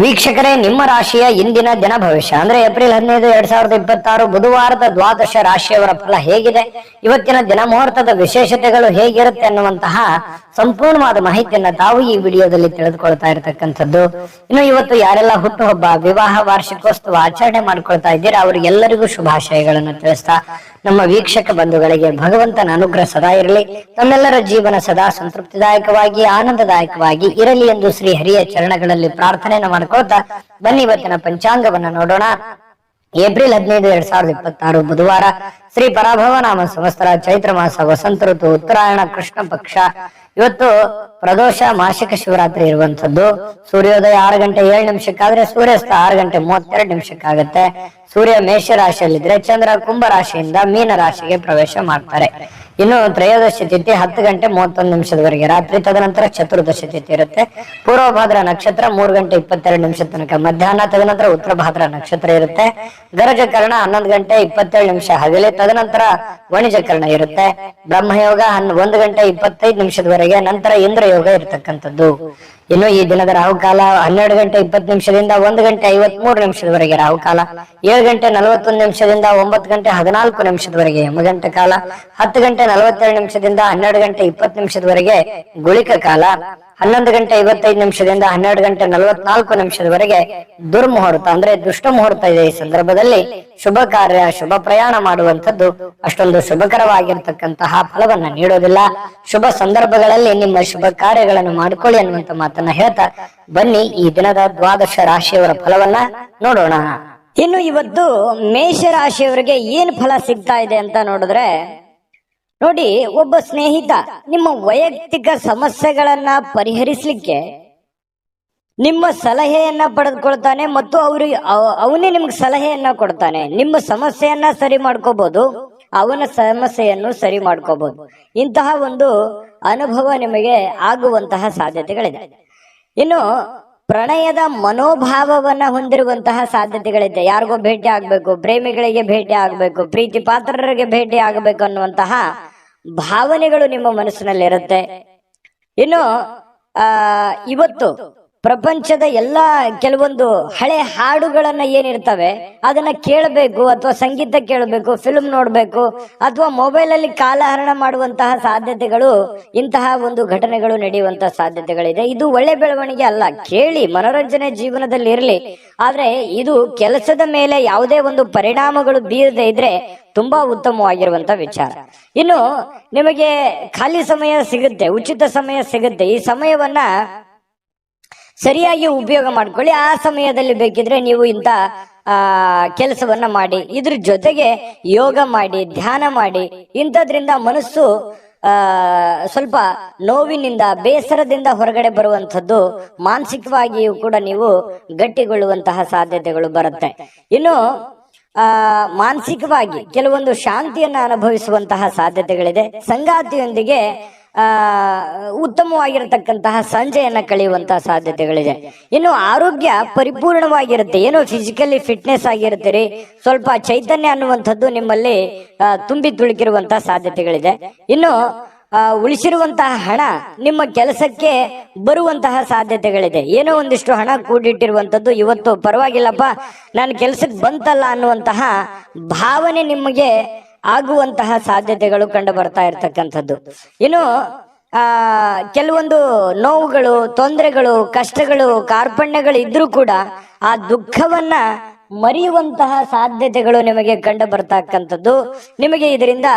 ವೀಕ್ಷಕರೇ, ನಿಮ್ಮ ರಾಶಿಯ ಇಂದಿನ ದಿನ ಭವಿಷ್ಯ ಅಂದ್ರೆ ಏಪ್ರಿಲ್ 15, 2026 ಬುಧವಾರದ ದ್ವಾದಶ ರಾಶಿಯವರ ಫಲ ಹೇಗಿದೆ, ಇವತ್ತಿನ ದಿನ ಮುಹೂರ್ತದ ವಿಶೇಷತೆಗಳು ಹೇಗಿರುತ್ತೆ ಅನ್ನುವಂತಹ ಸಂಪೂರ್ಣವಾದ ಮಾಹಿತಿಯನ್ನ ತಾವು ಈ ವಿಡಿಯೋದಲ್ಲಿ ತಿಳಿದುಕೊಳ್ತಾ ಇರತಕ್ಕಂಥದ್ದು. ಇನ್ನು ಇವತ್ತು ಯಾರೆಲ್ಲ ಹುಟ್ಟುಹಬ್ಬ, ವಿವಾಹ, ವಾರ್ಷಿಕೋತ್ಸವ ಆಚರಣೆ ಮಾಡ್ಕೊಳ್ತಾ ಇದ್ದೀರಾ ಅವರಿಗೆಲ್ಲರಿಗೂ ಶುಭಾಶಯಗಳನ್ನು ತಿಳಿಸ್ತಾ ನಮ್ಮ ವೀಕ್ಷಕ ಬಂಧುಗಳಿಗೆ ಭಗವಂತನ ಅನುಗ್ರಹ ಸದಾ ಇರಲಿ, ತಮ್ಮೆಲ್ಲರ ಜೀವನ ಸದಾ ಸಂತೃಪ್ತಿದಾಯಕವಾಗಿ ಆನಂದದಾಯಕವಾಗಿ ಇರಲಿ ಎಂದು ಶ್ರೀ ಹರಿಯ ಚರಣಗಳಲ್ಲಿ ಪ್ರಾರ್ಥನೆಯನ್ನು ಮಾಡ್ಕೊಳ್ತಾ ಬನ್ನಿ ಇವತ್ತಿನ ಪಂಚಾಂಗವನ್ನ ನೋಡೋಣ. ಏಪ್ರಿಲ್ 15, 2026 ಬುಧವಾರ, ಶ್ರೀ ಪರಾಭವ ನಾಮ ಸಂವತ್ಸರ, ಚೈತ್ರ ಮಾಸ, ವಸಂತ ಋತು, ಉತ್ತರಾಯಣ, ಕೃಷ್ಣ ಪಕ್ಷ. ಇವತ್ತು ಪ್ರದೋಷ, ಮಾಸಿಕ ಶಿವರಾತ್ರಿ ಇರುವಂತದ್ದು. ಸೂರ್ಯೋದಯ 6 ಗಂಟೆ 7 ನಿಮಿಷಕ್ಕಾದ್ರೆ ಸೂರ್ಯಾಸ್ತ 6 ಗಂಟೆ 32 ನಿಮಿಷಕ್ಕಾಗತ್ತೆ. ಸೂರ್ಯ ಮೇಷ ರಾಶಿಯಲ್ಲಿದ್ರೆ ಚಂದ್ರ ಕುಂಭ ರಾಶಿಯಿಂದ ಮೀನ ರಾಶಿಗೆ ಪ್ರವೇಶ ಮಾಡ್ತಾರೆ. ಇನ್ನು ತ್ರಯೋದಶಿ ತಿಥಿ 10 ಗಂಟೆ 31 ನಿಮಿಷದವರೆಗೆ ರಾತ್ರಿ, ತದನಂತರ ಚತುರ್ದಶಿ ತಿಥಿ ಇರುತ್ತೆ. ಪೂರ್ವಭಾದ್ರ ನಕ್ಷತ್ರ 3 ಗಂಟೆ 22 ನಿಮಿಷ ತನಕ ಮಧ್ಯಾಹ್ನ, ತದನಂತರ ಉತ್ತರ ಭಾದ್ರ ನಕ್ಷತ್ರ ಇರುತ್ತೆ. ಗರಜಕರಣ 11 ಗಂಟೆ 27 ನಿಮಿಷ ಹಗಲಿ, ತದನಂತರ ವಣಿಜಕರಣ ಇರುತ್ತೆ. ಬ್ರಹ್ಮಯೋಗ 1 ಗಂಟೆ 25 ನಿಮಿಷದವರೆಗೆ, ನಂತರ ಇಂದ್ರ ಯೋಗ ಇರತಕ್ಕಂಥದ್ದು. ಇನ್ನು ಈ ದಿನದ ರಾಹುಕಾಲ 12 ಗಂಟೆ 20 ನಿಮಿಷದಿಂದ 1 ಗಂಟೆ 53 ನಿಮಿಷದವರೆಗೆ ರಾಹುಕಾಲ, 7 ಗಂಟೆ 41 ನಿಮಿಷದಿಂದ 9 ಗಂಟೆ 14 ನಿಮಿಷದವರೆಗೆ ಯಮಗಂಟ ಕಾಲ, 10 ಗಂಟೆ 47 ನಿಮಿಷದಿಂದ 12 ಗಂಟೆ 20 ನಿಮಿಷದವರೆಗೆ ಗುಳಿಕ ಕಾಲ, 11 ಗಂಟೆ 55 ನಿಮಿಷದಿಂದ 12 ಗಂಟೆ 44 ನಿಮಿಷದವರೆಗೆ ದುರ್ಮುಹೂರ್ತ ಅಂದ್ರೆ ದುಷ್ಟ ಮುಹೂರ್ತ ಇದೆ. ಈ ಸಂದರ್ಭದಲ್ಲಿ ಶುಭ ಕಾರ್ಯ, ಶುಭ ಪ್ರಯಾಣ ಮಾಡುವಂತದ್ದು ಅಷ್ಟೊಂದು ಶುಭಕರವಾಗಿರ್ತಕ್ಕಂತಹ ಫಲವನ್ನ ನೀಡೋದಿಲ್ಲ. ಶುಭ ಸಂದರ್ಭಗಳಲ್ಲಿ ನಿಮ್ಮ ಶುಭ ಕಾರ್ಯಗಳನ್ನು ಮಾಡಿಕೊಳ್ಳಿ ಅನ್ನುವಂತ ಮಾತನ್ನ ಹೇಳ್ತಾ ಬನ್ನಿ ಈ ದಿನದ ದ್ವಾದಶ ರಾಶಿಯವರ ಫಲವನ್ನ ನೋಡೋಣ. ಇನ್ನು ಇವತ್ತು ಮೇಷ ರಾಶಿಯವರಿಗೆ ಏನ್ ಫಲ ಸಿಗ್ತಾ ಇದೆ ಅಂತ ನೋಡಿದ್ರೆ, ನೋಡಿ, ಒಬ್ಬ ಸ್ನೇಹಿತ ನಿಮ್ಮ ವೈಯಕ್ತಿಕ ಸಮಸ್ಯೆಗಳನ್ನ ಪರಿಹರಿಸಲಿಕ್ಕೆ ನಿಮ್ಮ ಸಲಹೆಯನ್ನ ಪಡೆದುಕೊಳ್ತಾನೆ ಮತ್ತು ಅವನೇ ನಿಮ್ಗೆ ಸಲಹೆಯನ್ನ ಕೊಡ್ತಾನೆ. ನಿಮ್ಮ ಸಮಸ್ಯೆಯನ್ನ ಸರಿ ಮಾಡ್ಕೋಬಹುದು, ಅವನ ಸಮಸ್ಯೆಯನ್ನು ಸರಿ ಮಾಡ್ಕೋಬಹುದು. ಇಂತಹ ಒಂದು ಅನುಭವ ನಿಮಗೆ ಆಗುವಂತಹ ಸಾಧ್ಯತೆಗಳಿದೆ. ಇನ್ನು ಪ್ರಣಯದ ಮನೋಭಾವವನ್ನ ಹೊಂದಿರುವಂತಹ ಸಾಧ್ಯತೆಗಳಿದೆ. ಯಾರಿಗೋ ಭೇಟಿ ಆಗ್ಬೇಕು, ಪ್ರೇಮಿಗಳಿಗೆ ಭೇಟಿ ಆಗ್ಬೇಕು, ಪ್ರೀತಿ ಪಾತ್ರರಿಗೆ ಭೇಟಿ ಆಗಬೇಕು ಅನ್ನುವಂತಹ ಭಾವನೆಗಳು ನಿಮ್ಮ ಮನಸ್ಸಿನಲ್ಲಿ ಇರುತ್ತೆ. ಇನ್ನು ಇವತ್ತು ಪ್ರಪಂಚದ ಕೆಲವೊಂದು ಹಳೆ ಹಾಡುಗಳನ್ನ ಏನಿರ್ತವೆ ಅದನ್ನ ಕೇಳಬೇಕು, ಅಥವಾ ಸಂಗೀತ ಕೇಳಬೇಕು, ಫಿಲ್ಮ್ ನೋಡ್ಬೇಕು, ಅಥವಾ ಮೊಬೈಲ್ ಅಲ್ಲಿ ಕಾಲಹರಣ ಮಾಡುವಂತಹ ಸಾಧ್ಯತೆಗಳು, ಇಂತಹ ಒಂದು ಘಟನೆಗಳು ನಡೆಯುವಂತಹ ಸಾಧ್ಯತೆಗಳಿದೆ. ಇದು ಒಳ್ಳೆ ಬೆಳವಣಿಗೆ ಅಲ್ಲ. ಕೇಳಿ, ಮನೋರಂಜನೆ ಜೀವನದಲ್ಲಿ ಇರಲಿ, ಆದ್ರೆ ಇದು ಕೆಲಸದ ಮೇಲೆ ಯಾವುದೇ ಒಂದು ಪರಿಣಾಮಗಳು ಬೀರದೆ ಇದ್ರೆ ತುಂಬಾ ಉತ್ತಮವಾಗಿರುವಂತ ವಿಚಾರ. ಇನ್ನು ನಿಮಗೆ ಖಾಲಿ ಸಮಯ ಸಿಗುತ್ತೆ, ಉಚಿತ ಸಮಯ ಸಿಗುತ್ತೆ. ಈ ಸಮಯವನ್ನ ಸರಿಯಾಗಿ ಉಪಯೋಗ ಮಾಡ್ಕೊಳ್ಳಿ. ಆ ಸಮಯದಲ್ಲಿ ಬೇಕಿದ್ರೆ ನೀವು ಇಂಥ ಕೆಲಸವನ್ನ ಮಾಡಿ, ಇದ್ರ ಜೊತೆಗೆ ಯೋಗ ಮಾಡಿ, ಧ್ಯಾನ ಮಾಡಿ. ಇಂಥದ್ರಿಂದ ಮನಸ್ಸು ಸ್ವಲ್ಪ ನೋವಿನಿಂದ, ಬೇಸರದಿಂದ ಹೊರಗಡೆ ಬರುವಂತದ್ದು, ಮಾನಸಿಕವಾಗಿಯೂ ಕೂಡ ನೀವು ಗಟ್ಟಿಗೊಳ್ಳುವಂತಹ ಸಾಧ್ಯತೆಗಳು ಬರುತ್ತೆ. ಇನ್ನು ಮಾನಸಿಕವಾಗಿ ಕೆಲವೊಂದು ಶಾಂತಿಯನ್ನ ಅನುಭವಿಸುವಂತಹ ಸಾಧ್ಯತೆಗಳಿದೆ. ಸಂಗಾತಿಯೊಂದಿಗೆ ಉತ್ತಮವಾಗಿರತಕ್ಕಂತಹ ಸಂಜೆಯನ್ನ ಕಳೆಯುವಂತಹ ಸಾಧ್ಯತೆಗಳಿದೆ. ಇನ್ನು ಆರೋಗ್ಯ ಪರಿಪೂರ್ಣವಾಗಿರುತ್ತೆ. ಏನೋ ಫಿಸಿಕಲಿ ಫಿಟ್ನೆಸ್ ಆಗಿರ್ತೀರಿ, ಸ್ವಲ್ಪ ಚೈತನ್ಯ ಅನ್ನುವಂಥದ್ದು ನಿಮ್ಮಲ್ಲಿ ತುಂಬಿ ತುಳುಕಿರುವಂತಹ ಸಾಧ್ಯತೆಗಳಿದೆ. ಇನ್ನು ಉಳಿಸಿರುವಂತಹ ಹಣ ನಿಮ್ಮ ಕೆಲಸಕ್ಕೆ ಬರುವಂತಹ ಸಾಧ್ಯತೆಗಳಿದೆ. ಏನೋ ಒಂದಿಷ್ಟು ಹಣ ಕೂಡಿಟ್ಟಿರುವಂತದ್ದು ಇವತ್ತು ಪರವಾಗಿಲ್ಲಪ್ಪ, ನನ್ನ ಕೆಲಸಕ್ಕೆ ಬಂತಲ್ಲ ಅನ್ನುವಂತಹ ಭಾವನೆ ನಿಮಗೆ ಆಗುವಂತಹ ಸಾಧ್ಯತೆಗಳು ಕಂಡು ಬರ್ತಾ ಇರ್ತಕ್ಕಂಥದ್ದು. ಇನ್ನು ಕೆಲವೊಂದು ನೋವುಗಳು, ತೊಂದರೆಗಳು, ಕಷ್ಟಗಳು, ಕಾರ್ಪಣ್ಯಗಳು ಇದ್ರೂ ಕೂಡ ಆ ದುಃಖವನ್ನ ಮರೆಯುವಂತಹ ಸಾಧ್ಯತೆಗಳು ನಿಮಗೆ ಕಂಡು ಬರ್ತಕ್ಕಂಥದ್ದು. ನಿಮಗೆ ಇದರಿಂದ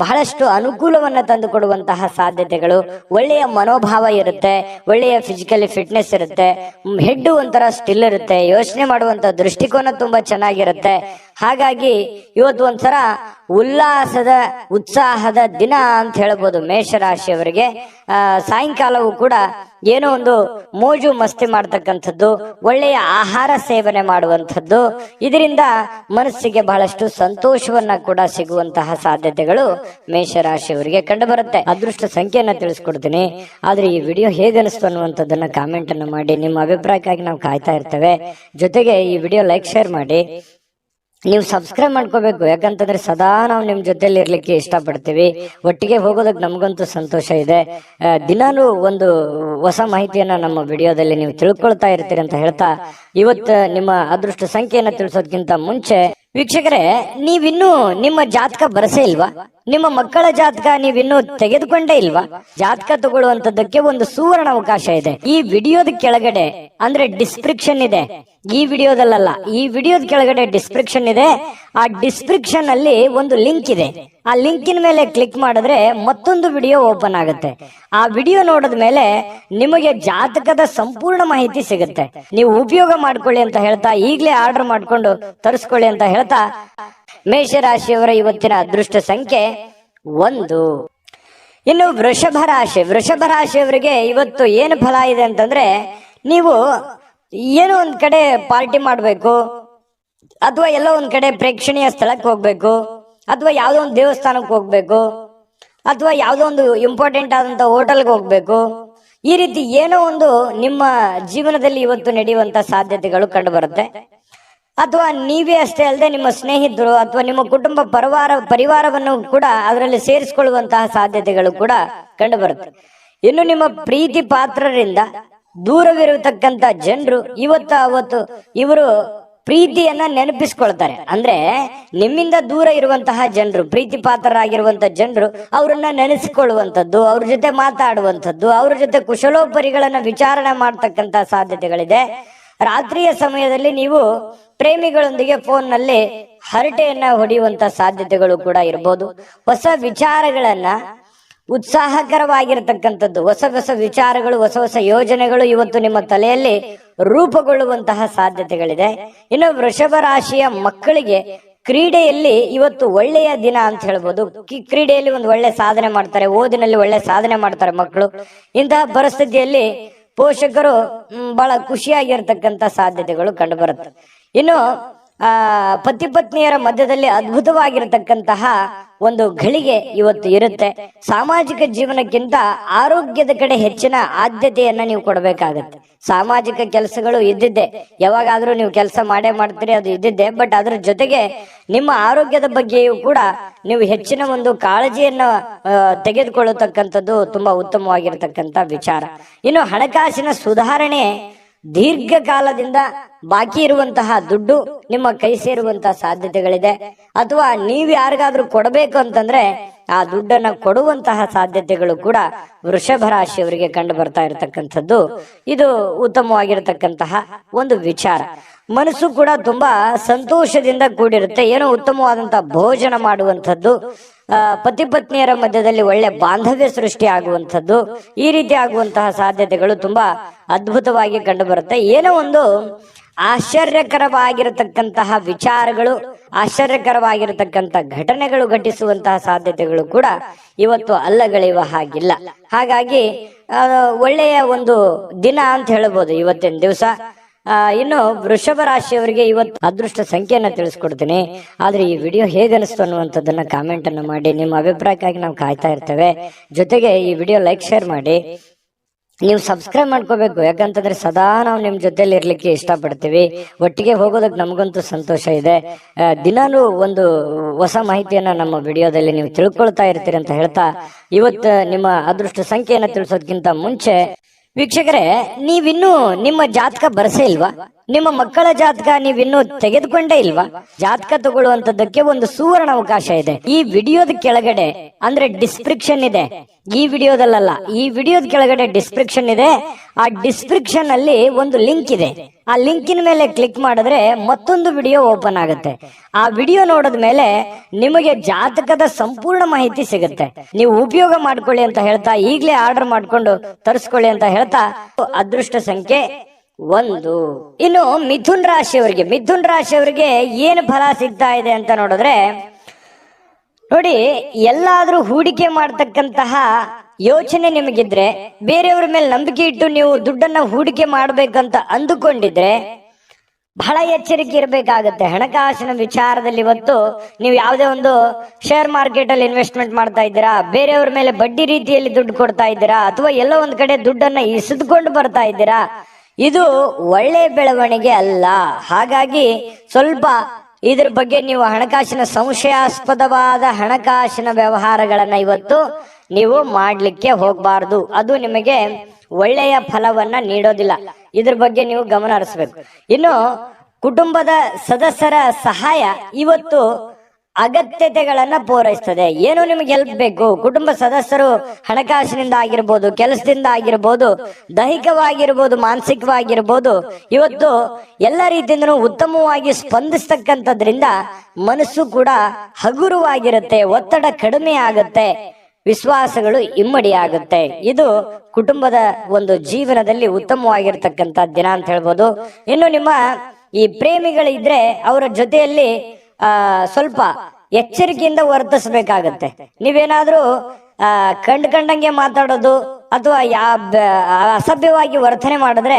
ಬಹಳಷ್ಟು ಅನುಕೂಲವನ್ನ ತಂದು ಕೊಡುವಂತಹ ಸಾಧ್ಯತೆಗಳು, ಒಳ್ಳೆಯ ಮನೋಭಾವ ಇರುತ್ತೆ, ಒಳ್ಳೆಯ ಫಿಸಿಕಲಿ ಫಿಟ್ನೆಸ್ ಇರುತ್ತೆ, ಹೆಡ್ ಒಂಥರ ಸ್ಟಿಲ್ ಇರುತ್ತೆ, ಯೋಚನೆ ಮಾಡುವಂತ ದೃಷ್ಟಿಕೋನ ತುಂಬಾ ಚೆನ್ನಾಗಿರುತ್ತೆ. ಹಾಗಾಗಿ ಇವತ್ತು ಒಂಥರ ಉಲ್ಲಾಸದ, ಉತ್ಸಾಹದ ದಿನ ಅಂತ ಹೇಳ್ಬೋದು ಮೇಷರಾಶಿಯವರಿಗೆ. ಸಾಯಂಕಾಲವೂ ಕೂಡ ಏನೋ ಒಂದು ಮೋಜು ಮಸ್ತಿ ಮಾಡ್ತಕ್ಕಂಥದ್ದು, ಒಳ್ಳೆಯ ಆಹಾರ ಸೇವನೆ ಮಾಡುವಂಥದ್ದು, ಇದರಿಂದ ಮನಸ್ಸಿಗೆ ಬಹಳಷ್ಟು ಸಂತೋಷವನ್ನ ಕೂಡ ಸಿಗುವಂತಹ ಸಾಧ್ಯತೆಗಳು ಮೇಷರಾಶಿಯವರಿಗೆ ಕಂಡು ಬರುತ್ತೆ. ಅದೃಷ್ಟ ಸಂಖ್ಯೆಯನ್ನ ತಿಳಿಸ್ಕೊಡ್ತೀನಿ, ಆದ್ರೆ ಈ ವಿಡಿಯೋ ಹೇಗನಿಸ್ತು ಅನ್ನುವಂಥದ್ದನ್ನ ಕಾಮೆಂಟ್ ಅನ್ನು ಮಾಡಿ. ನಿಮ್ಮ ಅಭಿಪ್ರಾಯಕ್ಕಾಗಿ ನಾವು ಕಾಯ್ತಾ ಇರ್ತೇವೆ. ಜೊತೆಗೆ ಈ ವಿಡಿಯೋ ಲೈಕ್, ಶೇರ್ ಮಾಡಿ. ನೀವು ಸಬ್ಸ್ಕ್ರೈಬ್ ಮಾಡ್ಕೋಬೇಕು. ಯಾಕಂತಂದ್ರೆ ಸದಾ ನಾವು ನಿಮ್ ಜೊತೆಲಿ ಇರ್ಲಿಕ್ಕೆ ಇಷ್ಟಪಡ್ತೀವಿ. ಒಟ್ಟಿಗೆ ಹೋಗೋದಕ್ಕೆ ನಮಗಂತೂ ಸಂತೋಷ ಇದೆ. ದಿನಾನು ಒಂದು ಹೊಸ ಮಾಹಿತಿಯನ್ನ ನಮ್ಮ ವಿಡಿಯೋದಲ್ಲಿ ನೀವು ತಿಳ್ಕೊಳ್ತಾ ಇರ್ತೀರಿ ಅಂತ ಹೇಳ್ತಾ, ಇವತ್ತು ನಿಮ್ಮ ಅದೃಷ್ಟ ಸಂಖ್ಯೆಯನ್ನ ತಿಳಿಸೋದಕ್ಕಿಂತ ಮುಂಚೆ ವೀಕ್ಷಕರೇ, ನೀವಿನ್ನೂ ನಿಮ್ಮ ಜಾತಕ ಬರಸೇ ಇಲ್ವಾ? ನಿಮ್ಮ ಮಕ್ಕಳ ಜಾತಕ ನೀವಿನ್ನೂ ತೆಗೆದುಕೊಂಡೇ ಇಲ್ವಾ? ಜಾತಕ ತಗೊಳ್ಳುವಂತದ್ದಕ್ಕೆ ಒಂದು ಸುವರ್ಣ ಅವಕಾಶ ಇದೆ. ಈ ವಿಡಿಯೋದ ಕೆಳಗಡೆ ಅಂದ್ರೆ ಡಿಸ್ಕ್ರಿಪ್ಷನ್ ಇದೆ. ಈ ವಿಡಿಯೋದಲ್ಲ, ಈ ವಿಡಿಯೋದ ಕೆಳಗಡೆ ಡಿಸ್ಕ್ರಿಪ್ಷನ್ ಇದೆ. ಆ ಡಿಸ್ಕ್ರಿಪ್ಷನ್ ಅಲ್ಲಿ ಒಂದು ಲಿಂಕ್ ಇದೆ. ಆ ಲಿಂಕಿನ ಮೇಲೆ ಕ್ಲಿಕ್ ಮಾಡಿದ್ರೆ ಮತ್ತೊಂದು ವಿಡಿಯೋ ಓಪನ್ ಆಗುತ್ತೆ. ಆ ವಿಡಿಯೋ ನೋಡಿದ ಮೇಲೆ ನಿಮಗೆ ಜಾತಕದ ಸಂಪೂರ್ಣ ಮಾಹಿತಿ ಸಿಗುತ್ತೆ. ನೀವು ಉಪಯೋಗ ಮಾಡ್ಕೊಳ್ಳಿ ಅಂತ ಹೇಳ್ತಾ, ಈಗಲೇ ಆರ್ಡರ್ ಮಾಡ್ಕೊಂಡು ತರಿಸ್ಕೊಳ್ಳಿ ಅಂತ ಹೇಳ್ತಾ, ಮೇಷರಾಶಿಯವರ ಇವತ್ತಿನ ಅದೃಷ್ಟ ಸಂಖ್ಯೆ 1. ಇನ್ನು ವೃಷಭ ರಾಶಿಯವರಿಗೆ ಇವತ್ತು ಏನು ಫಲ ಇದೆ ಅಂತಂದ್ರೆ, ನೀವು ಏನೋ ಒಂದ್ ಕಡೆ ಪಾರ್ಟಿ ಮಾಡ್ಬೇಕು, ಅಥವಾ ಎಲ್ಲೋ ಒಂದ್ ಕಡೆ ಪ್ರೇಕ್ಷಣೀಯ ಸ್ಥಳಕ್ಕೆ ಹೋಗ್ಬೇಕು, ಅಥವಾ ಯಾವ್ದೋ ಒಂದು ದೇವಸ್ಥಾನಕ್ಕೆ ಹೋಗ್ಬೇಕು, ಅಥವಾ ಯಾವ್ದೋ ಒಂದು ಇಂಪಾರ್ಟೆಂಟ್ ಆದಂತ ಹೋಟೆಲ್ಗೆ ಹೋಗ್ಬೇಕು. ಈ ರೀತಿ ಏನೋ ಒಂದು ನಿಮ್ಮ ಜೀವನದಲ್ಲಿ ಇವತ್ತು ನಡೆಯುವಂತ ಸಾಧ್ಯತೆಗಳು ಕಂಡು ಬರುತ್ತೆ. ಅಥವಾ ನೀವೇ ಅಷ್ಟೇ ಅಲ್ಲದೆ ನಿಮ್ಮ ಸ್ನೇಹಿತರು ಅಥವಾ ನಿಮ್ಮ ಕುಟುಂಬ ಪರಿವಾರವನ್ನು ಕೂಡ ಅದರಲ್ಲಿ ಸೇರಿಸಿಕೊಳ್ಳುವಂತಹ ಸಾಧ್ಯತೆಗಳು ಕೂಡ ಕಂಡು ಬರುತ್ತೆ. ಇನ್ನು ನಿಮ್ಮ ಪ್ರೀತಿ ಪಾತ್ರರಿಂದ ದೂರವಿರತಕ್ಕಂತ ಜನರು ಅವತ್ತು ಇವರು ಪ್ರೀತಿಯನ್ನ ನೆನಪಿಸ್ಕೊಳ್ತಾರೆ. ಅಂದ್ರೆ ನಿಮ್ಮಿಂದ ದೂರ ಇರುವಂತಹ ಜನರು, ಪ್ರೀತಿ ಪಾತ್ರರಾಗಿರುವಂತಹ ಜನರು ಅವರನ್ನ ನೆನೆಸಿಕೊಳ್ಳುವಂಥದ್ದು, ಅವ್ರ ಜೊತೆ ಮಾತಾಡುವಂಥದ್ದು, ಅವ್ರ ಜೊತೆ ಕುಶಲೋಪರಿಗಳನ್ನ ವಿಚಾರಣೆ ಮಾಡ್ತಕ್ಕಂತ ಸಾಧ್ಯತೆಗಳಿದೆ. ರಾತ್ರಿಯ ಸಮಯದಲ್ಲಿ ನೀವು ಪ್ರೇಮಿಗಳೊಂದಿಗೆ ಫೋನ್ ನಲ್ಲಿ ಹರಟೆಯನ್ನ ಹೊಡೆಯುವಂತ ಸಾಧ್ಯತೆಗಳು ಕೂಡ ಇರಬಹುದು. ಹೊಸ ವಿಚಾರಗಳನ್ನ, ಉತ್ಸಾಹಕರವಾಗಿರತಕ್ಕಂಥದ್ದು, ಹೊಸ ವಿಚಾರಗಳು, ಹೊಸ ಯೋಜನೆಗಳು ಇವತ್ತು ನಿಮ್ಮ ತಲೆಯಲ್ಲಿ ರೂಪುಗೊಳ್ಳುವಂತಹ ಸಾಧ್ಯತೆಗಳಿದೆ. ಇನ್ನು ವೃಷಭ ರಾಶಿಯ ಮಕ್ಕಳಿಗೆ ಕ್ರೀಡೆಯಲ್ಲಿ ಇವತ್ತು ಒಳ್ಳೆಯ ದಿನ ಅಂತ ಹೇಳ್ಬೋದು. ಕ್ರೀಡೆಯಲ್ಲಿ ಒಂದು ಒಳ್ಳೆ ಸಾಧನೆ ಮಾಡ್ತಾರೆ, ಓದಿನಲ್ಲಿ ಒಳ್ಳೆ ಸಾಧನೆ ಮಾಡ್ತಾರೆ ಮಕ್ಕಳು. ಇಂತಹ ಪರಿಸ್ಥಿತಿಯಲ್ಲಿ ಪೋಷಕರು ಬಹಳ ಖುಷಿಯಾಗಿರ್ತಕ್ಕಂಥ ಸಾಧ್ಯತೆಗಳು ಕಂಡು ಬರುತ್ತೆ. ಇನ್ನು ಪತಿ ಪತ್ನಿಯರ ಮಧ್ಯದಲ್ಲಿ ಅದ್ಭುತವಾಗಿರತಕ್ಕಂತಹ ಒಂದು ಘಳಿಗೆ ಇವತ್ತು ಇರುತ್ತೆ. ಸಾಮಾಜಿಕ ಜೀವನಕ್ಕಿಂತ ಆರೋಗ್ಯದ ಕಡೆ ಹೆಚ್ಚಿನ ಆದ್ಯತೆಯನ್ನ ನೀವು ಕೊಡಬೇಕಾಗತ್ತೆ. ಸಾಮಾಜಿಕ ಕೆಲಸಗಳು ಇದ್ದಿದ್ದೆ, ಯಾವಾಗಾದ್ರೂ ನೀವು ಕೆಲಸ ಮಾಡ್ತೀರಿ, ಅದು ಇದ್ದಿದ್ದೆ. ಬಟ್ ಅದ್ರ ಜೊತೆಗೆ ನಿಮ್ಮ ಆರೋಗ್ಯದ ಬಗ್ಗೆಯೂ ಕೂಡ ನೀವು ಹೆಚ್ಚಿನ ಒಂದು ಕಾಳಜಿಯನ್ನ ತೆಗೆದುಕೊಳ್ಳತಕ್ಕಂಥದ್ದು ತುಂಬಾ ಉತ್ತಮವಾಗಿರತಕ್ಕಂತ ವಿಚಾರ. ಇನ್ನು ಹಣಕಾಸಿನ ಸುಧಾರಣೆ, ದೀರ್ಘಕಾಲದಿಂದ ಬಾಕಿ ಇರುವಂತಹ ದುಡ್ಡು ನಿಮ್ಮ ಕೈ ಸೇರುವಂತಹ ಸಾಧ್ಯತೆಗಳಿದೆ. ಅಥವಾ ನೀವು ಯಾರಿಗಾದ್ರೂ ಕೊಡಬೇಕು ಅಂತಂದ್ರೆ ಆ ದುಡ್ಡನ್ನ ಕೊಡುವಂತಹ ಸಾಧ್ಯತೆಗಳು ಕೂಡ ವೃಷಭ ರಾಶಿಯವರಿಗೆ ಕಂಡು ಬರ್ತಾ ಇರತಕ್ಕಂಥದ್ದು. ಇದು ಉತ್ತಮವಾಗಿರತಕ್ಕಂತಹ ಒಂದು ವಿಚಾರ. ಮನಸ್ಸು ಕೂಡ ತುಂಬಾ ಸಂತೋಷದಿಂದ ಕೂಡಿರುತ್ತೆ. ಏನೋ ಉತ್ತಮವಾದಂತಹ ಭೋಜನ ಮಾಡುವಂಥದ್ದು, ಪತಿ ಪತ್ನಿಯರ ಮಧ್ಯದಲ್ಲಿ ಒಳ್ಳೆ ಬಾಂಧವ್ಯ ಸೃಷ್ಟಿ ಆಗುವಂಥದ್ದು, ಈ ರೀತಿ ಆಗುವಂತಹ ಸಾಧ್ಯತೆಗಳು ತುಂಬಾ ಅದ್ಭುತವಾಗಿ ಕಂಡು ಬರುತ್ತೆ. ಏನೋ ಒಂದು ಆಶ್ಚರ್ಯಕರವಾಗಿರತಕ್ಕಂತಹ ವಿಚಾರಗಳು, ಆಶ್ಚರ್ಯಕರವಾಗಿರತಕ್ಕಂತ ಘಟನೆಗಳು ಘಟಿಸುವಂತಹ ಸಾಧ್ಯತೆಗಳು ಕೂಡ ಇವತ್ತು ಅಲ್ಲಗಳೆಯುವ ಹಾಗಿಲ್ಲ. ಹಾಗಾಗಿ ಒಳ್ಳೆಯ ಒಂದು ದಿನ ಅಂತ ಹೇಳಬಹುದು ಇವತ್ತಿನ ದಿವಸ. ಇನ್ನು ವೃಷಭ ರಾಶಿಯವರಿಗೆ ಇವತ್ತು ಅದೃಷ್ಟ ಸಂಖ್ಯೆಯನ್ನ ತಿಳಿಸ್ಕೊಡ್ತೀನಿ. ಆದ್ರೆ ಈ ವಿಡಿಯೋ ಹೇಗೆ ಅನಿಸ್ತು ಅನ್ನುವಂಥದ್ದನ್ನ ಕಾಮೆಂಟ್ ಅನ್ನು ಮಾಡಿ. ನಿಮ್ಮ ಅಭಿಪ್ರಾಯಕ್ಕಾಗಿ ನಾವು ಕಾಯ್ತಾ ಇರ್ತೇವೆ. ಜೊತೆಗೆ ಈ ವಿಡಿಯೋ ಲೈಕ್, ಶೇರ್ ಮಾಡಿ. ನೀವು ಸಬ್ಸ್ಕ್ರೈಬ್ ಮಾಡ್ಕೋಬೇಕು. ಯಾಕಂತಂದ್ರೆ ಸದಾ ನಾವು ನಿಮ್ ಜೊತೆಲಿ ಇರ್ಲಿಕ್ಕೆ ಇಷ್ಟಪಡ್ತೀವಿ. ಒಟ್ಟಿಗೆ ಹೋಗೋದಕ್ಕೆ ನಮಗಂತೂ ಸಂತೋಷ ಇದೆ. ದಿನಾನು ಒಂದು ಹೊಸ ಮಾಹಿತಿಯನ್ನ ನಮ್ಮ ವಿಡಿಯೋದಲ್ಲಿ ನೀವು ತಿಳ್ಕೊಳ್ತಾ ಇರ್ತೀರಿ ಅಂತ ಹೇಳ್ತಾ, ಇವತ್ತು ನಿಮ್ಮ ಅದೃಷ್ಟ ಸಂಖ್ಯೆಯನ್ನ ತಿಳಿಸೋದಕ್ಕಿಂತ ಮುಂಚೆ ವೀಕ್ಷಕರೇ, ನೀವಿನ್ನೂ ನಿಮ್ಮ ಜಾತಕ ಬರಸೇ ಇಲ್ವಾ? ನಿಮ್ಮ ಮಕ್ಕಳ ಜಾತಕ ನೀವಿನ್ನೂ ತೆಗೆದುಕೊಂಡೇ ಇಲ್ವಾ? ಜಾತಕ ತಗೊಳ್ಳುವಂತದ್ದಕ್ಕೆ ಒಂದು ಸುವರ್ಣ ಅವಕಾಶ ಇದೆ. ಈ ವಿಡಿಯೋದ ಕೆಳಗಡೆ ಅಂದ್ರೆ ಡಿಸ್ಕ್ರಿಪ್ಷನ್ ಇದೆ. ಈ ವಿಡಿಯೋದಲ್ಲ, ಈ ವಿಡಿಯೋದ ಕೆಳಗಡೆ ಡಿಸ್ಕ್ರಿಪ್ಷನ್ ಇದೆ. ಆ ಡಿಸ್ಕ್ರಿಪ್ಷನ್ ಅಲ್ಲಿ ಒಂದು ಲಿಂಕ್ ಇದೆ. ಆ ಲಿಂಕಿನ ಮೇಲೆ ಕ್ಲಿಕ್ ಮಾಡಿದ್ರೆ ಮತ್ತೊಂದು ವಿಡಿಯೋ ಓಪನ್ ಆಗುತ್ತೆ. ಆ ವಿಡಿಯೋ ನೋಡಿದ ಮೇಲೆ ನಿಮಗೆ ಜಾತಕದ ಸಂಪೂರ್ಣ ಮಾಹಿತಿ ಸಿಗುತ್ತೆ. ನೀವು ಉಪಯೋಗ ಮಾಡ್ಕೊಳ್ಳಿ ಅಂತ ಹೇಳ್ತಾ, ಈಗಲೇ ಆರ್ಡರ್ ಮಾಡ್ಕೊಂಡು ತರಿಸ್ಕೊಳ್ಳಿ ಅಂತ ಹೇಳ್ತಾ, ಅದೃಷ್ಟ ಸಂಖ್ಯೆ 1. ಇನ್ನು ಮಿಥುನ್ ರಾಶಿಯವರಿಗೆ ಏನು ಫಲ ಸಿಗ್ತಾ ಇದೆ ಅಂತ ನೋಡಿದ್ರೆ, ನೋಡಿ, ಎಲ್ಲಾದ್ರೂ ಹೂಡಿಕೆ ಮಾಡ್ತಕ್ಕಂತಹ ಯೋಚನೆ ನಿಮಗಿದ್ರೆ, ಬೇರೆಯವ್ರ ಮೇಲೆ ನಂಬಿಕೆ ಇಟ್ಟು ನೀವು ದುಡ್ಡನ್ನ ಹೂಡಿಕೆ ಮಾಡ್ಬೇಕಂತ ಅಂದುಕೊಂಡಿದ್ರೆ ಬಹಳ ಎಚ್ಚರಿಕೆ ಇರಬೇಕಾಗತ್ತೆ. ಹಣಕಾಸಿನ ವಿಚಾರದಲ್ಲಿ ಇವತ್ತು ನೀವು ಯಾವುದೇ ಒಂದು ಶೇರ್ ಮಾರ್ಕೆಟ್ ಅಲ್ಲಿ ಇನ್ವೆಸ್ಟ್ಮೆಂಟ್ ಮಾಡ್ತಾ ಇದ್ದೀರಾ, ಬೇರೆಯವ್ರ ಮೇಲೆ ಬಡ್ಡಿ ರೀತಿಯಲ್ಲಿ ದುಡ್ಡು ಕೊಡ್ತಾ ಇದ್ದೀರಾ, ಅಥವಾ ಎಲ್ಲೋ ಒಂದ್ ಕಡೆ ದುಡ್ಡನ್ನ ಇಸಿದುಕೊಂಡು ಬರ್ತಾ ಇದ್ದೀರಾ, ಇದು ಒಳ್ಳೆ ಬೆಳವಣಿಗೆ ಅಲ್ಲ. ಹಾಗಾಗಿ ಸ್ವಲ್ಪ ಇದ್ರ ಬಗ್ಗೆ ನೀವು ಹಣಕಾಸಿನ ಸಂಶಯಾಸ್ಪದವಾದ ಹಣಕಾಸಿನ ವ್ಯವಹಾರಗಳನ್ನ ಇವತ್ತು ನೀವು ಮಾಡ್ಲಿಕ್ಕೆ ಹೋಗಬಾರ್ದು. ಅದು ನಿಮಗೆ ಒಳ್ಳೆಯ ಫಲವನ್ನ ನೀಡೋದಿಲ್ಲ. ಇದ್ರ ಬಗ್ಗೆ ನೀವು ಗಮನ ಹರಿಸ್ಬೇಕು. ಇನ್ನು ಕುಟುಂಬದ ಸದಸ್ಯರ ಸಹಾಯ ಇವತ್ತು ಅಗತ್ಯತೆಗಳನ್ನ ಪೂರೈಸ್ತದೆ. ಏನು ನಿಮಗೆ ಹೆಲ್ಪ್ ಬೇಕು, ಕುಟುಂಬ ಸದಸ್ಯರು ಹಣಕಾಸಿನಿಂದ ಆಗಿರ್ಬೋದು, ಕೆಲಸದಿಂದ ಆಗಿರ್ಬೋದು, ದೈಹಿಕವಾಗಿರ್ಬೋದು, ಮಾನಸಿಕವಾಗಿರ್ಬೋದು, ಇವತ್ತು ಎಲ್ಲ ರೀತಿಯಿಂದನೂ ಉತ್ತಮವಾಗಿ ಸ್ಪಂದಿಸ್ತಕ್ಕಂಥದ್ರಿಂದ ಮನಸ್ಸು ಕೂಡ ಹಗುರವಾಗಿರುತ್ತೆ, ಒತ್ತಡ ಕಡಿಮೆ ಆಗುತ್ತೆ, ವಿಶ್ವಾಸಗಳು ಇಮ್ಮಡಿ ಆಗುತ್ತೆ. ಇದು ಕುಟುಂಬದ ಒಂದು ಜೀವನದಲ್ಲಿ ಉತ್ತಮವಾಗಿರ್ತಕ್ಕಂಥ ದಿನ ಅಂತ ಹೇಳ್ಬೋದು. ಇನ್ನು ನಿಮ್ಮ ಈ ಪ್ರೇಮಿಗಳಿದ್ರೆ ಅವರ ಜೊತೆಯಲ್ಲಿ ಸ್ವಲ್ಪ ಎಚ್ಚರಿಕೆಯಿಂದ ವರ್ತಿಸಬೇಕಾಗತ್ತೆ. ನೀವೇನಾದ್ರೂ ಕಂಡಂಗೆ ಮಾತಾಡೋದು ಅಥವಾ ಅಸಭ್ಯವಾಗಿ ವರ್ತನೆ ಮಾಡಿದ್ರೆ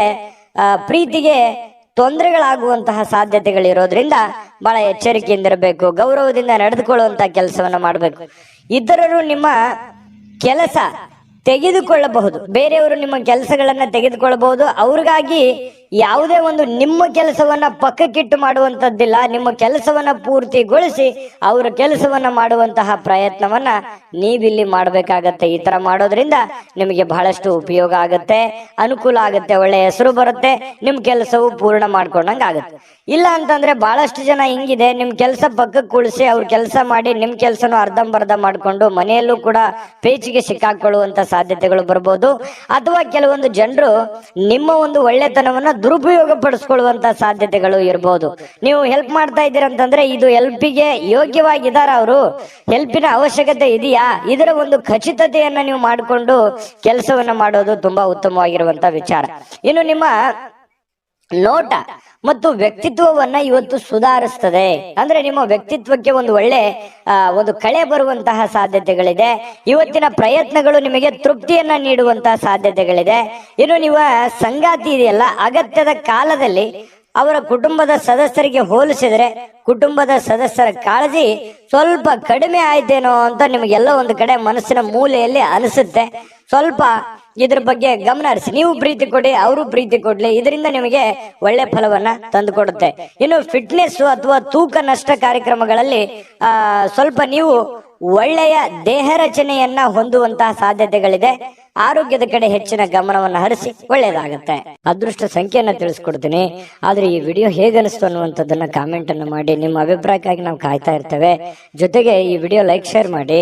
ಪ್ರೀತಿಗೆ ತೊಂದರೆಗಳಾಗುವಂತಹ ಸಾಧ್ಯತೆಗಳಿರೋದ್ರಿಂದ ಬಹಳ ಎಚ್ಚರಿಕೆಯಿಂದಿರಬೇಕು. ಗೌರವದಿಂದ ನಡೆದುಕೊಳ್ಳುವಂತಹ ಕೆಲಸವನ್ನ ಮಾಡಬೇಕು. ಇತರರು ನಿಮ್ಮ ಕೆಲಸ ತೆಗೆದುಕೊಳ್ಳಬಹುದು, ಬೇರೆಯವರು ನಿಮ್ಮ ಕೆಲಸಗಳನ್ನ ತೆಗೆದುಕೊಳ್ಳಬಹುದು. ಅವ್ರಿಗಾಗಿ ಯಾವುದೇ ಒಂದು ನಿಮ್ಮ ಕೆಲಸವನ್ನ ಪಕ್ಕಕ್ಕಿಟ್ಟು ಮಾಡುವಂತದ್ದಿಲ್ಲ. ನಿಮ್ಮ ಕೆಲಸವನ್ನ ಪೂರ್ತಿಗೊಳಿಸಿ ಅವರ ಕೆಲಸವನ್ನ ಮಾಡುವಂತಹ ಪ್ರಯತ್ನವನ್ನ ನೀವಿಲ್ಲಿ ಮಾಡಬೇಕಾಗತ್ತೆ. ಈ ತರ ಮಾಡೋದ್ರಿಂದ ನಿಮಗೆ ಬಹಳಷ್ಟು ಉಪಯೋಗ ಆಗುತ್ತೆ, ಅನುಕೂಲ ಆಗುತ್ತೆ, ಒಳ್ಳೆ ಹೆಸರು ಬರುತ್ತೆ, ನಿಮ್ ಕೆಲಸವು ಪೂರ್ಣ ಮಾಡ್ಕೊಂಡಂಗ ಆಗುತ್ತೆ. ಇಲ್ಲ ಅಂತಂದ್ರೆ ಬಹಳಷ್ಟು ಜನ ಹಿಂಗಿದೆ, ನಿಮ್ ಕೆಲಸ ಪಕ್ಕಕ್ಕೆ ಕುಳಿಸಿ ಅವ್ರ ಕೆಲಸ ಮಾಡಿ ನಿಮ್ ಕೆಲಸನೂ ಅರ್ಧಂಬರ್ಧ ಮಾಡ್ಕೊಂಡು ಮನೆಯಲ್ಲೂ ಕೂಡ ಪೇಚಿಗೆ ಸಿಕ್ಕಾಕೊಳ್ಳುವಂತ ಸಾಧ್ಯತೆಗಳು ಬರ್ಬೋದು. ಅಥವಾ ಕೆಲವೊಂದು ಜನರು ನಿಮ್ಮ ಒಂದು ಒಳ್ಳೆತನವನ್ನ ದುರುಪಯೋಗ ಪಡಿಸ್ಕೊಳ್ಳುವಂತ ಸಾಧ್ಯತೆಗಳು ಇರಬಹುದು. ನೀವು ಹೆಲ್ಪ್ ಮಾಡ್ತಾ ಇದ್ದೀರಂತಂದ್ರೆ ಇದು ಹೆಲ್ಪಿಗೆ ಯೋಗ್ಯವಾಗಿದಾರ, ಅವರು ಹೆಲ್ಪಿನ ಅವಶ್ಯಕತೆ ಇದೆಯಾ, ಇದರ ಒಂದು ಖಚಿತತೆಯನ್ನ ನೀವು ಮಾಡಿಕೊಂಡು ಕೆಲಸವನ್ನ ಮಾಡೋದು ತುಂಬಾ ಉತ್ತಮವಾಗಿರುವಂತ ವಿಚಾರ. ಇನ್ನು ನಿಮ್ಮ ನೋಟ ಮತ್ತು ವ್ಯಕ್ತಿತ್ವವನ್ನ ಇವತ್ತು ಸುಧಾರಿಸ್ತದೆ. ಅಂದ್ರೆ ನಿಮ್ಮ ವ್ಯಕ್ತಿತ್ವಕ್ಕೆ ಒಂದು ಒಳ್ಳೆ ಒಂದು ಕಳೆ ಬರುವಂತಹ ಸಾಧ್ಯತೆಗಳಿದೆ. ಇವತ್ತಿನ ಪ್ರಯತ್ನಗಳು ನಿಮಗೆ ತೃಪ್ತಿಯನ್ನ ನೀಡುವಂತಹ ಸಾಧ್ಯತೆಗಳಿದೆ. ಇನ್ನು ನೀವು ಸಂಗಾತಿ ಇದೆಯಲ್ಲ, ಅಗತ್ಯದ ಕಾಲದಲ್ಲಿ ಅವರ ಕುಟುಂಬದ ಸದಸ್ಯರಿಗೆ ಹೋಲಿಸಿದ್ರೆ ಕುಟುಂಬದ ಸದಸ್ಯರ ಕಾಳಜಿ ಸ್ವಲ್ಪ ಕಡಿಮೆ ಆಯ್ತೇನೋ ಅಂತ ನಿಮಗೆಲ್ಲ ಒಂದು ಕಡೆ ಮನಸ್ಸಿನ ಮೂಲೆಯಲ್ಲಿ ಅನಿಸುತ್ತೆ. ಸ್ವಲ್ಪ ಇದ್ರ ಬಗ್ಗೆ ಗಮನ ಹರಿಸಿ. ನೀವು ಪ್ರೀತಿ ಕೊಡಿ, ಅವರು ಪ್ರೀತಿ ಕೊಡ್ಲಿ, ಇದರಿಂದ ನಿಮಗೆ ಒಳ್ಳೆ ಫಲವನ್ನ ತಂದು ಕೊಡುತ್ತೆ. ಇನ್ನು ಫಿಟ್ನೆಸ್ ಅಥವಾ ತೂಕ ನಷ್ಟ ಕಾರ್ಯಕ್ರಮಗಳಲ್ಲಿ ಸ್ವಲ್ಪ ನೀವು ಒಳ್ಳೆಯ ದೇಹ ರಚನೆಯನ್ನ ಹೊಂದುವಂತಹ ಸಾಧ್ಯತೆಗಳಿದೆ. ಆರೋಗ್ಯದ ಕಡೆ ಹೆಚ್ಚಿನ ಗಮನವನ್ನು ಹರಿಸಿ ಒಳ್ಳೆಯದಾಗುತ್ತೆ. ಅದೃಷ್ಟ ಸಂಖ್ಯೆಯನ್ನ ತಿಳಿಸ್ಕೊಡ್ತೀನಿ. ಆದ್ರೆ ಈ ವಿಡಿಯೋ ಹೇಗನಿಸ್ತು ಅನ್ನುವಂಥದ್ದನ್ನ ಕಾಮೆಂಟ್ ಅನ್ನು ಮಾಡಿ. ನಿಮ್ಮ ಅಭಿಪ್ರಾಯಕ್ಕಾಗಿ ನಾವು ಕಾಯ್ತಾ ಇರ್ತೇವೆ. ಜೊತೆಗೆ ಈ ವಿಡಿಯೋ ಲೈಕ್ ಶೇರ್ ಮಾಡಿ.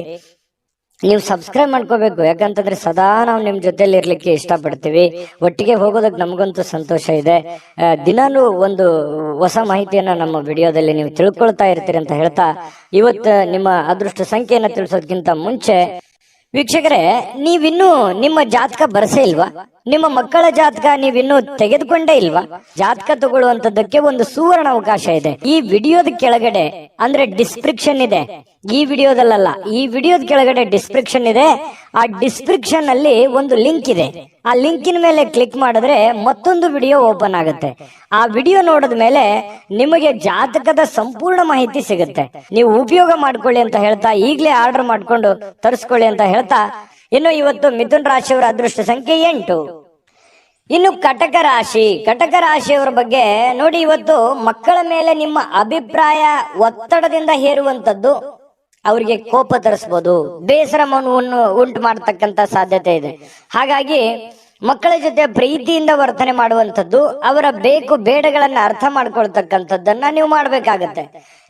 ನೀವು ಸಬ್ಸ್ಕ್ರೈಬ್ ಮಾಡ್ಕೋಬೇಕು, ಯಾಕಂತಂದ್ರೆ ಸದಾ ನಾವು ನಿಮ್ ಜೊತೆಲಿ ಇರ್ಲಿಕ್ಕೆ ಇಷ್ಟಪಡ್ತೀವಿ. ಒಟ್ಟಿಗೆ ಹೋಗೋದಕ್ಕೆ ನಮಗಂತೂ ಸಂತೋಷ ಇದೆ. ದಿನಾನು ಒಂದು ಹೊಸ ಮಾಹಿತಿಯನ್ನ ನಮ್ಮ ವಿಡಿಯೋದಲ್ಲಿ ನೀವು ತಿಳ್ಕೊಳ್ತಾ ಇರ್ತೀರಿ ಅಂತ ಹೇಳ್ತಾ, ಇವತ್ತು ನಿಮ್ಮ ಅದೃಷ್ಟ ಸಂಖ್ಯೆಯನ್ನ ತಿಳಿಸೋದಕ್ಕಿಂತ ಮುಂಚೆ ವೀಕ್ಷಕರೇ, ನೀವಿನ್ನೂ ನಿಮ್ಮ ಜಾತಕ ಬರಸೇ ಇಲ್ವಾ? ನಿಮ್ಮ ಮಕ್ಕಳ ಜಾತಕ ನೀವಿನ್ನೂ ತೆಗೆದುಕೊಂಡೇ ಇಲ್ವಾ? ಜಾತಕ ತಗೊಳ್ಳುವಂತದ್ದಕ್ಕೆ ಒಂದು ಸುವರ್ಣ ಅವಕಾಶ ಇದೆ. ಈ ವಿಡಿಯೋದ ಕೆಳಗಡೆ ಅಂದ್ರೆ ಡಿಸ್ಕ್ರಿಪ್ಷನ್ ಇದೆ, ಈ ವಿಡಿಯೋದಲ್ಲ, ಈ ವಿಡಿಯೋದ ಕೆಳಗಡೆ ಡಿಸ್ಕ್ರಿಪ್ಷನ್ ಇದೆ. ಆ ಡಿಸ್ಕ್ರಿಪ್ಷನ್ ಅಲ್ಲಿ ಒಂದು ಲಿಂಕ್ ಇದೆ. ಆ ಲಿಂಕಿನ ಮೇಲೆ ಕ್ಲಿಕ್ ಮಾಡಿದ್ರೆ ಮತ್ತೊಂದು ವಿಡಿಯೋ ಓಪನ್ ಆಗುತ್ತೆ. ಆ ವಿಡಿಯೋ ನೋಡಿದ ಮೇಲೆ ನಿಮಗೆ ಜಾತಕದ ಸಂಪೂರ್ಣ ಮಾಹಿತಿ ಸಿಗುತ್ತೆ. ನೀವು ಉಪಯೋಗ ಮಾಡ್ಕೊಳ್ಳಿ ಅಂತ ಹೇಳ್ತಾ, ಈಗಲೇ ಆರ್ಡರ್ ಮಾಡ್ಕೊಂಡು ತರಿಸ್ಕೊಳ್ಳಿ ಅಂತ ಹೇಳ್ತಾ, ಇನ್ನು ಇವತ್ತು ಮಿಥುನ್ ರಾಶಿಯವರ ಅದೃಷ್ಟ ಸಂಖ್ಯೆ 8. ಇನ್ನು ಕಟಕ ರಾಶಿ, ಕಟಕ ರಾಶಿಯವರ ಬಗ್ಗೆ ನೋಡಿ. ಇವತ್ತು ಮಕ್ಕಳ ಮೇಲೆ ನಿಮ್ಮ ಅಭಿಪ್ರಾಯ ಒತ್ತಡದಿಂದ ಹೇರುವಂತದ್ದು ಅವರಿಗೆ ಕೋಪ ತರಿಸಬಹುದು, ಬೇಸರವನ್ನು ಉಂಟು ಮಾಡತಕ್ಕಂತ ಸಾಧ್ಯತೆ ಇದೆ. ಹಾಗಾಗಿ ಮಕ್ಕಳ ಜೊತೆ ಪ್ರೀತಿಯಿಂದ ವರ್ತನೆ ಮಾಡುವಂಥದ್ದು, ಅವರ ಬೇಕು ಬೇಡಗಳನ್ನ ಅರ್ಥ ಮಾಡ್ಕೊಳ್ತಕ್ಕಂಥದ್ದನ್ನ ನೀವು ಮಾಡ್ಬೇಕಾಗತ್ತೆ.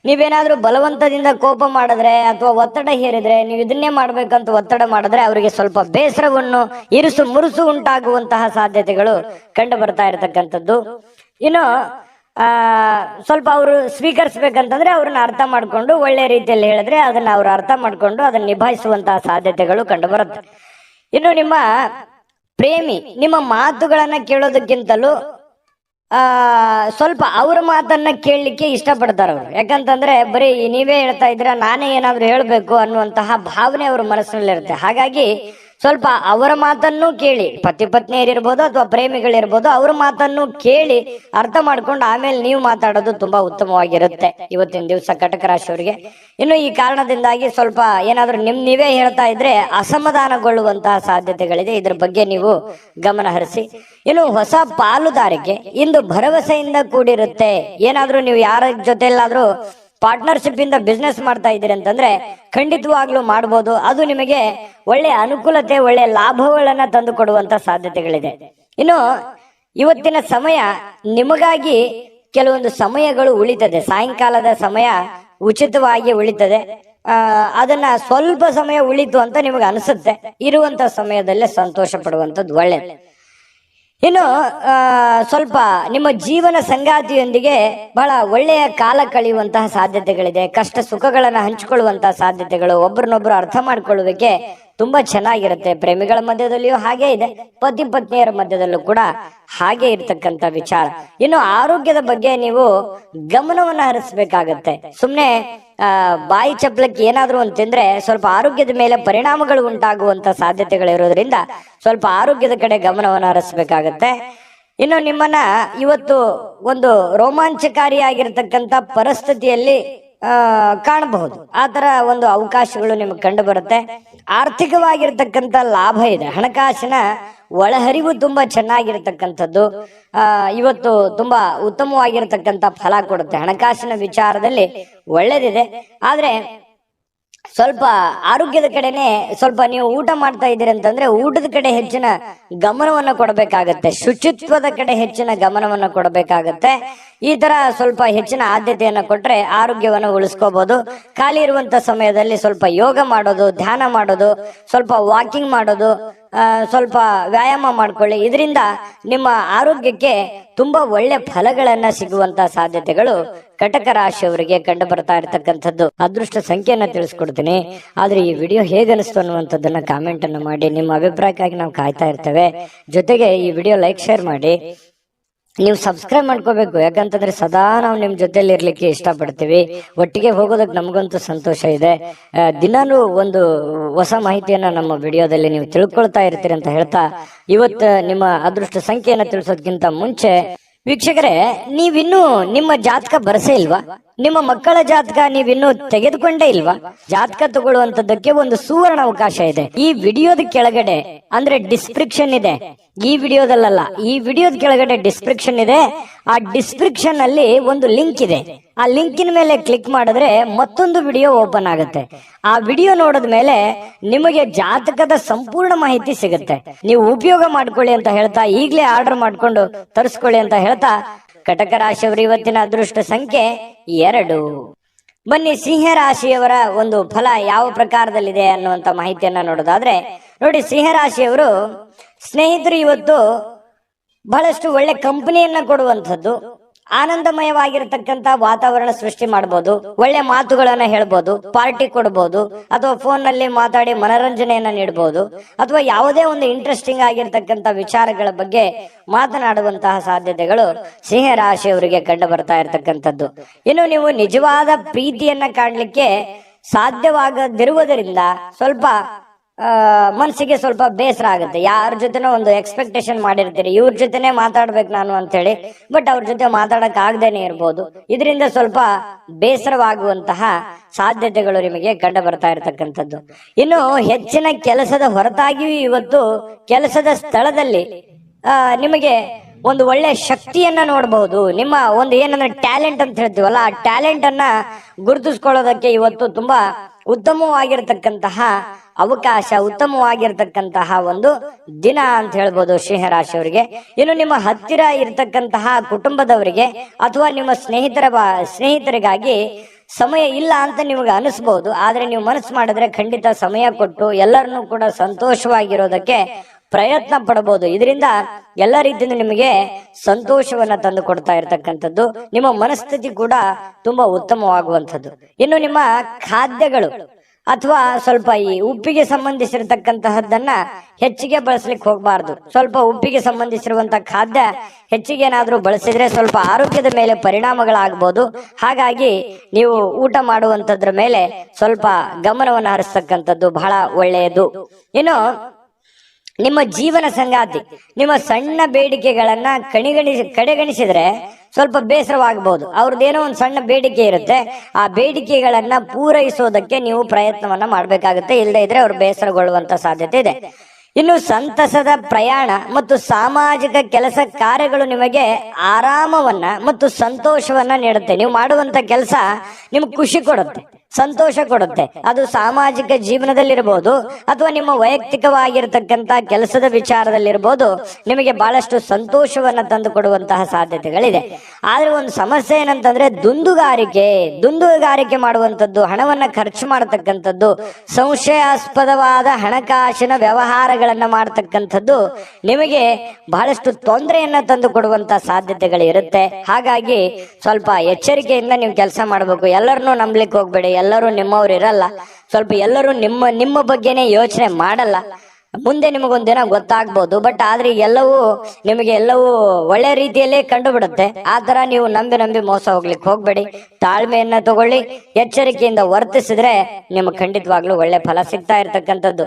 ನೀವೇನಾದ್ರೂ ಬಲವಂತದಿಂದ ಕೋಪ ಮಾಡಿದ್ರೆ ಅಥವಾ ಒತ್ತಡ ಹೇರಿದ್ರೆ, ನೀವು ಇದನ್ನೇ ಮಾಡ್ಬೇಕಂತ ಒತ್ತಡ ಮಾಡಿದ್ರೆ ಅವರಿಗೆ ಸ್ವಲ್ಪ ಬೇಸರವನ್ನು ಇರುಸು ಮುರುಸು ಉಂಟಾಗುವಂತಹ ಸಾಧ್ಯತೆಗಳು ಕಂಡು ಬರ್ತಾ ಇರತಕ್ಕಂಥದ್ದು. ಇನ್ನು ಸ್ವಲ್ಪ ಅವರು ಸ್ವೀಕರಿಸ್ಬೇಕಂತಂದ್ರೆ ಅವ್ರನ್ನ ಅರ್ಥ ಮಾಡ್ಕೊಂಡು ಒಳ್ಳೆ ರೀತಿಯಲ್ಲಿ ಹೇಳಿದ್ರೆ ಅದನ್ನ ಅವ್ರು ಅರ್ಥ ಮಾಡ್ಕೊಂಡು ಅದನ್ನ ನಿಭಾಯಿಸುವಂತಹ ಸಾಧ್ಯತೆಗಳು ಕಂಡು ಬರುತ್ತೆ. ಇನ್ನು ನಿಮ್ಮ ಪ್ರೇಮಿ ನಿಮ್ಮ ಮಾತುಗಳನ್ನ ಕೇಳೋದಕ್ಕಿಂತಲೂ ಸ್ವಲ್ಪ ಅವ್ರ ಮಾತನ್ನ ಕೇಳಲಿಕ್ಕೆ ಇಷ್ಟಪಡ್ತಾರ ಅವರು. ಯಾಕಂತಂದ್ರೆ ಬರೀ ನೀವೇ ಹೇಳ್ತಾ ಇದ್ರ ನಾನೇ ಏನಾದ್ರು ಹೇಳ್ಬೇಕು ಅನ್ನುವಂತಹ ಭಾವನೆ ಅವ್ರ ಮನಸ್ಸಿನಲ್ಲಿರುತ್ತೆ. ಹಾಗಾಗಿ ಸ್ವಲ್ಪ ಅವರ ಮಾತನ್ನು ಕೇಳಿ, ಪತಿ ಪತ್ನಿಯರಿರ್ಬೋದು ಅಥವಾ ಪ್ರೇಮಿಗಳಿರ್ಬೋದು, ಅವ್ರ ಮಾತನ್ನು ಕೇಳಿ ಅರ್ಥ ಮಾಡ್ಕೊಂಡು ಆಮೇಲೆ ನೀವು ಮಾತಾಡೋದು ತುಂಬಾ ಉತ್ತಮವಾಗಿರುತ್ತೆ ಇವತ್ತಿನ ದಿವಸ ಕಟಕ ರಾಶಿಯವರಿಗೆ. ಇನ್ನು ಈ ಕಾರಣದಿಂದಾಗಿ ಸ್ವಲ್ಪ ಏನಾದ್ರೂ ನೀವೇ ಹೇಳ್ತಾ ಇದ್ರೆ ಅಸಮಾಧಾನಗೊಳ್ಳುವಂತಹ ಸಾಧ್ಯತೆಗಳಿದೆ. ಇದ್ರ ಬಗ್ಗೆ ನೀವು ಗಮನ ಹರಿಸಿ. ಇನ್ನು ಹೊಸ ಪಾಲುದಾರಿಕೆ ಇಂದು ಭರವಸೆಯಿಂದ ಕೂಡಿರುತ್ತೆ. ಏನಾದ್ರೂ ನೀವು ಯಾರ ಜೊತೆಲ್ಲಾದ್ರೂ ಪಾರ್ಟ್ನರ್ಶಿಪ್ ಇಂದ ಬಿಸ್ನೆಸ್ ಮಾಡ್ತಾ ಇದ್ದೀರಿ ಅಂತಂದ್ರೆ ಖಂಡಿತವಾಗ್ಲೂ ಮಾಡಬಹುದು. ಅದು ನಿಮಗೆ ಒಳ್ಳೆ ಅನುಕೂಲತೆ, ಒಳ್ಳೆ ಲಾಭಗಳನ್ನ ತಂದು ಕೊಡುವಂತ ಸಾಧ್ಯತೆಗಳಿದೆ. ಇನ್ನು ಇವತ್ತಿನ ಸಮಯ ನಿಮಗಾಗಿ ಕೆಲವೊಂದು ಸಮಯಗಳು ಉಳಿತದೆ. ಸಾಯಂಕಾಲದ ಸಮಯ ಉಚಿತವಾಗಿ ಉಳಿತದೆ. ಅದನ್ನ ಸ್ವಲ್ಪ ಸಮಯ ಉಳಿತು ಅಂತ ನಿಮಗೆ ಅನಿಸುತ್ತೆ. ಇರುವಂತ ಸಮಯದಲ್ಲೇ ಸಂತೋಷ ಪಡುವಂಥದ್ದು ಒಳ್ಳೆಯದು. ಇನ್ನು ಸ್ವಲ್ಪ ನಿಮ್ಮ ಜೀವನ ಸಂಗಾತಿಯೊಂದಿಗೆ ಬಹಳ ಒಳ್ಳೆಯ ಕಾಲ ಕಳೆಯುವಂತಹ ಸಾಧ್ಯತೆಗಳಿದೆ. ಕಷ್ಟ ಸುಖಗಳನ್ನ ಹಂಚಿಕೊಳ್ಳುವಂತಹ ಸಾಧ್ಯತೆಗಳು, ಒಬ್ಬರನ್ನೊಬ್ರು ಅರ್ಥ ಮಾಡ್ಕೊಳ್ಳುವಿಕೆ ತುಂಬಾ ಚೆನ್ನಾಗಿರುತ್ತೆ. ಪ್ರೇಮಿಗಳ ಮಧ್ಯದಲ್ಲಿಯೂ ಹಾಗೆ ಇದೆ, ಪತಿ ಪತ್ನಿಯರ ಮಧ್ಯದಲ್ಲೂ ಕೂಡ ಹಾಗೆ ಇರ್ತಕ್ಕಂಥ ವಿಚಾರ. ಇನ್ನು ಆರೋಗ್ಯದ ಬಗ್ಗೆ ನೀವು ಗಮನವನ್ನ ಹರಿಸಬೇಕಾಗತ್ತೆ. ಸುಮ್ನೆ ಬಾಯಿ ಚಪ್ಪಲಕ್ಕೆ ಏನಾದ್ರು ಒಂದು ತಿಂದ್ರೆ ಸ್ವಲ್ಪ ಆರೋಗ್ಯದ ಮೇಲೆ ಪರಿಣಾಮಗಳು ಉಂಟಾಗುವಂತ ಸಾಧ್ಯತೆಗಳಿರೋದ್ರಿಂದ ಸ್ವಲ್ಪ ಆರೋಗ್ಯದ ಕಡೆ ಗಮನವನ್ನು ಹರಿಸಬೇಕಾಗತ್ತೆ. ಇನ್ನು ನಿಮ್ಮನ್ನ ಇವತ್ತು ಒಂದು ರೋಮಾಂಚಕಾರಿಯಾಗಿರ್ತಕ್ಕಂಥ ಪರಿಸ್ಥಿತಿಯಲ್ಲಿ ಕಾಣಬಹುದು. ಆ ತರ ಒಂದು ಅವಕಾಶಗಳು ನಿಮಗೆ ಕಂಡು ಬರುತ್ತೆ. ಆರ್ಥಿಕವಾಗಿರ್ತಕ್ಕಂಥ ಲಾಭ ಇದೆ. ಹಣಕಾಸಿನ ಒಳಹರಿವು ತುಂಬಾ ಚೆನ್ನಾಗಿರ್ತಕ್ಕಂಥದ್ದು ಇವತ್ತು ತುಂಬಾ ಉತ್ತಮವಾಗಿರ್ತಕ್ಕಂಥ ಫಲ ಕೊಡುತ್ತೆ. ಹಣಕಾಸಿನ ವಿಚಾರದಲ್ಲಿ ಒಳ್ಳೇದಿದೆ. ಆದ್ರೆ ಸ್ವಲ್ಪ ಆರೋಗ್ಯದ ಕಡೆನೆ ಸ್ವಲ್ಪ ನೀವು ಊಟ ಮಾಡ್ತಾ ಇದ್ದೀರಿ ಅಂತಂದ್ರೆ ಊಟದ ಕಡೆ ಹೆಚ್ಚಿನ ಗಮನವನ್ನು ಕೊಡಬೇಕಾಗತ್ತೆ. ಶುಚಿತ್ವದ ಕಡೆ ಹೆಚ್ಚಿನ ಗಮನವನ್ನು ಕೊಡಬೇಕಾಗತ್ತೆ. ಈ ತರ ಸ್ವಲ್ಪ ಹೆಚ್ಚಿನ ಆದ್ಯತೆಯನ್ನು ಕೊಟ್ರೆ ಆರೋಗ್ಯವನ್ನು ಉಳಿಸ್ಕೋಬಹುದು. ಖಾಲಿ ಇರುವಂತ ಸಮಯದಲ್ಲಿ ಸ್ವಲ್ಪ ಯೋಗ ಮಾಡೋದು, ಧ್ಯಾನ ಮಾಡೋದು, ಸ್ವಲ್ಪ ವಾಕಿಂಗ್ ಮಾಡೋದು, ಸ್ವಲ್ಪ ವ್ಯಾಯಾಮ ಮಾಡ್ಕೊಳ್ಳಿ. ಇದರಿಂದ ನಿಮ್ಮ ಆರೋಗ್ಯಕ್ಕೆ ತುಂಬಾ ಒಳ್ಳೆ ಫಲಗಳನ್ನ ಸಿಗುವಂತ ಸಾಧ್ಯತೆಗಳು ಕಟಕ ರಾಶಿಯವರಿಗೆ ಕಂಡು ಬರ್ತಾ ಇರತಕ್ಕಂಥದ್ದು. ಅದೃಷ್ಟ ಸಂಖ್ಯೆಯನ್ನ ತಿಳಿಸ್ಕೊಡ್ತೀನಿ. ಆದ್ರೆ ಈ ವಿಡಿಯೋ ಹೇಗನಿಸ್ತು ಅನ್ನುವಂಥದ್ದನ್ನ ಕಾಮೆಂಟ್ ಅನ್ನ ಮಾಡಿ. ನಿಮ್ಮ ಅಭಿಪ್ರಾಯಕ್ಕಾಗಿ ನಾವು ಕಾಯ್ತಾ ಇರ್ತೇವೆ. ಜೊತೆಗೆ ಈ ವಿಡಿಯೋ ಲೈಕ್, ಶೇರ್ ಮಾಡಿ. ನೀವು ಸಬ್ಸ್ಕ್ರೈಬ್ ಮಾಡ್ಕೋಬೇಕು. ಯಾಕಂತಂದ್ರೆ ಸದಾ ನಾವು ನಿಮ್ ಜೊತೆಲಿ ಇರ್ಲಿಕ್ಕೆ ಇಷ್ಟಪಡ್ತೀವಿ. ಒಟ್ಟಿಗೆ ಹೋಗೋದಕ್ಕೆ ನಮಗಂತೂ ಸಂತೋಷ ಇದೆ. ದಿನಾನು ಒಂದು ಹೊಸ ಮಾಹಿತಿಯನ್ನ ನಮ್ಮ ವಿಡಿಯೋದಲ್ಲಿ ನೀವು ತಿಳ್ಕೊಳ್ತಾ ಇರ್ತೀರಿ ಅಂತ ಹೇಳ್ತಾ, ಇವತ್ತು ನಿಮ್ಮ ಅದೃಷ್ಟ ಸಂಖ್ಯೆಯನ್ನ ತಿಳಿಸೋದಕ್ಕಿಂತ ಮುಂಚೆ ವೀಕ್ಷಕರೇ, ನೀವಿನ್ನೂ ನಿಮ್ಮ ಜಾತಕ ಬರಸೇ ಇಲ್ವಾ? ನಿಮ್ಮ ಮಕ್ಕಳ ಜಾತಕ ನೀವಿನ್ನೂ ತೆಗೆದುಕೊಂಡೇ ಇಲ್ವಾ? ಜಾತಕ ತಗೊಳ್ಳುವಂತದ್ದಕ್ಕೆ ಒಂದು ಸುವರ್ಣ ಅವಕಾಶ ಇದೆ. ಈ ವಿಡಿಯೋದ ಕೆಳಗಡೆ ಅಂದ್ರೆ ಡಿಸ್ಕ್ರಿಪ್ಷನ್ ಇದೆ. ಈ ವಿಡಿಯೋದಲ್ಲ, ಈ ವಿಡಿಯೋದ ಕೆಳಗಡೆ ಡಿಸ್ಕ್ರಿಪ್ಷನ್ ಇದೆ. ಆ ಡಿಸ್ಕ್ರಿಪ್ಷನ್ ಅಲ್ಲಿ ಒಂದು ಲಿಂಕ್ ಇದೆ. ಆ ಲಿಂಕಿನ ಮೇಲೆ ಕ್ಲಿಕ್ ಮಾಡಿದ್ರೆ ಮತ್ತೊಂದು ವಿಡಿಯೋ ಓಪನ್ ಆಗುತ್ತೆ. ಆ ವಿಡಿಯೋ ನೋಡಿದ ಮೇಲೆ ನಿಮಗೆ ಜಾತಕದ ಸಂಪೂರ್ಣ ಮಾಹಿತಿ ಸಿಗುತ್ತೆ. ನೀವು ಉಪಯೋಗ ಮಾಡ್ಕೊಳ್ಳಿ ಅಂತ ಹೇಳ್ತಾ, ಈಗಲೇ ಆರ್ಡರ್ ಮಾಡ್ಕೊಂಡು ತರಿಸ್ಕೊಳ್ಳಿ ಅಂತ ಹೇಳ್ತಾ, ಕಟಕ ರಾಶಿಯವರು ಇವತ್ತಿನ ಅದೃಷ್ಟ ಸಂಖ್ಯೆ 2. ಬನ್ನಿ ಸಿಂಹ ರಾಶಿಯವರ ಒಂದು ಫಲ ಯಾವ ಪ್ರಕಾರದಲ್ಲಿದೆ ಅನ್ನುವಂತ ಮಾಹಿತಿಯನ್ನ ನೋಡೋದಾದ್ರೆ, ನೋಡಿ, ಸಿಂಹ ರಾಶಿಯವರು ಸ್ನೇಹಿತರು ಇವತ್ತು ಬಹಳಷ್ಟು ಒಳ್ಳೆ ಕಂಪನಿಯನ್ನ ಕೊಡುವಂಥದ್ದು, ಆನಂದಮಯವಾಗಿರ್ತಕ್ಕಂಥ ವಾತಾವರಣ ಸೃಷ್ಟಿ ಮಾಡಬಹುದು. ಒಳ್ಳೆ ಮಾತುಗಳನ್ನ ಹೇಳ್ಬೋದು, ಪಾರ್ಟಿ ಕೊಡಬಹುದು, ಅಥವಾ ಫೋನ್ ನಲ್ಲಿ ಮಾತಾಡಿ ಮನರಂಜನೆಯನ್ನ ನೀಡಬಹುದು, ಅಥವಾ ಯಾವುದೇ ಒಂದು ಇಂಟ್ರೆಸ್ಟಿಂಗ್ ಆಗಿರ್ತಕ್ಕಂಥ ವಿಚಾರಗಳ ಬಗ್ಗೆ ಮಾತನಾಡುವಂತಹ ಸಾಧ್ಯತೆಗಳು ಸಿಂಹ ರಾಶಿಯವರಿಗೆ ಕಂಡು ಬರ್ತಾ ಇರತಕ್ಕಂಥದ್ದು. ಇನ್ನು ನೀವು ನಿಜವಾದ ಪ್ರೀತಿಯನ್ನ ಕಾಣಲಿಕ್ಕೆ ಸಾಧ್ಯವಾಗದಿರುವುದರಿಂದ ಸ್ವಲ್ಪ ಮನಸ್ಸಿಗೆ ಸ್ವಲ್ಪ ಬೇಸರ ಆಗುತ್ತೆ. ಯಾರ ಜೊತೆನೋ ಒಂದು ಎಕ್ಸ್ಪೆಕ್ಟೇಷನ್ ಮಾಡಿರ್ತೀರಿ, ಇವ್ರ ಜೊತೆನೆ ಮಾತಾಡ್ಬೇಕು ನಾನು ಅಂತ ಹೇಳಿ, ಬಟ್ ಅವ್ರ ಜೊತೆ ಮಾತಾಡಕ್ ಆಗದೇನೆ ಇರ್ಬೋದು. ಇದರಿಂದ ಸ್ವಲ್ಪ ಬೇಸರವಾಗುವಂತಹ ಸಾಧ್ಯತೆಗಳು ನಿಮಗೆ ಕಂಡು ಬರ್ತಾ ಇರತಕ್ಕಂಥದ್ದು. ಇನ್ನು ಹೆಚ್ಚಿನ ಕೆಲಸದ ಹೊರತಾಗಿಯೂ ಇವತ್ತು ಕೆಲಸದ ಸ್ಥಳದಲ್ಲಿ ನಿಮಗೆ ಒಂದು ಒಳ್ಳೆ ಶಕ್ತಿಯನ್ನ ನೋಡಬಹುದು. ನಿಮ್ಮ ಒಂದು ಏನಂದ್ರೆ ಟ್ಯಾಲೆಂಟ್ ಅಂತ ಹೇಳ್ತೀವಲ್ಲ, ಆ ಟ್ಯಾಲೆಂಟ್ ಅನ್ನ ಗುರುತಿಸ್ಕೊಳ್ಳೋದಕ್ಕೆ ಇವತ್ತು ತುಂಬಾ ಉತ್ತಮವಾಗಿರ್ತಕ್ಕಂತಹ ಅವಕಾಶ, ಉತ್ತಮವಾಗಿರ್ತಕ್ಕಂತಹ ಒಂದು ದಿನ ಅಂತ ಹೇಳ್ಬೋದು ಸಿಂಹ ರಾಶಿಯವರಿಗೆ. ಇನ್ನು ನಿಮ್ಮ ಹತ್ತಿರ ಇರತಕ್ಕಂತಹ ಕುಟುಂಬದವರಿಗೆ ಅಥವಾ ನಿಮ್ಮ ಸ್ನೇಹಿತರಿಗಾಗಿ ಸಮಯ ಇಲ್ಲ ಅಂತ ನಿಮಗೆ ಅನಿಸ್ಬಹುದು. ಆದ್ರೆ ನೀವು ಮನಸ್ಸು ಮಾಡಿದ್ರೆ ಖಂಡಿತ ಸಮಯ ಕೊಟ್ಟು ಎಲ್ಲರನ್ನೂ ಕೂಡ ಸಂತೋಷವಾಗಿರೋದಕ್ಕೆ ಪ್ರಯತ್ನ ಪಡಬಹುದು. ಇದರಿಂದ ಎಲ್ಲ ರೀತಿಯಿಂದ ನಿಮಗೆ ಸಂತೋಷವನ್ನ ತಂದು ಕೊಡ್ತಾ ಇರತಕ್ಕಂಥದ್ದು. ನಿಮ್ಮ ಮನಸ್ಥಿತಿ ಕೂಡ ತುಂಬಾ ಉತ್ತಮವಾಗುವಂಥದ್ದು. ಇನ್ನು ನಿಮ್ಮ ಖಾದ್ಯಗಳು ಅಥವಾ ಸ್ವಲ್ಪ ಈ ಉಪ್ಪಿಗೆ ಸಂಬಂಧಿಸಿರತಕ್ಕಂತಹದ್ದನ್ನ ಹೆಚ್ಚಿಗೆ ಬಳಸಲಿಕ್ಕೆ ಹೋಗಬಾರ್ದು. ಸ್ವಲ್ಪ ಉಪ್ಪಿಗೆ ಸಂಬಂಧಿಸಿರುವಂತಹ ಖಾದ್ಯ ಹೆಚ್ಚಿಗೆ ಏನಾದ್ರೂ ಬಳಸಿದ್ರೆ ಸ್ವಲ್ಪ ಆರೋಗ್ಯದ ಮೇಲೆ ಪರಿಣಾಮಗಳಾಗಬಹುದು. ಹಾಗಾಗಿ ನೀವು ಊಟ ಮಾಡುವಂತದ್ರ ಮೇಲೆ ಸ್ವಲ್ಪ ಗಮನವನ್ನು ಹರಿಸ್ತಕ್ಕಂಥದ್ದು ಬಹಳ ಒಳ್ಳೆಯದು. ಇನ್ನು ನಿಮ್ಮ ಜೀವನ ಸಂಗಾತಿ ನಿಮ್ಮ ಸಣ್ಣ ಬೇಡಿಕೆಗಳನ್ನ ಕಡೆಗಣಿಸಿದ್ರೆ ಸ್ವಲ್ಪ ಬೇಸರವಾಗಬಹುದು. ಅವ್ರದ್ದೇನೋ ಒಂದು ಸಣ್ಣ ಬೇಡಿಕೆ ಇರುತ್ತೆ, ಆ ಬೇಡಿಕೆಗಳನ್ನ ಪೂರೈಸೋದಕ್ಕೆ ನೀವು ಪ್ರಯತ್ನವನ್ನ ಮಾಡ್ಬೇಕಾಗುತ್ತೆ. ಇಲ್ಲದೆ ಇದ್ರೆ ಅವ್ರು ಬೇಸರಗೊಳ್ಳುವಂತ ಸಾಧ್ಯತೆ ಇದೆ. ಇನ್ನು ಸಂತಸದ ಪ್ರಯಾಣ ಮತ್ತು ಸಾಮಾಜಿಕ ಕೆಲಸ ಕಾರ್ಯಗಳು ನಿಮಗೆ ಆರಾಮವನ್ನ ಮತ್ತು ಸಂತೋಷವನ್ನ ನೀಡುತ್ತೆ. ನೀವು ಮಾಡುವಂತ ಕೆಲಸ ನಿಮ್ಗೆ ಖುಷಿ ಕೊಡುತ್ತೆ, ಸಂತೋಷ ಕೊಡುತ್ತೆ. ಅದು ಸಾಮಾಜಿಕ ಜೀವನದಲ್ಲಿರ್ಬೋದು ಅಥವಾ ನಿಮ್ಮ ವೈಯಕ್ತಿಕವಾಗಿರ್ತಕ್ಕಂಥ ಕೆಲಸದ ವಿಚಾರದಲ್ಲಿರ್ಬೋದು, ನಿಮಗೆ ಬಹಳಷ್ಟು ಸಂತೋಷವನ್ನ ತಂದು ಕೊಡುವಂತಹ ಸಾಧ್ಯತೆಗಳಿದೆ. ಆದ್ರೆ ಒಂದು ಸಮಸ್ಯೆ ಏನಂತಂದ್ರೆ ದುಂದುಗಾರಿಕೆ ಮಾಡುವಂಥದ್ದು, ಹಣವನ್ನ ಖರ್ಚು ಮಾಡತಕ್ಕಂಥದ್ದು, ಸಂಶಯಾಸ್ಪದವಾದ ಹಣಕಾಸಿನ ವ್ಯವಹಾರಗಳನ್ನ ಮಾಡತಕ್ಕಂಥದ್ದು ನಿಮಗೆ ಬಹಳಷ್ಟು ತೊಂದರೆಯನ್ನ ತಂದು ಕೊಡುವಂತಹ ಸಾಧ್ಯತೆಗಳು ಇರುತ್ತೆ. ಹಾಗಾಗಿ ಸ್ವಲ್ಪ ಎಚ್ಚರಿಕೆಯಿಂದ ನೀವು ಕೆಲಸ ಮಾಡಬೇಕು. ಎಲ್ಲರನ್ನೂ ನಂಬಲಿಕ್ಕೆ ಹೋಗ್ಬೇಡಿ. ಎಲ್ಲರೂ ನಿಮ್ಮವ್ರು ಇರಲ್ಲ. ಸ್ವಲ್ಪ ಎಲ್ಲರೂ ನಿಮ್ಮ ಬಗ್ಗೆನೇ ಯೋಚನೆ ಮಾಡಲ್ಲ. ಮುಂದೆ ನಿಮಗೊಂದಿನ ಗೊತ್ತಾಗ್ಬೋದು. ಬಟ್ ಆದ್ರೆ ಎಲ್ಲವೂ ಒಳ್ಳೆ ರೀತಿಯಲ್ಲೇ ಕಂಡು ಬಿಡುತ್ತೆ. ಆ ತರ ನೀವು ನಂಬಿ ಮೋಸ ಹೋಗ್ಲಿಕ್ಕೆ ಹೋಗ್ಬೇಡಿ. ತಾಳ್ಮೆಯನ್ನ ತಗೊಳ್ಳಿ, ಎಚ್ಚರಿಕೆಯಿಂದ ವರ್ತಿಸಿದ್ರೆ ನಿಮ್ಗೆ ಖಂಡಿತವಾಗ್ಲೂ ಒಳ್ಳೆ ಫಲ ಸಿಗ್ತಾ ಇರ್ತಕ್ಕಂಥದ್ದು.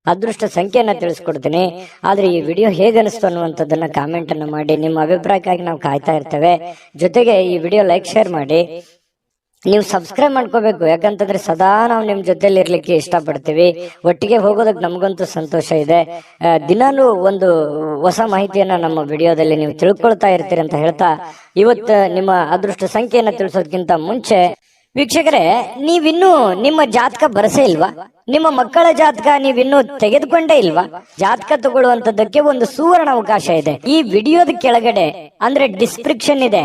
ಅದೃಷ್ಟ ಸಂಖ್ಯೆಯನ್ನ ತಿಳಿಸ್ಕೊಡ್ತೀನಿ. ಆದ್ರೆ ಈ ವಿಡಿಯೋ ಹೇಗನಿಸ್ತು ಅನ್ನುವಂಥದ್ದನ್ನ ಕಾಮೆಂಟ್ ಅನ್ನ ಮಾಡಿ. ನಿಮ್ಮ ಅಭಿಪ್ರಾಯಕ್ಕಾಗಿ ನಾವು ಕಾಯ್ತಾ ಇರ್ತೇವೆ. ಜೊತೆಗೆ ಈ ವಿಡಿಯೋ ಲೈಕ್ ಶೇರ್ ಮಾಡಿ. ನೀವು ಸಬ್ಸ್ಕ್ರೈಬ್ ಮಾಡ್ಕೋಬೇಕು. ಯಾಕಂತಂದ್ರೆ ಸದಾ ನಾವು ನಿಮ್ ಜೊತೆಲಿ ಇರ್ಲಿಕ್ಕೆ ಇಷ್ಟಪಡ್ತೀವಿ. ಒಟ್ಟಿಗೆ ಹೋಗೋದಕ್ಕೆ ನಮಗಂತೂ ಸಂತೋಷ ಇದೆ. ದಿನಾನು ಒಂದು ಹೊಸ ಮಾಹಿತಿಯನ್ನ ನಮ್ಮ ವಿಡಿಯೋದಲ್ಲಿ ನೀವು ತಿಳ್ಕೊಳ್ತಾ ಇರ್ತೀರಿ ಅಂತ ಹೇಳ್ತಾ, ಇವತ್ತು ನಿಮ್ಮ ಅದೃಷ್ಟ ಸಂಖ್ಯೆಯನ್ನ ತಿಳಿಸೋದಕ್ಕಿಂತ ಮುಂಚೆ ವೀಕ್ಷಕರೇ, ನೀವಿನ್ನೂ ನಿಮ್ಮ ಜಾತಕ ಬರಸೇ ಇಲ್ವಾ? ನಿಮ್ಮ ಮಕ್ಕಳ ಜಾತಕ ನೀವಿನ್ನೂ ತೆಗೆದುಕೊಂಡೇ ಇಲ್ವಾ? ಜಾತಕ ತಗೊಳ್ಳುವಂತದ್ದಕ್ಕೆ ಒಂದು ಸುವರ್ಣ ಅವಕಾಶ ಇದೆ. ಈ ವಿಡಿಯೋದ ಕೆಳಗಡೆ ಅಂದ್ರೆ ಡಿಸ್ಕ್ರಿಪ್ಷನ್ ಇದೆ.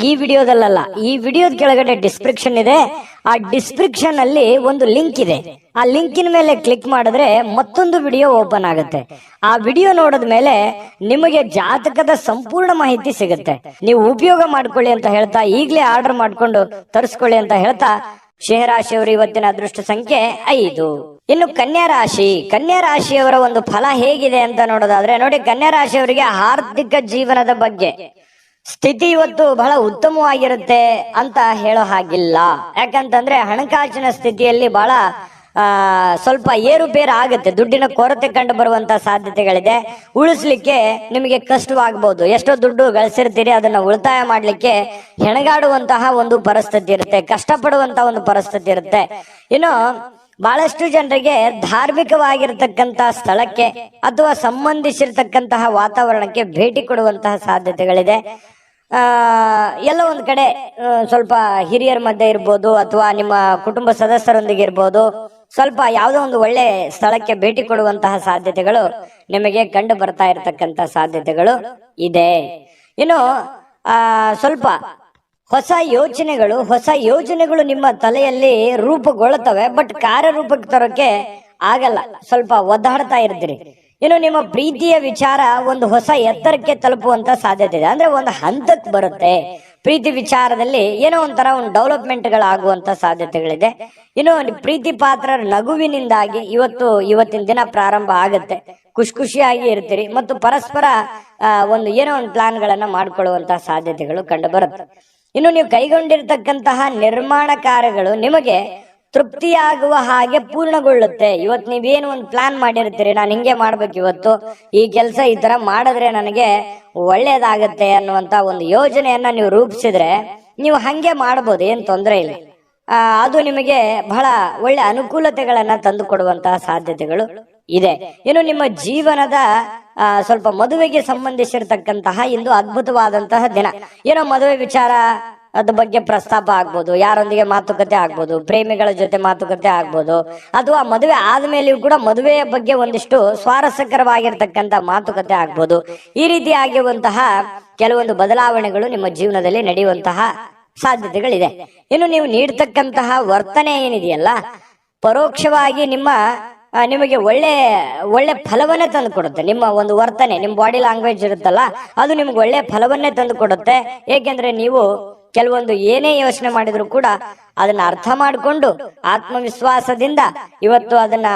ಈ ವಿಡಿಯೋದಲ್ಲ, ಈ ವಿಡಿಯೋದ ಕೆಳಗಡೆ ಡಿಸ್ಕ್ರಿಪ್ಷನ್ ಇದೆ. ಆ ಡಿಸ್ಕ್ರಿಪ್ಷನ್ ಅಲ್ಲಿ ಒಂದು ಲಿಂಕ್ ಇದೆ. ಆ ಲಿಂಕಿನ ಮೇಲೆ ಕ್ಲಿಕ್ ಮಾಡಿದ್ರೆ ಮತ್ತೊಂದು ವಿಡಿಯೋ ಓಪನ್ ಆಗುತ್ತೆ. ಆ ವಿಡಿಯೋ ನೋಡಿದ ಮೇಲೆ ನಿಮಗೆ ಜಾತಕದ ಸಂಪೂರ್ಣ ಮಾಹಿತಿ ಸಿಗುತ್ತೆ. ನೀವು ಉಪಯೋಗ ಮಾಡ್ಕೊಳ್ಳಿ ಅಂತ ಹೇಳ್ತಾ, ಈಗಲೇ ಆರ್ಡರ್ ಮಾಡ್ಕೊಂಡು ತರಿಸ್ಕೊಳ್ಳಿ ಅಂತ ಹೇಳ್ತಾ, ಸಿಂಹರಾಶಿಯವರು ಇವತ್ತಿನ ಅದೃಷ್ಟ ಸಂಖ್ಯೆ 5. ಇನ್ನು ಕನ್ಯಾ ರಾಶಿಯವರ ಒಂದು ಫಲ ಹೇಗಿದೆ ಅಂತ ನೋಡೋದಾದ್ರೆ, ನೋಡಿ, ಕನ್ಯಾ ರಾಶಿಯವರಿಗೆ ಆರ್ಥಿಕ ಜೀವನದ ಬಗ್ಗೆ ಸ್ಥಿತಿ ಇವತ್ತು ಬಹಳ ಉತ್ತಮವಾಗಿರುತ್ತೆ ಅಂತ ಹೇಳೋ ಹಾಗಿಲ್ಲ. ಯಾಕಂತಂದ್ರೆ ಹಣಕಾಸಿನ ಸ್ಥಿತಿಯಲ್ಲಿ ಬಹಳ ಸ್ವಲ್ಪ ಏರುಪೇರು ಆಗುತ್ತೆ. ದುಡ್ಡಿನ ಕೊರತೆ ಕಂಡು ಬರುವಂತ ಸಾಧ್ಯತೆಗಳಿದೆ. ಉಳಿಸ್ಲಿಕ್ಕೆ ನಿಮಗೆ ಕಷ್ಟವಾಗಬಹುದು. ಎಷ್ಟೋ ದುಡ್ಡು ಗಳಿಸಿರ್ತೀರಿ, ಅದನ್ನ ಉಳಿತಾಯ ಮಾಡ್ಲಿಕ್ಕೆ ಹೆಣಗಾಡುವಂತಹ ಒಂದು ಪರಿಸ್ಥಿತಿ ಇರುತ್ತೆ, ಕಷ್ಟಪಡುವಂತಹ ಒಂದು ಪರಿಸ್ಥಿತಿ ಇರುತ್ತೆ. ಇನ್ನು ಬಹಳಷ್ಟು ಜನರಿಗೆ ಧಾರ್ಮಿಕವಾಗಿರ್ತಕ್ಕಂತಹ ಸ್ಥಳಕ್ಕೆ ಅಥವಾ ಸಂಬಂಧಿಸಿರ್ತಕ್ಕಂತಹ ವಾತಾವರಣಕ್ಕೆ ಭೇಟಿ ಕೊಡುವಂತಹ ಸಾಧ್ಯತೆಗಳಿದೆ. ಎಲ್ಲ ಒಂದ್ ಕಡೆ ಸ್ವಲ್ಪ ಹಿರಿಯರ ಮಧ್ಯೆ ಇರ್ಬೋದು ಅಥವಾ ನಿಮ್ಮ ಕುಟುಂಬ ಸದಸ್ಯರೊಂದಿಗೆ ಇರ್ಬೋದು, ಸ್ವಲ್ಪ ಯಾವುದೋ ಒಂದು ಒಳ್ಳೆ ಸ್ಥಳಕ್ಕೆ ಭೇಟಿ ಕೊಡುವಂತಹ ಸಾಧ್ಯತೆಗಳು ನಿಮಗೆ ಕಂಡು ಬರ್ತಾ ಇರತಕ್ಕಂತ ಸಾಧ್ಯತೆಗಳು ಇದೆ. ಇನ್ನು ಸ್ವಲ್ಪ ಹೊಸ ಯೋಚನೆಗಳು ನಿಮ್ಮ ತಲೆಯಲ್ಲಿ ರೂಪುಗೊಳ್ಳುತ್ತವೆ. ಬಟ್ ಕಾರ್ಯರೂಪಕ್ಕೆ ತರೋಕೆ ಆಗಲ್ಲ, ಸ್ವಲ್ಪ ಒದ್ದಾಡ್ತಾ ಇರ್ತೀರಿ. ಇನ್ನು ನಿಮ್ಮ ಪ್ರೀತಿಯ ವಿಚಾರ ಒಂದು ಹೊಸ ಎತ್ತರಕ್ಕೆ ತಲುಪುವಂತ ಸಾಧ್ಯತೆ ಇದೆ. ಅಂದ್ರೆ ಒಂದು ಹಂತಕ್ಕೆ ಬರುತ್ತೆ. ಪ್ರೀತಿ ವಿಚಾರದಲ್ಲಿ ಏನೋ ಒಂಥರ ಒಂದು ಡೆವಲಪ್ಮೆಂಟ್ಗಳಾಗುವಂತ ಸಾಧ್ಯತೆಗಳಿದೆ. ಇನ್ನು ಪ್ರೀತಿ ಪಾತ್ರರ ನಗುವಿನಿಂದಾಗಿ ಇವತ್ತಿನ ದಿನ ಪ್ರಾರಂಭ ಆಗುತ್ತೆ. ಖುಷಿಯಾಗಿ ಇರ್ತೀರಿ ಮತ್ತು ಪರಸ್ಪರ ಏನೋ ಒಂದು ಪ್ಲಾನ್ಗಳನ್ನ ಮಾಡ್ಕೊಳ್ಳುವಂತಹ ಸಾಧ್ಯತೆಗಳು ಕಂಡು ಬರುತ್ತೆ. ಇನ್ನು ನೀವು ಕೈಗೊಂಡಿರ್ತಕ್ಕಂತಹ ನಿರ್ಮಾಣ ಕಾರ್ಯಗಳು ನಿಮಗೆ ತೃಪ್ತಿಯಾಗುವ ಹಾಗೆ ಪೂರ್ಣಗೊಳ್ಳುತ್ತೆ. ಇವತ್ತು ನೀವೇನು ಒಂದು ಪ್ಲಾನ್ ಮಾಡಿರ್ತೀರಿ, ನಾನು ಹಿಂಗೆ ಮಾಡ್ಬೇಕು, ಇವತ್ತು ಈ ಕೆಲಸ ಈ ತರ ಮಾಡಿದ್ರೆ ನನಗೆ ಒಳ್ಳೇದಾಗತ್ತೆ ಅನ್ನುವಂತ ಒಂದು ಯೋಜನೆಯನ್ನ ನೀವು ರೂಪಿಸಿದ್ರೆ ನೀವು ಹಂಗೆ ಮಾಡಬಹುದು, ಏನ್ ತೊಂದರೆ ಇಲ್ಲ. ಅದು ನಿಮಗೆ ಬಹಳ ಒಳ್ಳೆ ಅನುಕೂಲತೆಗಳನ್ನ ತಂದು ಕೊಡುವಂತಹ ಸಾಧ್ಯತೆಗಳು ಇದೆ. ಇನ್ನು ನಿಮ್ಮ ಜೀವನದ ಸ್ವಲ್ಪ ಮದುವೆಗೆ ಸಂಬಂಧಿಸಿರ್ತಕ್ಕಂತಹ ಇಂದು ಅದ್ಭುತವಾದಂತಹ ದಿನ. ಏನೋ ಮದುವೆ ವಿಚಾರ ಅದ್ರ ಬಗ್ಗೆ ಪ್ರಸ್ತಾಪ ಆಗ್ಬೋದು, ಯಾರೊಂದಿಗೆ ಮಾತುಕತೆ ಆಗ್ಬೋದು, ಪ್ರೇಮಿಗಳ ಜೊತೆ ಮಾತುಕತೆ ಆಗ್ಬೋದು, ಅಥವಾ ಮದುವೆ ಆದ್ಮೇಲೆಯೂ ಕೂಡ ಮದುವೆಯ ಬಗ್ಗೆ ಒಂದಿಷ್ಟು ಸ್ವಾರಸ್ಯಕರವಾಗಿರ್ತಕ್ಕಂಥ ಮಾತುಕತೆ ಆಗ್ಬೋದು. ಈ ರೀತಿ ಆಗಿರುವಂತಹ ಕೆಲವೊಂದು ಬದಲಾವಣೆಗಳು ನಿಮ್ಮ ಜೀವನದಲ್ಲಿ ನಡೆಯುವಂತಹ ಸಾಧ್ಯತೆಗಳಿದೆ. ಇನ್ನು ನೀವು ನೀಡ್ತಕ್ಕಂತಹ ವರ್ತನೆ ಏನಿದೆಯಲ್ಲ, ಪರೋಕ್ಷವಾಗಿ ನಿಮಗೆ ಒಳ್ಳೆ ಫಲವನ್ನೇ ತಂದು ಕೊಡುತ್ತೆ. ನಿಮ್ಮ ಒಂದು ವರ್ತನೆ, ನಿಮ್ಮ ಬಾಡಿ ಲ್ಯಾಂಗ್ವೇಜ್ ಇರುತ್ತಲ್ಲ, ಅದು ನಿಮ್ಗೆ ಒಳ್ಳೆ ಫಲವನ್ನೇ ತಂದು ಕೊಡುತ್ತೆ. ಏಕೆಂದ್ರೆ ನೀವು ಕೆಲವೊಂದು ಏನೇ ಯೋಚನೆ ಮಾಡಿದ್ರು ಕೂಡ ಅದನ್ನ ಅರ್ಥ ಮಾಡಿಕೊಂಡು ಆತ್ಮವಿಶ್ವಾಸದಿಂದ ಇವತ್ತು ಅದನ್ನ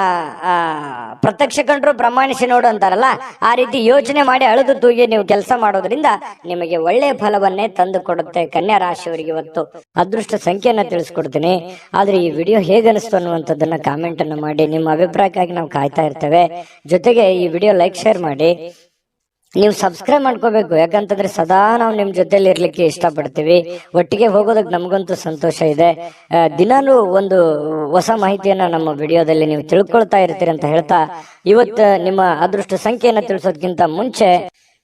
ಪ್ರತ್ಯಕ್ಷ ಕಂಡ್ರು ಪ್ರಮಾಣಿಸಿ ನೋಡು ಅಂತಾರಲ್ಲ, ಆ ರೀತಿ ಯೋಚನೆ ಮಾಡಿ ಅಳೆದು ತೂಗಿ ನೀವು ಕೆಲಸ ಮಾಡೋದ್ರಿಂದ ನಿಮಗೆ ಒಳ್ಳೆಯ ಫಲವನ್ನೇ ತಂದು ಕೊಡುತ್ತೆ. ಕನ್ಯಾ ರಾಶಿಯವರಿಗೆ ಇವತ್ತು ಅದೃಷ್ಟ ಸಂಖ್ಯೆಯನ್ನ ತಿಳಿಸ್ಕೊಡ್ತೀನಿ. ಆದ್ರೆ ಈ ವಿಡಿಯೋ ಹೇಗನಿಸ್ತು ಅನ್ನುವಂಥದ್ದನ್ನ ಕಾಮೆಂಟ್ ಅನ್ನು ಮಾಡಿ. ನಿಮ್ಮ ಅಭಿಪ್ರಾಯಕ್ಕಾಗಿ ನಾವು ಕಾಯ್ತಾ ಇರ್ತೇವೆ. ಜೊತೆಗೆ ಈ ವಿಡಿಯೋ ಲೈಕ್ ಶೇರ್ ಮಾಡಿ. ನೀವು ಸಬ್ಸ್ಕ್ರೈಬ್ ಮಾಡ್ಕೋಬೇಕು. ಯಾಕಂತಂದ್ರೆ ಸದಾ ನಾವು ನಿಮ್ ಜೊತೆಲಿ ಇರ್ಲಿಕ್ಕೆ ಇಷ್ಟಪಡ್ತೀವಿ. ಒಟ್ಟಿಗೆ ಹೋಗೋದಕ್ಕೆ ನಮಗಂತೂ ಸಂತೋಷ ಇದೆ. ದಿನಾಲೂ ಒಂದು ಹೊಸ ಮಾಹಿತಿಯನ್ನ ನಮ್ಮ ವಿಡಿಯೋದಲ್ಲಿ ನೀವು ತಿಳ್ಕೊಳ್ತಾ ಇರ್ತೀರಿ ಅಂತ ಹೇಳ್ತಾ, ಇವತ್ತು ನಿಮ್ಮ ಅದೃಷ್ಟ ಸಂಖ್ಯೆಯನ್ನ ತಿಳಿಸೋದಕ್ಕಿಂತ ಮುಂಚೆ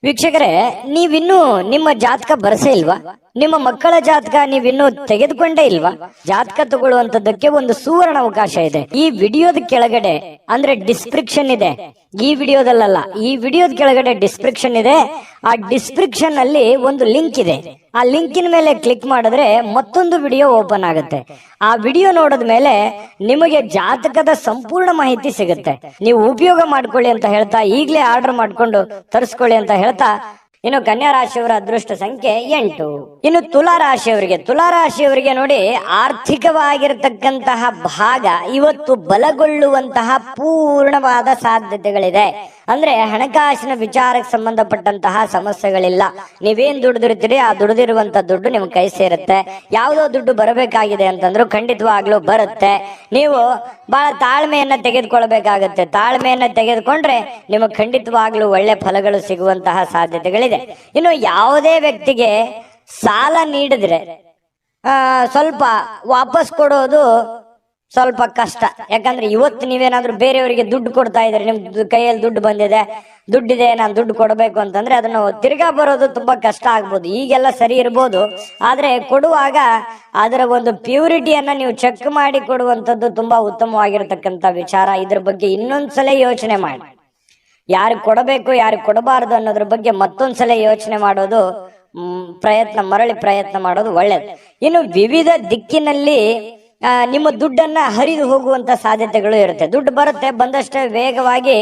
ವೀಕ್ಷಕರೇ, ನೀವಿನ್ನೂ ನಿಮ್ಮ ಜಾತಕ ಬರಸೇ ಇಲ್ವಾ? ನಿಮ್ಮ ಮಕ್ಕಳ ಜಾತಕ ನೀವಿನ್ನೂ ತೆಗೆದುಕೊಂಡೇ ಇಲ್ವಾ? ಜಾತಕ ತಗೊಳ್ಳುವಂತದ್ದಕ್ಕೆ ಒಂದು ಸುವರ್ಣ ಅವಕಾಶ ಇದೆ. ಈ ವಿಡಿಯೋದ ಕೆಳಗಡೆ ಅಂದ್ರೆ ಡಿಸ್ಕ್ರಿಪ್ಷನ್ ಇದೆ. ಈ ವಿಡಿಯೋದಲ್ಲ, ಈ ವಿಡಿಯೋದ ಕೆಳಗಡೆ ಡಿಸ್ಕ್ರಿಪ್ಷನ್ ಇದೆ. ಆ ಡಿಸ್ಕ್ರಿಪ್ಷನ್ ಅಲ್ಲಿ ಒಂದು ಲಿಂಕ್ ಇದೆ. ಆ ಲಿಂಕಿನ ಮೇಲೆ ಕ್ಲಿಕ್ ಮಾಡಿದ್ರೆ ಮತ್ತೊಂದು ವಿಡಿಯೋ ಓಪನ್ ಆಗುತ್ತೆ. ಆ ವಿಡಿಯೋ ನೋಡಿದ ಮೇಲೆ ನಿಮಗೆ ಜಾತಕದ ಸಂಪೂರ್ಣ ಮಾಹಿತಿ ಸಿಗುತ್ತೆ. ನೀವು ಉಪಯೋಗ ಮಾಡ್ಕೊಳ್ಳಿ ಅಂತ ಹೇಳ್ತಾ, ಈಗಲೇ ಆರ್ಡರ್ ಮಾಡ್ಕೊಂಡು ತರಿಸ್ಕೊಳ್ಳಿ ಅಂತ ಹೇಳ್ತಾ, ಇನ್ನು ಕನ್ಯಾ ರಾಶಿಯವರ ಅದೃಷ್ಟ ಸಂಖ್ಯೆ 8. ಇನ್ನು ತುಲಾ ರಾಶಿಯವರಿಗೆ ನೋಡಿ, ಆರ್ಥಿಕವಾಗಿರತಕ್ಕಂತಹ ಭಾಗ ಇವತ್ತು ಬಲಗೊಳ್ಳುವಂತಹ ಪೂರ್ಣವಾದ ಸಾಧ್ಯತೆಗಳಿದೆ. ಅಂದ್ರೆ ಹಣಕಾಸಿನ ವಿಚಾರಕ್ಕೆ ಸಂಬಂಧಪಟ್ಟಂತಹ ಸಮಸ್ಯೆಗಳಿಲ್ಲ. ನೀವೇನ್ ದುಡಿದಿರ್ತೀರಿ ಆ ದುಡಿದಿರುವಂತ ದುಡ್ಡು ನಿಮ್ ಕೈ ಸೇರುತ್ತೆ. ಯಾವುದೋ ದುಡ್ಡು ಬರಬೇಕಾಗಿದೆ ಅಂತಂದ್ರೂ ಖಂಡಿತವಾಗ್ಲೂ ಬರುತ್ತೆ. ನೀವು ಬಹಳ ತಾಳ್ಮೆಯನ್ನ ತೆಗೆದುಕೊಳ್ಬೇಕಾಗತ್ತೆ. ತಾಳ್ಮೆಯನ್ನ ತೆಗೆದುಕೊಂಡ್ರೆ ನಿಮಗೆ ಖಂಡಿತವಾಗ್ಲೂ ಒಳ್ಳೆ ಫಲಗಳು ಸಿಗುವಂತಹ ಸಾಧ್ಯತೆಗಳಿದೆ. ಇನ್ನು ಯಾವುದೇ ವ್ಯಕ್ತಿಗೆ ಸಾಲ ನೀಡಿದ್ರೆ ಸ್ವಲ್ಪ ವಾಪಸ್ ಕೊಡೋದು ಸ್ವಲ್ಪ ಕಷ್ಟ. ಯಾಕಂದ್ರೆ ಇವತ್ತು ನೀವೇನಾದ್ರೂ ಬೇರೆಯವರಿಗೆ ದುಡ್ಡು ಕೊಡ್ತಾ ಇದ್ರೆ, ನಿಮ್ ಕೈಯಲ್ಲಿ ದುಡ್ಡಿದೆ, ನಾನು ದುಡ್ಡು ಕೊಡಬೇಕು ಅಂತಂದ್ರೆ ಅದನ್ನು ತಿರ್ಗಾ ಬರೋದು ತುಂಬಾ ಕಷ್ಟ ಆಗ್ಬೋದು. ಈಗೆಲ್ಲ ಸರಿ ಇರ್ಬೋದು, ಆದ್ರೆ ಕೊಡುವಾಗ ಅದರ ಒಂದು ಪ್ಯೂರಿಟಿಯನ್ನ ನೀವು ಚೆಕ್ ಮಾಡಿ ಕೊಡುವಂತದ್ದು ತುಂಬಾ ಉತ್ತಮವಾಗಿರ್ತಕ್ಕಂಥ ವಿಚಾರ. ಇದ್ರ ಬಗ್ಗೆ ಇನ್ನೊಂದ್ಸಲ ಯೋಚನೆ ಮಾಡಿ. ಯಾರಿಗೆ ಕೊಡಬೇಕು ಯಾರಿಗೆ ಕೊಡಬಾರದು ಅನ್ನೋದ್ರ ಬಗ್ಗೆ ಮತ್ತೊಂದ್ಸಲ ಯೋಚನೆ ಮಾಡೋದು, ಮರಳಿ ಪ್ರಯತ್ನ ಮಾಡೋದು ಒಳ್ಳೇದು. ಇನ್ನು ವಿವಿಧ ದಿಕ್ಕಿನಲ್ಲಿ ನಿಮ್ಮ ದುಡ್ಡನ್ನ ಹರಿದು ಹೋಗುವಂತ ಸಾಧ್ಯತೆಗಳು ಇರುತ್ತೆ. ದುಡ್ಡು ಬರುತ್ತೆ, ಬಂದಷ್ಟೇ ವೇಗವಾಗಿ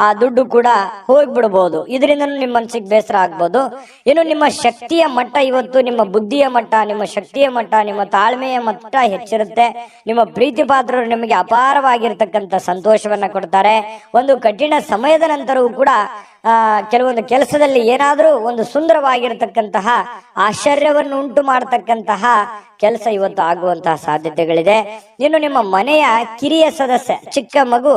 ಆ ದುಡ್ಡು ಕೂಡ ಹೋಗ್ಬಿಡ್ಬೋದು. ಇದರಿಂದ ನಿಮ್ಮ ಮನಸ್ಸಿಗೆ ಬೇಸರ ಆಗ್ಬೋದು. ಇನ್ನು ನಿಮ್ಮ ಶಕ್ತಿಯ ಮಟ್ಟ ಇವತ್ತು, ನಿಮ್ಮ ಬುದ್ಧಿಯ ಮಟ್ಟ, ನಿಮ್ಮ ಶಕ್ತಿಯ ಮಟ್ಟ, ನಿಮ್ಮ ತಾಳ್ಮೆಯ ಮಟ್ಟ ಹೆಚ್ಚಿರುತ್ತೆ. ನಿಮ್ಮ ಪ್ರೀತಿ ಪಾತ್ರರು ನಿಮಗೆ ಅಪಾರವಾಗಿರ್ತಕ್ಕಂಥ ಸಂತೋಷವನ್ನ ಕೊಡ್ತಾರೆ. ಒಂದು ಕಠಿಣ ಸಮಯದ ನಂತರವೂ ಕೂಡ ಕೆಲವೊಂದು ಕೆಲಸದಲ್ಲಿ ಏನಾದ್ರೂ ಒಂದು ಸುಂದರವಾಗಿರತಕ್ಕಂತಹ ಆಶ್ಚರ್ಯವನ್ನು ಉಂಟು ಮಾಡತಕ್ಕಂತಹ ಕೆಲಸ ಇವತ್ತು ಆಗುವಂತಹ ಸಾಧ್ಯತೆಗಳಿದೆ. ಇನ್ನು ನಿಮ್ಮ ಮನೆಯ ಕಿರಿಯ ಸದಸ್ಯ, ಚಿಕ್ಕ ಮಗು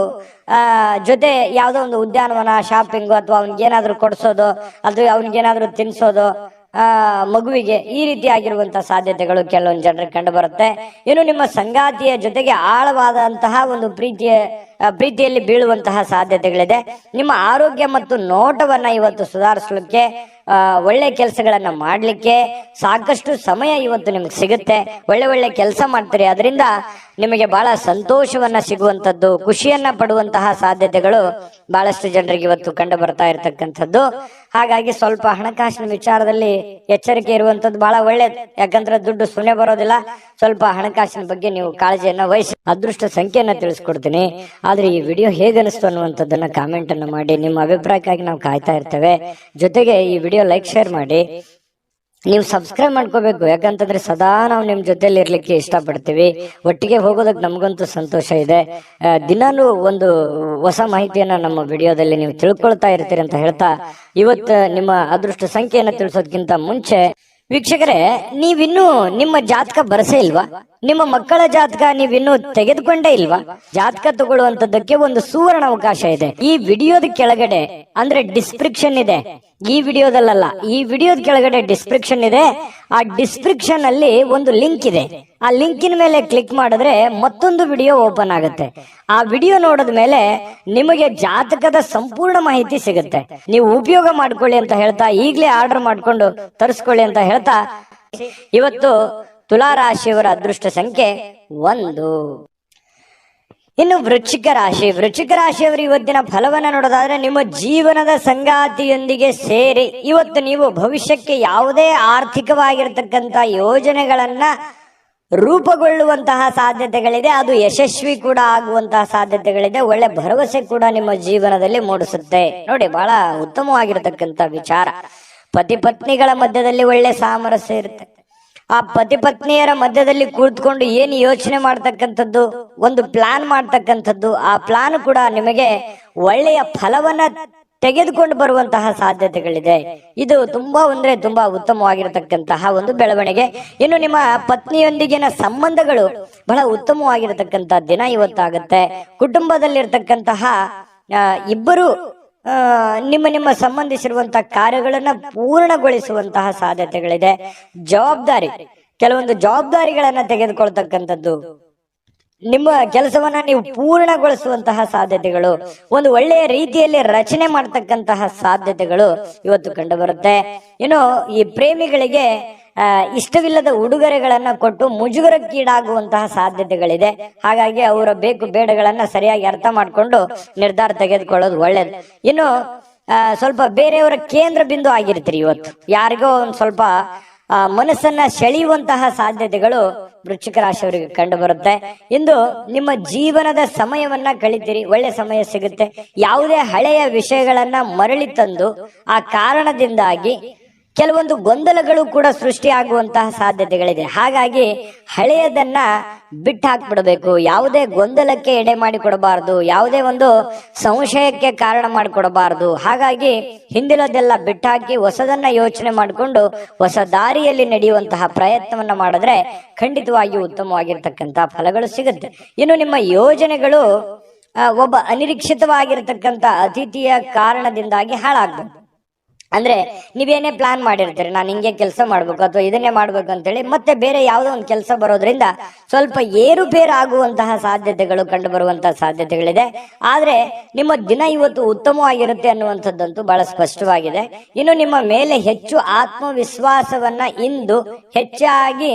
ಜೊತೆ ಯಾವುದೋ ಒಂದು ಉದ್ಯಾನವನ, ಶಾಪಿಂಗು, ಅಥವಾ ಅವನಿಗೇನಾದ್ರೂ ಕೊಡಿಸೋದು, ಅದು ಅವನಿಗೇನಾದ್ರೂ ತಿನ್ಸೋದು ಮಗುವಿಗೆ, ಈ ರೀತಿ ಆಗಿರುವಂತಹ ಸಾಧ್ಯತೆಗಳು ಕೆಲವೊಂದು ಜನರಿಗೆ ಕಂಡು ಬರುತ್ತೆ. ಇನ್ನು ನಿಮ್ಮ ಸಂಗಾತಿಯ ಜೊತೆಗೆ ಆಳವಾದಂತಹ ಒಂದು ಪ್ರೀತಿಯಲ್ಲಿ ಬೀಳುವಂತಹ ಸಾಧ್ಯತೆಗಳಿದೆ. ನಿಮ್ಮ ಆರೋಗ್ಯ ಮತ್ತು ನೋಟವನ್ನ ಇವತ್ತು ಸುಧಾರಿಸಲಿಕ್ಕೆ, ಒಳ್ಳೆ ಕೆಲಸಗಳನ್ನ ಮಾಡ್ಲಿಕ್ಕೆ ಸಾಕಷ್ಟು ಸಮಯ ಇವತ್ತು ನಿಮ್ಗೆ ಸಿಗುತ್ತೆ. ಒಳ್ಳೆ ಕೆಲಸ ಮಾಡ್ತೀರಿ, ಅದರಿಂದ ನಿಮಗೆ ಬಹಳ ಸಂತೋಷವನ್ನ ಸಿಗುವಂತದ್ದು, ಖುಷಿಯನ್ನ ಪಡುವಂತಹ ಸಾಧ್ಯತೆಗಳು ಬಹಳಷ್ಟು ಜನರಿಗೆ ಇವತ್ತು ಕಂಡು ಬರ್ತಾ ಇರತಕ್ಕಂಥದ್ದು. ಹಾಗಾಗಿ ಸ್ವಲ್ಪ ಹಣಕಾಸಿನ ವಿಚಾರದಲ್ಲಿ ಎಚ್ಚರಿಕೆ ಇರುವಂತದ್ದು ಬಹಳ ಒಳ್ಳೇದು. ಯಾಕಂದ್ರೆ ದುಡ್ಡು ಸುಮ್ಮನೆ ಬರೋದಿಲ್ಲ. ಸ್ವಲ್ಪ ಹಣಕಾಸಿನ ಬಗ್ಗೆ ನೀವು ಕಾಳಜಿಯನ್ನ ವಹಿಸಿ. ಅದೃಷ್ಟ ಸಂಖ್ಯೆಯನ್ನ ತಿಳಿಸ್ಕೊಡ್ತೀನಿ. ಆದ್ರೆ ಈ ವಿಡಿಯೋ ಹೇಗನಿಸ್ತು ಅನ್ನುವಂಥದ್ದನ್ನ ಕಾಮೆಂಟ್ ಅನ್ನ ಮಾಡಿ. ನಿಮ್ಮ ಅಭಿಪ್ರಾಯಕ್ಕಾಗಿ ನಾವು ಕಾಯ್ತಾ ಇರ್ತೇವೆ. ಜೊತೆಗೆ ಈ ವಿಡಿಯೋ ಲೈಕ್, ಶೇರ್ ಮಾಡಿ. ನೀವು ಸಬ್ಸ್ಕ್ರೈಬ್ ಮಾಡ್ಕೋಬೇಕು. ಯಾಕಂತಂದ್ರೆ ಸದಾ ನಾವು ನಿಮ್ ಜೊತೆಲಿ ಇರ್ಲಿಕ್ಕೆ ಇಷ್ಟಪಡ್ತೀವಿ. ಒಟ್ಟಿಗೆ ಹೋಗೋದಕ್ಕೆ ನಮಗಂತೂ ಸಂತೋಷ ಇದೆ. ದಿನಾಲೂ ಒಂದು ಹೊಸ ಮಾಹಿತಿಯನ್ನ ನಮ್ಮ ವಿಡಿಯೋದಲ್ಲಿ ನೀವು ತಿಳ್ಕೊಳ್ತಾ ಇರ್ತೀರಿ ಅಂತ ಹೇಳ್ತಾ, ಇವತ್ತು ನಿಮ್ಮ ಅದೃಷ್ಟ ಸಂಖ್ಯೆಯನ್ನ ತಿಳಿಸೋದಕ್ಕಿಂತ ಮುಂಚೆ ವೀಕ್ಷಕರೇ, ನೀವಿನ್ನೂ ನಿಮ್ಮ ಜಾತಕ ಬರಸೇ ಇಲ್ವಾ? ನಿಮ್ಮ ಮಕ್ಕಳ ಜಾತಕ ನೀವಿನ್ನೂ ತೆಗೆದುಕೊಂಡೇ ಇಲ್ವಾ? ಜಾತಕ ತಗೊಳ್ಳುವಂತದ್ದಕ್ಕೆ ಒಂದು ಸುವರ್ಣ ಅವಕಾಶ ಇದೆ. ಈ ವಿಡಿಯೋದ ಕೆಳಗಡೆ ಅಂದ್ರೆ ಡಿಸ್ಕ್ರಿಪ್ಷನ್ ಇದೆ. ಈ ವಿಡಿಯೋದಲ್ಲ, ಈ ವಿಡಿಯೋದ ಕೆಳಗಡೆ ಡಿಸ್ಕ್ರಿಪ್ಷನ್ ಇದೆ. ಆ ಡಿಸ್ಕ್ರಿಪ್ಷನ್ ಅಲ್ಲಿ ಒಂದು ಲಿಂಕ್ ಇದೆ. ಆ ಲಿಂಕಿನ ಮೇಲೆ ಕ್ಲಿಕ್ ಮಾಡಿದ್ರೆ ಮತ್ತೊಂದು ವಿಡಿಯೋ ಓಪನ್ ಆಗುತ್ತೆ. ಆ ವಿಡಿಯೋ ನೋಡಿದ ಮೇಲೆ ನಿಮಗೆ ಜಾತಕದ ಸಂಪೂರ್ಣ ಮಾಹಿತಿ ಸಿಗುತ್ತೆ. ನೀವು ಉಪಯೋಗ ಮಾಡ್ಕೊಳ್ಳಿ ಅಂತ ಹೇಳ್ತಾ, ಈಗಲೇ ಆರ್ಡರ್ ಮಾಡ್ಕೊಂಡು ತರಿಸ್ಕೊಳ್ಳಿ ಅಂತ ಹೇಳ್ತಾ, ಇವತ್ತು ತುಲಾ ರಾಶಿಯವರ ಅದೃಷ್ಟ ಸಂಖ್ಯೆ 1. ಇನ್ನು ವೃಶ್ಚಿಕ ರಾಶಿಯವರು ಇವತ್ತಿನ ಫಲವನ್ನ ನೋಡೋದಾದ್ರೆ, ನಿಮ್ಮ ಜೀವನದ ಸಂಗಾತಿಯೊಂದಿಗೆ ಸೇರಿ ಇವತ್ತು ನೀವು ಭವಿಷ್ಯಕ್ಕೆ ಯಾವುದೇ ಆರ್ಥಿಕವಾಗಿರ್ತಕ್ಕಂಥ ಯೋಜನೆಗಳನ್ನ ರೂಪುಗೊಳ್ಳುವಂತಹ ಸಾಧ್ಯತೆಗಳಿದೆ. ಅದು ಯಶಸ್ವಿ ಕೂಡ ಆಗುವಂತಹ ಸಾಧ್ಯತೆಗಳಿದೆ. ಒಳ್ಳೆ ಭರವಸೆ ಕೂಡ ನಿಮ್ಮ ಜೀವನದಲ್ಲಿ ಮೂಡಿಸುತ್ತೆ. ನೋಡಿ, ಬಹಳ ಉತ್ತಮವಾಗಿರತಕ್ಕಂಥ ವಿಚಾರ. ಪತಿ ಪತ್ನಿಗಳ ಮಧ್ಯದಲ್ಲಿ ಒಳ್ಳೆ ಸಾಮರಸ್ಯ ಇರುತ್ತೆ. ಆ ಪತಿ ಪತ್ನಿಯರ ಮಧ್ಯದಲ್ಲಿ ಕೂತ್ಕೊಂಡು ಏನು ಯೋಚನೆ ಮಾಡ್ತಕ್ಕಂಥದ್ದು, ಒಂದು ಪ್ಲಾನ್ ಮಾಡ್ತಕ್ಕಂಥದ್ದು, ಆ ಪ್ಲಾನ್ ಕೂಡ ನಿಮಗೆ ಒಳ್ಳೆಯ ಫಲವನ್ನ ತೆಗೆದುಕೊಂಡು ಬರುವಂತಹ ಸಾಧ್ಯತೆಗಳಿದೆ. ಇದು ತುಂಬಾ ಉತ್ತಮವಾಗಿರತಕ್ಕಂತಹ ಒಂದು ಬೆಳವಣಿಗೆ. ಇನ್ನು ನಿಮ್ಮ ಪತ್ನಿಯೊಂದಿಗಿನ ಸಂಬಂಧಗಳು ಬಹಳ ಉತ್ತಮವಾಗಿರತಕ್ಕಂತಹ ದಿನ ಇವತ್ತಾಗುತ್ತೆ. ಕುಟುಂಬದಲ್ಲಿರ್ತಕ್ಕಂತಹ ಇಬ್ಬರು ನಿಮ್ಮ ನಿಮ್ಮ ಸಂಬಂಧಿಸಿರುವಂತಹ ಕಾರ್ಯಗಳನ್ನ ಪೂರ್ಣಗೊಳಿಸುವಂತಹ ಸಾಧ್ಯತೆಗಳಿದೆ. ಜವಾಬ್ದಾರಿ, ಕೆಲವೊಂದು ಜವಾಬ್ದಾರಿಗಳನ್ನ ತೆಗೆದುಕೊಳ್ತಕ್ಕಂಥದ್ದು, ನಿಮ್ಮ ಕೆಲಸವನ್ನ ನೀವು ಪೂರ್ಣಗೊಳಿಸುವಂತಹ ಸಾಧ್ಯತೆಗಳು, ಒಂದು ಒಳ್ಳೆಯ ರೀತಿಯಲ್ಲಿ ರಚನೆ ಮಾಡ್ತಕ್ಕಂತಹ ಸಾಧ್ಯತೆಗಳು ಇವತ್ತು ಕಂಡು ಬರುತ್ತೆ. ಇನ್ನು ಈ ಪ್ರೇಮಿಗಳಿಗೆ ಇಷ್ಟವಿಲ್ಲದ ಉಡುಗೊರೆಗಳನ್ನ ಕೊಟ್ಟು ಮುಜುಗರಕ್ಕೀಡಾಗುವಂತಹ ಸಾಧ್ಯತೆಗಳಿದೆ. ಹಾಗಾಗಿ ಅವರ ಬೇಕು ಬೇಡಗಳನ್ನ ಸರಿಯಾಗಿ ಅರ್ಥ ಮಾಡಿಕೊಂಡು ನಿರ್ಧಾರ ತೆಗೆದುಕೊಳ್ಳೋದು ಒಳ್ಳೇದು. ಇನ್ನು ಸ್ವಲ್ಪ ಬೇರೆಯವರ ಕೇಂದ್ರ ಬಿಂದು ಆಗಿರ್ತೀರಿ. ಇವತ್ತು ಯಾರಿಗೋ ಒಂದ್ ಸ್ವಲ್ಪ ಮನಸ್ಸನ್ನ ಸೆಳೆಯುವಂತಹ ಸಾಧ್ಯತೆಗಳು ವೃಶ್ಚಿಕ ರಾಶಿಯವರಿಗೆ ಕಂಡು ಬರುತ್ತೆ. ಇಂದು ನಿಮ್ಮ ಜೀವನದ ಸಮಯವನ್ನ ಕಳಿತೀರಿ, ಒಳ್ಳೆ ಸಮಯ ಸಿಗುತ್ತೆ. ಯಾವುದೇ ಹಳೆಯ ವಿಷಯಗಳನ್ನ ಮರಳಿ ತಂದು ಆ ಕಾರಣದಿಂದಾಗಿ ಕೆಲವೊಂದು ಗೊಂದಲಗಳು ಕೂಡ ಸೃಷ್ಟಿಯಾಗುವಂತಹ ಸಾಧ್ಯತೆಗಳಿದೆ. ಹಾಗಾಗಿ ಹಳೆಯದನ್ನ ಬಿಟ್ಟು ಹಾಕ್ಬಿಡಬೇಕು. ಯಾವುದೇ ಗೊಂದಲಕ್ಕೆ ಎಡೆ ಮಾಡಿಕೊಡಬಾರದು, ಯಾವುದೇ ಒಂದು ಸಂಶಯಕ್ಕೆ ಕಾರಣ ಮಾಡಿಕೊಡಬಾರದು. ಹಾಗಾಗಿ ಹಿಂದಿನದೆಲ್ಲ ಬಿಟ್ಟಾಕಿ ಹೊಸದನ್ನ ಯೋಚನೆ ಮಾಡಿಕೊಂಡು ಹೊಸ ದಾರಿಯಲ್ಲಿ ನಡೆಯುವಂತಹ ಪ್ರಯತ್ನವನ್ನ ಮಾಡಿದ್ರೆ ಖಂಡಿತವಾಗಿ ಉತ್ತಮವಾಗಿರ್ತಕ್ಕಂತಹ ಫಲಗಳು ಸಿಗುತ್ತೆ. ಇನ್ನು ನಿಮ್ಮ ಯೋಜನೆಗಳು ಒಬ್ಬ ಅನಿರೀಕ್ಷಿತವಾಗಿರ್ತಕ್ಕಂಥ ಅತಿಥಿಯ ಕಾರಣದಿಂದಾಗಿ ಹಾಳಾಗ್ಬೇಕು. ಅಂದ್ರೆ ನೀವೇನೇ ಪ್ಲಾನ್ ಮಾಡಿರ್ತೀರಿ, ನಾನು ಹಿಂಗೆ ಕೆಲಸ ಮಾಡ್ಬೇಕು ಅಥವಾ ಇದನ್ನೇ ಮಾಡ್ಬೇಕು ಅಂತೇಳಿ ಮತ್ತೆ ಬೇರೆ ಯಾವುದೋ ಒಂದು ಕೆಲಸ ಬರೋದ್ರಿಂದ ಸ್ವಲ್ಪ ಏರುಪೇರು ಆಗುವಂತಹ ಸಾಧ್ಯತೆಗಳು ಕಂಡು ಬರುವಂತಹ ಸಾಧ್ಯತೆಗಳಿದೆ. ಆದ್ರೆ ನಿಮ್ಮ ದಿನ ಇವತ್ತು ಉತ್ತಮವಾಗಿರುತ್ತೆ ಅನ್ನುವಂಥದ್ದಂತೂ ಬಹಳ ಸ್ಪಷ್ಟವಾಗಿದೆ. ಇನ್ನು ನಿಮ್ಮ ಮೇಲೆ ಹೆಚ್ಚು ಆತ್ಮವಿಶ್ವಾಸವನ್ನ ಇಂದು ಹೆಚ್ಚಾಗಿ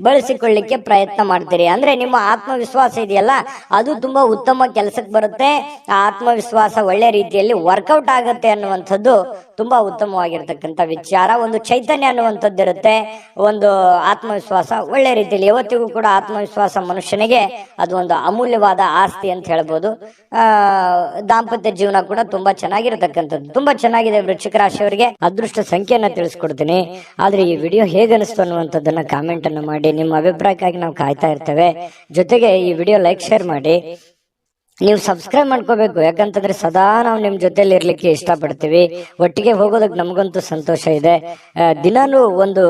ಬಳಸಿಕೊಳ್ಳಿಕ್ಕೆ ಪ್ರಯತ್ನ ಮಾಡ್ತೀರಿ. ಅಂದ್ರೆ ನಿಮ್ಮ ಆತ್ಮವಿಶ್ವಾಸ ಇದೆಯಲ್ಲ, ಅದು ತುಂಬಾ ಉತ್ತಮ ಕೆಲಸಕ್ಕೆ ಬರುತ್ತೆ. ಆ ಆತ್ಮವಿಶ್ವಾಸ ಒಳ್ಳೆ ರೀತಿಯಲ್ಲಿ ವರ್ಕೌಟ್ ಆಗುತ್ತೆ ಅನ್ನುವಂಥದ್ದು ತುಂಬಾ ಉತ್ತಮವಾಗಿರ್ತಕ್ಕಂಥ ವಿಚಾರ. ಒಂದು ಚೈತನ್ಯ ಅನ್ನುವಂಥದ್ದು ಇರುತ್ತೆ, ಒಂದು ಆತ್ಮವಿಶ್ವಾಸ ಒಳ್ಳೆ ರೀತಿಯಲ್ಲಿ. ಯಾವತ್ತಿಗೂ ಕೂಡ ಆತ್ಮವಿಶ್ವಾಸ ಮನುಷ್ಯನಿಗೆ ಅದು ಒಂದು ಅಮೂಲ್ಯವಾದ ಆಸ್ತಿ ಅಂತ ಹೇಳ್ಬೋದು. ದಾಂಪತ್ಯ ಜೀವನ ಕೂಡ ತುಂಬಾ ಚೆನ್ನಾಗಿರ್ತಕ್ಕಂಥದ್ದು, ತುಂಬಾ ಚೆನ್ನಾಗಿದೆ. ವೃಶ್ಚಿಕ ರಾಶಿಯವರಿಗೆ ಅದೃಷ್ಟ ಸಂಖ್ಯೆಯನ್ನ ತಿಳಿಸ್ಕೊಡ್ತೀನಿ. ಆದ್ರೆ ಈ ವಿಡಿಯೋ ಹೇಗನಿಸ್ತು ಅನ್ನುವಂಥದ್ದನ್ನ ಕಾಮೆಂಟ್ ಅನ್ನು ಮಾಡಿ. ನಿಮ್ಮ ಅಭಿಪ್ರಾಯಕ್ಕಾಗಿ ನಾವು ಕಾಯ್ತಾ ಇರ್ತೇವೆ. ಜೊತೆಗೆ ಈ ವಿಡಿಯೋ ಲೈಕ್ ಶೇರ್ ಮಾಡಿ. ನೀವು ಸಬ್ಸ್ಕ್ರೈಬ್ ಮಾಡ್ಕೋಬೇಕು, ಯಾಕಂತಂದ್ರೆ ಸದಾ ನಾವು ನಿಮ್ ಜೊತೆಲಿ ಇರ್ಲಿಕ್ಕೆ ಇಷ್ಟಪಡ್ತೀವಿ. ಒಟ್ಟಿಗೆ ಹೋಗೋದಕ್ಕೆ ನಮಗಂತೂ ಸಂತೋಷ ಇದೆ. ದಿನಾನು ಒಂದು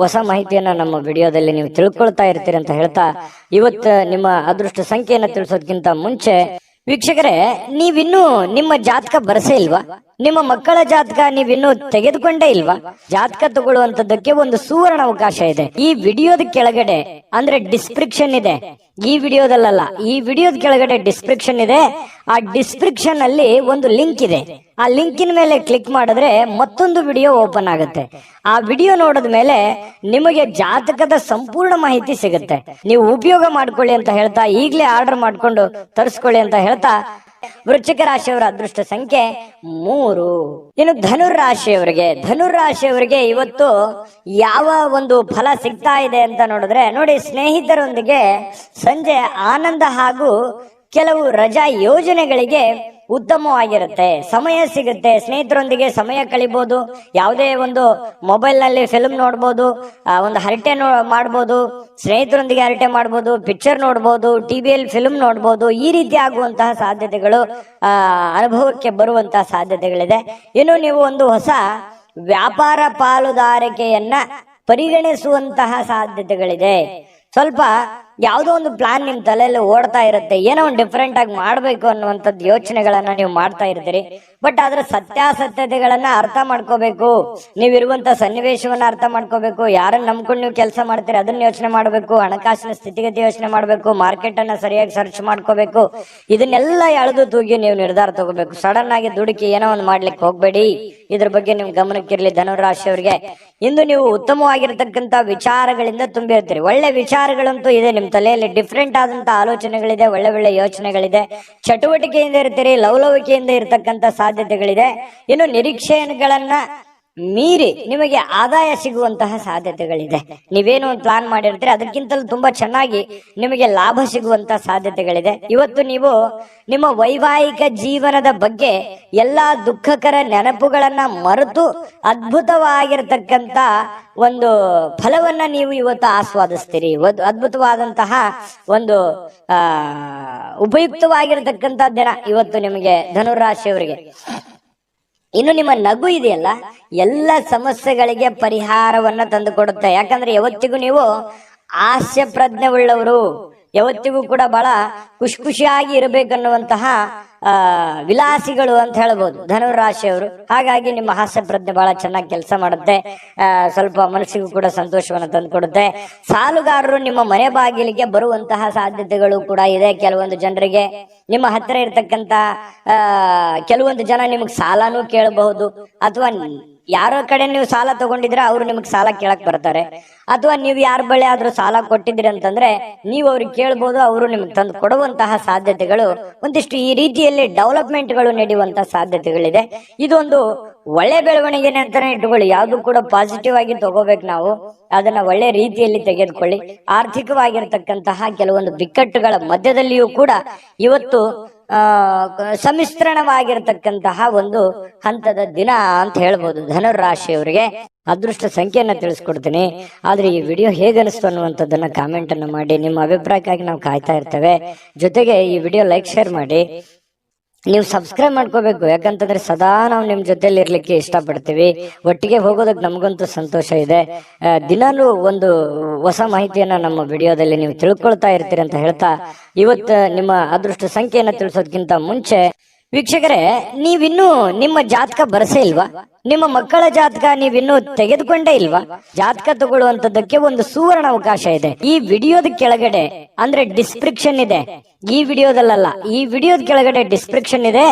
ಹೊಸ ಮಾಹಿತಿಯನ್ನ ನಮ್ಮ ವಿಡಿಯೋದಲ್ಲಿ ನೀವು ತಿಳ್ಕೊಳ್ತಾ ಇರ್ತೀರಿ ಅಂತ ಹೇಳ್ತಾ, ಇವತ್ತು ನಿಮ್ಮ ಅದೃಷ್ಟ ಸಂಖ್ಯೆಯನ್ನ ತಿಳಿಸೋದಕ್ಕಿಂತ ಮುಂಚೆ ವೀಕ್ಷಕರೇ, ನೀವಿನ್ನೂ ನಿಮ್ಮ ಜಾತಕ ಬರಸೇ ಇಲ್ವಾ? ನಿಮ್ಮ ಮಕ್ಕಳ ಜಾತಕ ನೀವಿನ್ನೂ ತೆಗೆದುಕೊಂಡೇ ಇಲ್ವಾ? ಜಾತಕ ತಗೊಳ್ಳುವಂತದ್ದಕ್ಕೆ ಒಂದು ಸುವರ್ಣ ಅವಕಾಶ ಇದೆ. ಈ ವಿಡಿಯೋದ ಕೆಳಗಡೆ ಅಂದ್ರೆ ಡಿಸ್ಕ್ರಿಪ್ಷನ್ ಇದೆ, ಈ ವಿಡಿಯೋದಲ್ಲ, ಈ ವಿಡಿಯೋದ ಕೆಳಗಡೆ ಡಿಸ್ಕ್ರಿಪ್ಷನ್ ಇದೆ. ಆ ಡಿಸ್ಕ್ರಿಪ್ಷನ್ ಅಲ್ಲಿ ಒಂದು ಲಿಂಕ್ ಇದೆ. ಆ ಲಿಂಕಿನ ಮೇಲೆ ಕ್ಲಿಕ್ ಮಾಡಿದ್ರೆ ಮತ್ತೊಂದು ವಿಡಿಯೋ ಓಪನ್ ಆಗುತ್ತೆ. ಆ ವಿಡಿಯೋ ನೋಡಿದ ಮೇಲೆ ನಿಮಗೆ ಜಾತಕದ ಸಂಪೂರ್ಣ ಮಾಹಿತಿ ಸಿಗುತ್ತೆ. ನೀವು ಉಪಯೋಗ ಮಾಡ್ಕೊಳ್ಳಿ ಅಂತ ಹೇಳ್ತಾ, ಈಗಲೇ ಆರ್ಡರ್ ಮಾಡ್ಕೊಂಡು ತರಿಸ್ಕೊಳ್ಳಿ ಅಂತ ಹೇಳ್ತಾ, ವೃಶ್ಚಿಕ ರಾಶಿಯವರ ಅದೃಷ್ಟ ಸಂಖ್ಯೆ 3. ಇನ್ನು ಧನುರಾಶಿಯವರಿಗೆ ಇವತ್ತು ಯಾವ ಒಂದು ಫಲ ಸಿಗ್ತಾ ಇದೆ ಅಂತ ನೋಡಿದ್ರೆ, ನೋಡಿ, ಸ್ನೇಹಿತರೊಂದಿಗೆ ಸಂಜೆ ಆನಂದ ಹಾಗೂ ಕೆಲವು ರಜಾ ಯೋಜನೆಗಳಿಗೆ ಉತ್ತಮವಾಗಿರುತ್ತೆ. ಸಮಯ ಸಿಗುತ್ತೆ, ಸ್ನೇಹಿತರೊಂದಿಗೆ ಸಮಯ ಕಳಿಬಹುದು. ಯಾವುದೇ ಒಂದು ಮೊಬೈಲ್ ನಲ್ಲಿ ಫಿಲ್ಮ್ ನೋಡ್ಬೋದು, ಒಂದು ಹರಟೆ ಮಾಡ್ಬೋದು, ಸ್ನೇಹಿತರೊಂದಿಗೆ ಹರಟೆ ಮಾಡ್ಬೋದು, ಪಿಕ್ಚರ್ ನೋಡ್ಬೋದು, ಟಿವಿಯಲ್ಲಿ ಫಿಲ್ಮ್ ನೋಡ್ಬೋದು. ಈ ರೀತಿ ಆಗುವಂತಹ ಸಾಧ್ಯತೆಗಳು ಅನುಭವಕ್ಕೆ ಬರುವಂತಹ ಸಾಧ್ಯತೆಗಳಿದೆ. ಇನ್ನು ನೀವು ಒಂದು ಹೊಸ ವ್ಯಾಪಾರ ಪಾಲುದಾರಿಕೆಯನ್ನ ಪರಿಗಣಿಸುವಂತಹ ಸಾಧ್ಯತೆಗಳಿದೆ. ಸ್ವಲ್ಪ ಯಾವುದೋ ಒಂದು ಪ್ಲಾನ್ ನಿಮ್ ತಲೆಯಲ್ಲಿ ಓಡ್ತಾ ಇರುತ್ತೆ, ಏನೋ ಒಂದು ಡಿಫ್ರೆಂಟ್ ಆಗಿ ಮಾಡ್ಬೇಕು ಅನ್ನುವಂಥದ್ದು ಯೋಚನೆಗಳನ್ನ ನೀವು ಮಾಡ್ತಾ ಇರ್ತೀರಿ. ಬಟ್ ಅದರ ಸತ್ಯಾಸತ್ಯತೆಗಳನ್ನ ಅರ್ಥ ಮಾಡ್ಕೋಬೇಕು. ನೀವಿರುವಂತ ಸನ್ನಿವೇಶವನ್ನ ಅರ್ಥ ಮಾಡ್ಕೋಬೇಕು. ಯಾರನ್ನ ನಂಬ್ಕೊಂಡು ನೀವು ಕೆಲಸ ಮಾಡ್ತೀರಿ ಅದನ್ನ ಯೋಚನೆ ಮಾಡ್ಬೇಕು. ಹಣಕಾಸಿನ ಸ್ಥಿತಿಗತಿ ಯೋಚನೆ ಮಾಡ್ಬೇಕು. ಮಾರ್ಕೆಟ್ ಅನ್ನ ಸರಿಯಾಗಿ ಸರ್ಚ್ ಮಾಡ್ಕೋಬೇಕು. ಇದನ್ನೆಲ್ಲ ಎಳೆದು ತೂಗಿ ನೀವು ನಿರ್ಧಾರ ತಗೋಬೇಕು. ಸಡನ್ ಆಗಿ ದುಡುಕಿ ಏನೋ ಒಂದು ಮಾಡ್ಲಿಕ್ಕೆ ಹೋಗ್ಬೇಡಿ. ಇದ್ರ ಬಗ್ಗೆ ನಿಮ್ ಗಮನಕ್ಕಿರ್ಲಿ. ಧನುರಾಶಿಯವರಿಗೆ ಇಂದು ನೀವು ಉತ್ತಮವಾಗಿರ್ತಕ್ಕಂಥ ವಿಚಾರಗಳಿಂದ ತುಂಬಿರ್ತೀರಿ. ಒಳ್ಳೆ ವಿಚಾರಗಳಂತೂ ಇದೆ ನಿಮ್ ತಲೆಯಲ್ಲಿ. ಡಿಫ್ರೆಂಟ್ ಆದಂತ ಆಲೋಚನೆಗಳಿದೆ, ಒಳ್ಳೆ ಒಳ್ಳೆ ಯೋಚನೆಗಳಿದೆ. ಚಟುವಟಿಕೆಯಿಂದ ಇರ್ತೀರಿ, ಲವಲವಿಕೆಯಿಂದ ಇರ್ತಕ್ಕಂಥ ಸಾಧ್ಯತೆಗಳಿದೆ. ಇನ್ನು ನಿರೀಕ್ಷೆಗಳನ್ನ ಮೀರಿ ನಿಮಗೆ ಆದಾಯ ಸಿಗುವಂತಹ ಸಾಧ್ಯತೆಗಳಿದೆ. ನೀವೇನು ಒಂದು ಪ್ಲಾನ್ ಮಾಡಿರ್ತೀರಿ ಅದಕ್ಕಿಂತಲೂ ತುಂಬಾ ಚೆನ್ನಾಗಿ ನಿಮಗೆ ಲಾಭ ಸಿಗುವಂತಹ ಸಾಧ್ಯತೆಗಳಿದೆ. ಇವತ್ತು ನೀವು ನಿಮ್ಮ ವೈವಾಹಿಕ ಜೀವನದ ಬಗ್ಗೆ ಎಲ್ಲಾ ದುಃಖಕರ ನೆನಪುಗಳನ್ನ ಮರೆತು ಅದ್ಭುತವಾಗಿರ್ತಕ್ಕಂಥ ಒಂದು ಫಲವನ್ನ ನೀವು ಇವತ್ತು ಆಸ್ವಾದಿಸ್ತೀರಿ. ಅದ್ಭುತವಾದಂತಹ ಒಂದು ಉಪಯುಕ್ತವಾಗಿರ್ತಕ್ಕಂಥ ದಿನ ಇವತ್ತು ನಿಮಗೆ ಧನುರಾಶಿಯವರಿಗೆ. ಇನ್ನು ನಿಮ್ಮ ನಗು ಇದೆಯಲ್ಲ, ಎಲ್ಲ ಸಮಸ್ಯೆಗಳಿಗೆ ಪರಿಹಾರವನ್ನ ತಂದು ಕೊಡುತ್ತೆ. ಯಾಕಂದ್ರೆ ಯಾವತ್ತಿಗೂ ನೀವು ಹಾಸ್ಯ ಪ್ರಜ್ಞೆ ಉಳ್ಳವರು, ಯಾವತ್ತಿಗೂ ಕೂಡ ಬಹಳ ಖುಷಿಯಾಗಿ ಇರಬೇಕನ್ನುವಂತಹ ವಿಲಾಸಿಗಳು ಅಂತ ಹೇಳ್ಬೋದು ಧನುರಾಶಿಯವರು. ಹಾಗಾಗಿ ನಿಮ್ಮ ಹಾಸ್ಯ ಪ್ರಜ್ಞೆ ಬಹಳ ಚೆನ್ನಾಗಿ ಕೆಲಸ ಮಾಡುತ್ತೆ. ಸ್ವಲ್ಪ ಮನಸ್ಸಿಗೂ ಕೂಡ ಸಂತೋಷವನ್ನು ತಂದುಕೊಡುತ್ತೆ. ಸಾಲುಗಾರರು ನಿಮ್ಮ ಮನೆ ಬಾಗಿಲಿಗೆ ಬರುವಂತಹ ಸಾಧ್ಯತೆಗಳು ಕೂಡ ಇದೆ. ಕೆಲವೊಂದು ಜನರಿಗೆ ನಿಮ್ಮ ಹತ್ತಿರ ಇರ್ತಕ್ಕಂತ ಕೆಲವೊಂದು ಜನ ನಿಮಗೆ ಸಾಲನೂ ಕೇಳಬಹುದು, ಅಥವಾ ಯಾರೋ ಕಡೆ ನೀವು ಸಾಲ ತಗೊಂಡಿದ್ರೆ ಅವರು ನಿಮಗೆ ಸಾಲ ಕೇಳಕ್ ಬರ್ತಾರೆ, ಅಥವಾ ನೀವು ಯಾರ ಬಳಿ ಆದ್ರೂ ಸಾಲ ಕೊಟ್ಟಿದ್ರಿ ಅಂತಂದ್ರೆ ನೀವು ಅವ್ರಿಗೆ ಕೇಳ್ಬೋದು, ಅವರು ನಿಮ್ಗೆ ತಂದು ಕೊಡುವಂತಹ ಸಾಧ್ಯತೆಗಳು ಒಂದಿಷ್ಟು ಈ ರೀತಿಯಲ್ಲಿ ಡೆವಲಪ್ಮೆಂಟ್ಗಳು ನಡೆಯುವಂತಹ ಸಾಧ್ಯತೆಗಳಿದೆ. ಇದೊಂದು ಒಳ್ಳೆ ಬೆಳವಣಿಗೆನೆ ಅಂತಾನೆ ಇಟ್ಕೊಳ್ಳಿ. ಯಾವ್ದು ಕೂಡ ಪಾಸಿಟಿವ್ ಆಗಿ ತಗೋಬೇಕು ನಾವು, ಅದನ್ನ ಒಳ್ಳೆ ರೀತಿಯಲ್ಲಿ ತೆಗೆದುಕೊಳ್ಳಿ. ಆರ್ಥಿಕವಾಗಿರ್ತಕ್ಕಂತಹ ಕೆಲವೊಂದು ಬಿಕ್ಕಟ್ಟುಗಳ ಮಧ್ಯದಲ್ಲಿಯೂ ಕೂಡ ಇವತ್ತು ಸಮ್ಮಿಶ್ರಣವಾಗಿರ್ತಕ್ಕಂತಹ ಒಂದು ಹಂತದ ದಿನ ಅಂತ ಹೇಳ್ಬೋದು. ಧನುರಾಶಿಯವರಿಗೆ ಅದೃಷ್ಟ ಸಂಖ್ಯೆಯನ್ನ ತಿಳಿಸ್ಕೊಡ್ತೀನಿ. ಆದ್ರೆ ಈ ವಿಡಿಯೋ ಹೇಗೆ ಅನಿಸ್ತು ಅನ್ನುವಂಥದ್ದನ್ನ ಕಾಮೆಂಟ್ ಅನ್ನು ಮಾಡಿ. ನಿಮ್ಮ ಅಭಿಪ್ರಾಯಕ್ಕಾಗಿ ನಾವು ಕಾಯ್ತಾ ಇರ್ತೇವೆ. ಜೊತೆಗೆ ಈ ವಿಡಿಯೋ ಲೈಕ್ ಶೇರ್ ಮಾಡಿ. ನೀವು ಸಬ್ಸ್ಕ್ರೈಬ್ ಮಾಡ್ಕೋಬೇಕು, ಯಾಕಂತಂದ್ರೆ ಸದಾ ನಾವು ನಿಮ್ ಜೊತೆಲಿ ಇರ್ಲಿಕ್ಕೆ ಇಷ್ಟಪಡ್ತೀವಿ. ಒಟ್ಟಿಗೆ ಹೋಗೋದಕ್ಕೆ ನಮಗಂತೂ ಸಂತೋಷ ಇದೆ. ದಿನಾಲೂ ಒಂದು ಹೊಸ ಮಾಹಿತಿಯನ್ನ ನಮ್ಮ ವಿಡಿಯೋದಲ್ಲಿ ನೀವು ತಿಳ್ಕೊಳ್ತಾ ಇರ್ತೀರಿ ಅಂತ ಹೇಳ್ತಾ, ಇವತ್ತು ನಿಮ್ಮ ಅದೃಷ್ಟ ಸಂಖ್ಯೆಯನ್ನ ತಿಳಿಸೋದಕ್ಕಿಂತ ಮುಂಚೆ ವೀಕ್ಷಕರೇ, ನೀವಿನ್ನೂ ನಿಮ್ಮ ಜಾತಕ ಬರಸೇ ಇಲ್ವಾ? ನಿಮ್ಮ ಮಕ್ಕಳ ಜಾತಕ ನೀವಿನ್ನೂ ತೆಗೆದುಕೊಂಡೇ ಇಲ್ವಾ? ಜಾತಕ ತಗೊಳ್ಳುವಂತದಕ್ಕೆ ಒಂದು ಸುವರ್ಣ ಅವಕಾಶ ಇದೆ. ಈ ವಿಡಿಯೋದ ಕೆಳಗಡೆ ಅಂದ್ರೆ ಡಿಸ್ಕ್ರಿಪ್ಷನ್ ಇದೆ, ಈ ವಿಡಿಯೋದಲ್ಲ, ಈ ವಿಡಿಯೋದ ಕೆಳಗಡೆ ಡಿಸ್ಕ್ರಿಪ್ಷನ್ ಇದೆ.